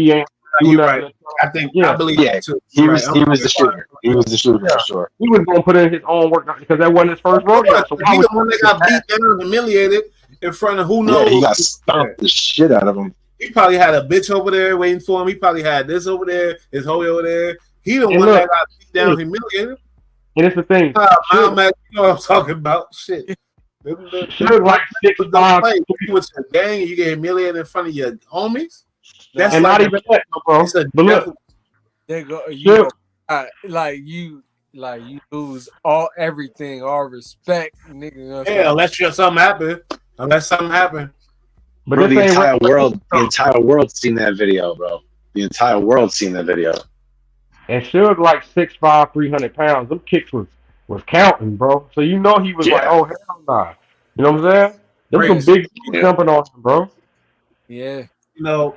you're right. I believe that too. He was the shooter. He was the shooter for sure. He was going to put in his own work because that wasn't his first rodeo. So he the one that got beat down, humiliated in front of who knows. Yeah, he got stomped the shit out of him. He probably had a bitch over there waiting for him. He probably had this over there, his hoe over there. He the one that got beat down, humiliated. And it's the thing. You know what I'm talking about? Shit. Like 6'5". You went to the gang and you get humiliated in front of your homies. That's and not even that, bro. But look, they go. You lose everything, all respect, nigga. Yeah, unless something happen. But bro, the entire world seen that video, bro. The entire world seen that video. And Suge like 6'5", 300 pounds. Them kicks was counting, bro. So you know he was like, oh hell nah. You know what I'm saying? Them some big jumping on him, bro. Yeah. You know,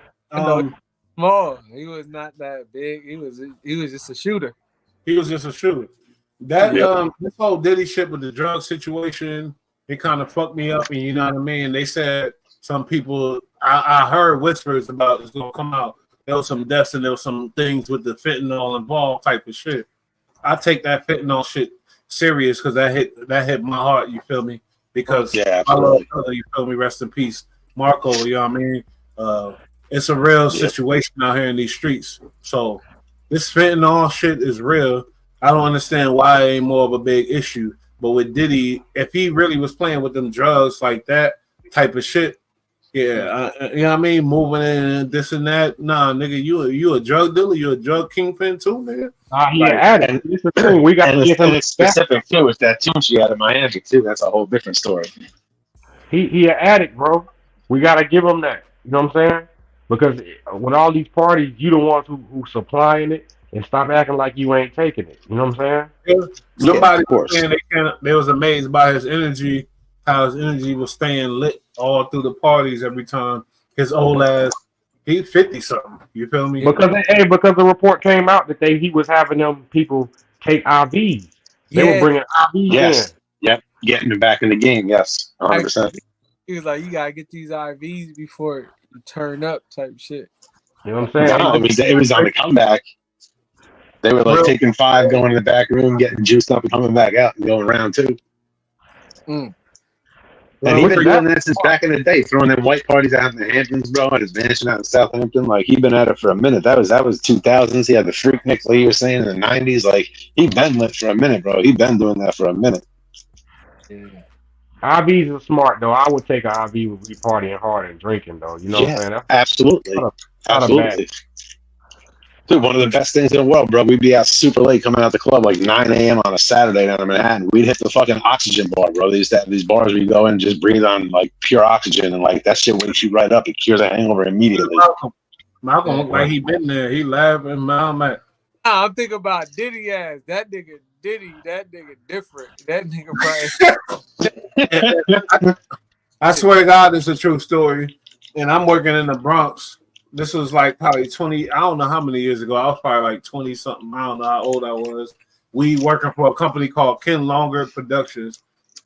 small. He was not that big. He was just a shooter. He was just a shooter. That this whole Diddy shit with the drug situation, it kind of fucked me up. And you know what I mean? They said some people, I heard whispers about it's gonna come out. There was some deaths and there was some things with the fentanyl involved type of shit. I take that fentanyl shit serious because that hit my heart. You feel me? Because I love brother. You feel me? Rest in peace, Marco. You know what I mean? It's a real situation out here in these streets. So this fentanyl shit is real. I don't understand why it ain't more of a big issue. But with Diddy, if he really was playing with them drugs like that type of shit, you know what I mean? Moving in and this and that. Nah, nigga, you a drug dealer? You a drug kingpin too, nigga? And this is the thing. We got to give him specific too. With that tune she had in Miami too. That's a whole different story. He an addict, bro. We got to give him that. You know what I'm saying? Because with all these parties, you the ones who supplying it, and stop acting like you ain't taking it. You know what I'm saying? Somebody was saying they was amazed by his energy, how his energy was staying lit all through the parties every time. His old ass, he's 50 something. You feel me? Because the report came out that he was having them people take IVs. They were bringing IVs in. Yep, getting them back in the game. Yes, 100%. He was like, you gotta get these IVs before you turn up, type shit. You know what I'm saying? No, it was on the comeback. They were like Real- taking 5, going in the back room, getting juiced up, and coming back out and going round 2. Mm. And he's been that- doing that since back in the day, throwing them white parties out in the Hamptons, bro, at his mansion out in Southampton. Like, he's been at it for a minute. That was 2000s. He had the freak Nick Lee, you were saying, in the 90s. Like, he been lit for a minute, bro. He been doing that for a minute. Yeah. IVs are smart though. I would take an IV with me partying hard and drinking though. You know what I'm saying? That's Absolutely. not a Absolutely. Dude, one of the best things in the world, bro. We'd be out super late coming out the club like 9 a.m. on a Saturday down in Manhattan. We'd hit the fucking oxygen bar, bro. They used to have these bars where you go in and just breathe on like pure oxygen, and like that shit wakes you right up. It cures a hangover immediately. Malcolm looked like he been there. He laughing, man. Nah, I'm thinking about Diddy ass. That nigga Diddy, that nigga different. That nigga probably. I swear to God, it's a true story. And I'm working in the Bronx. This was like probably 20, I don't know how many years ago. I was probably like 20 something. I don't know how old I was. We working for a company called Ken Longer Productions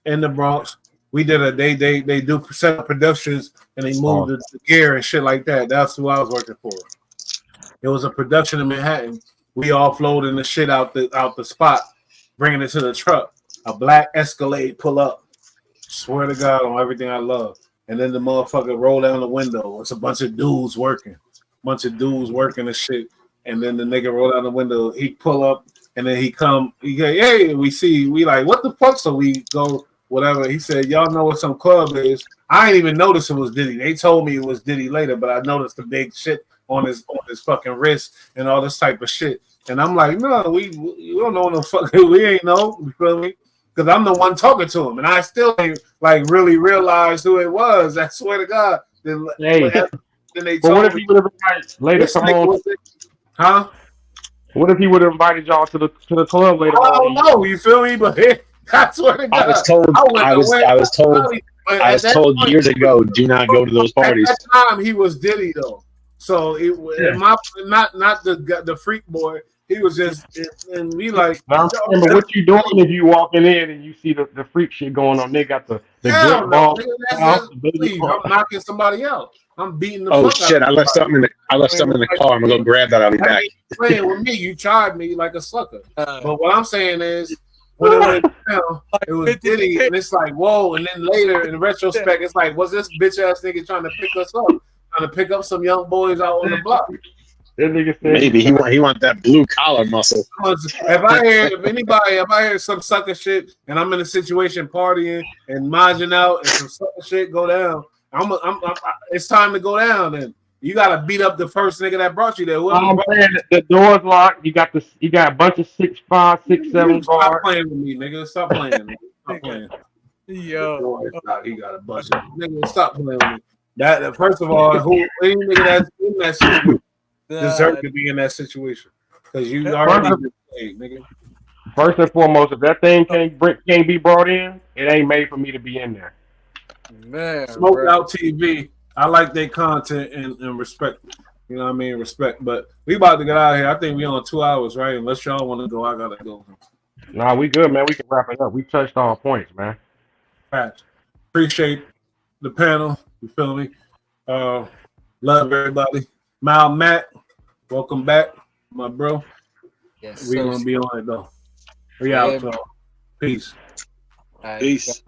in the Bronx. We did they do set up productions and they moved the gear and shit like that. That's who I was working for. It was a production in Manhattan. We offloading the shit out the spot, bringing it to the truck. A black Escalade pull up. Swear to God on everything I love. And then the motherfucker roll down the window. It's a bunch of dudes working. And shit. And then the nigga roll down the window. He pull up and then he come. He go, hey, we like, what the fuck? So we go, whatever. He said, y'all know what some club is. I ain't even notice it was Diddy. They told me it was Diddy later, but I noticed the big shit on his fucking wrist and all this type of shit. And I'm like, no, we don't know no fuck. We ain't know. You feel me? Because I'm the one talking to him, and I still ain't like really realized who it was. I swear to God. Then they but what if he would have invited later? Come on, huh? What if he would have invited y'all to the club later on? I don't know. You feel me? But I swear to God, I was told years ago, do not go to those parties. At that time, he was Diddy though, so not the freak boy. He was just, and we like. But what you doing if you walking in and you see the freak shit going on? They got the jet ball. I'm knocking somebody out. I'm beating the. Oh shit! I left something in the car. I'm gonna go grab that. I'll be back. Playing with me, you tried me like a sucker. But what I'm saying is, when it went down, it was Diddy, and it's like, whoa. And then later, in retrospect, it's like, was this bitch ass nigga trying to pick us up, trying to pick up some young boys out on the block? Maybe he want that blue collar muscle. If I hear some sucker shit and I'm in a situation partying and margin out and some sucker shit go down, it's time to go down. And you gotta beat up the first nigga that brought you there. I'm saying the door's locked. You got a bunch of 6'5", 6'7" guards. Stop playing with me, nigga. Stop playing. Nigga. Stop playing. Yo, he got a bunch of nigga. Stop playing with me. That first of all, any nigga that's in that situation deserve to be in that situation because you already played, nigga. First and foremost, if that thing can't be brought in, it ain't made for me to be in there. Man, Smoke Out TV. I like their content and respect. You know what I mean? Respect. But we about to get out of here. I think we on 2 hours, right? Unless y'all want to go, I gotta go. Nah, we good, man. We can wrap it up. We touched all points, man. Right. Appreciate the panel. You feel me? Love everybody. Matt, welcome back, my bro. Yes, We're gonna be on it though. We out, so peace. Peace.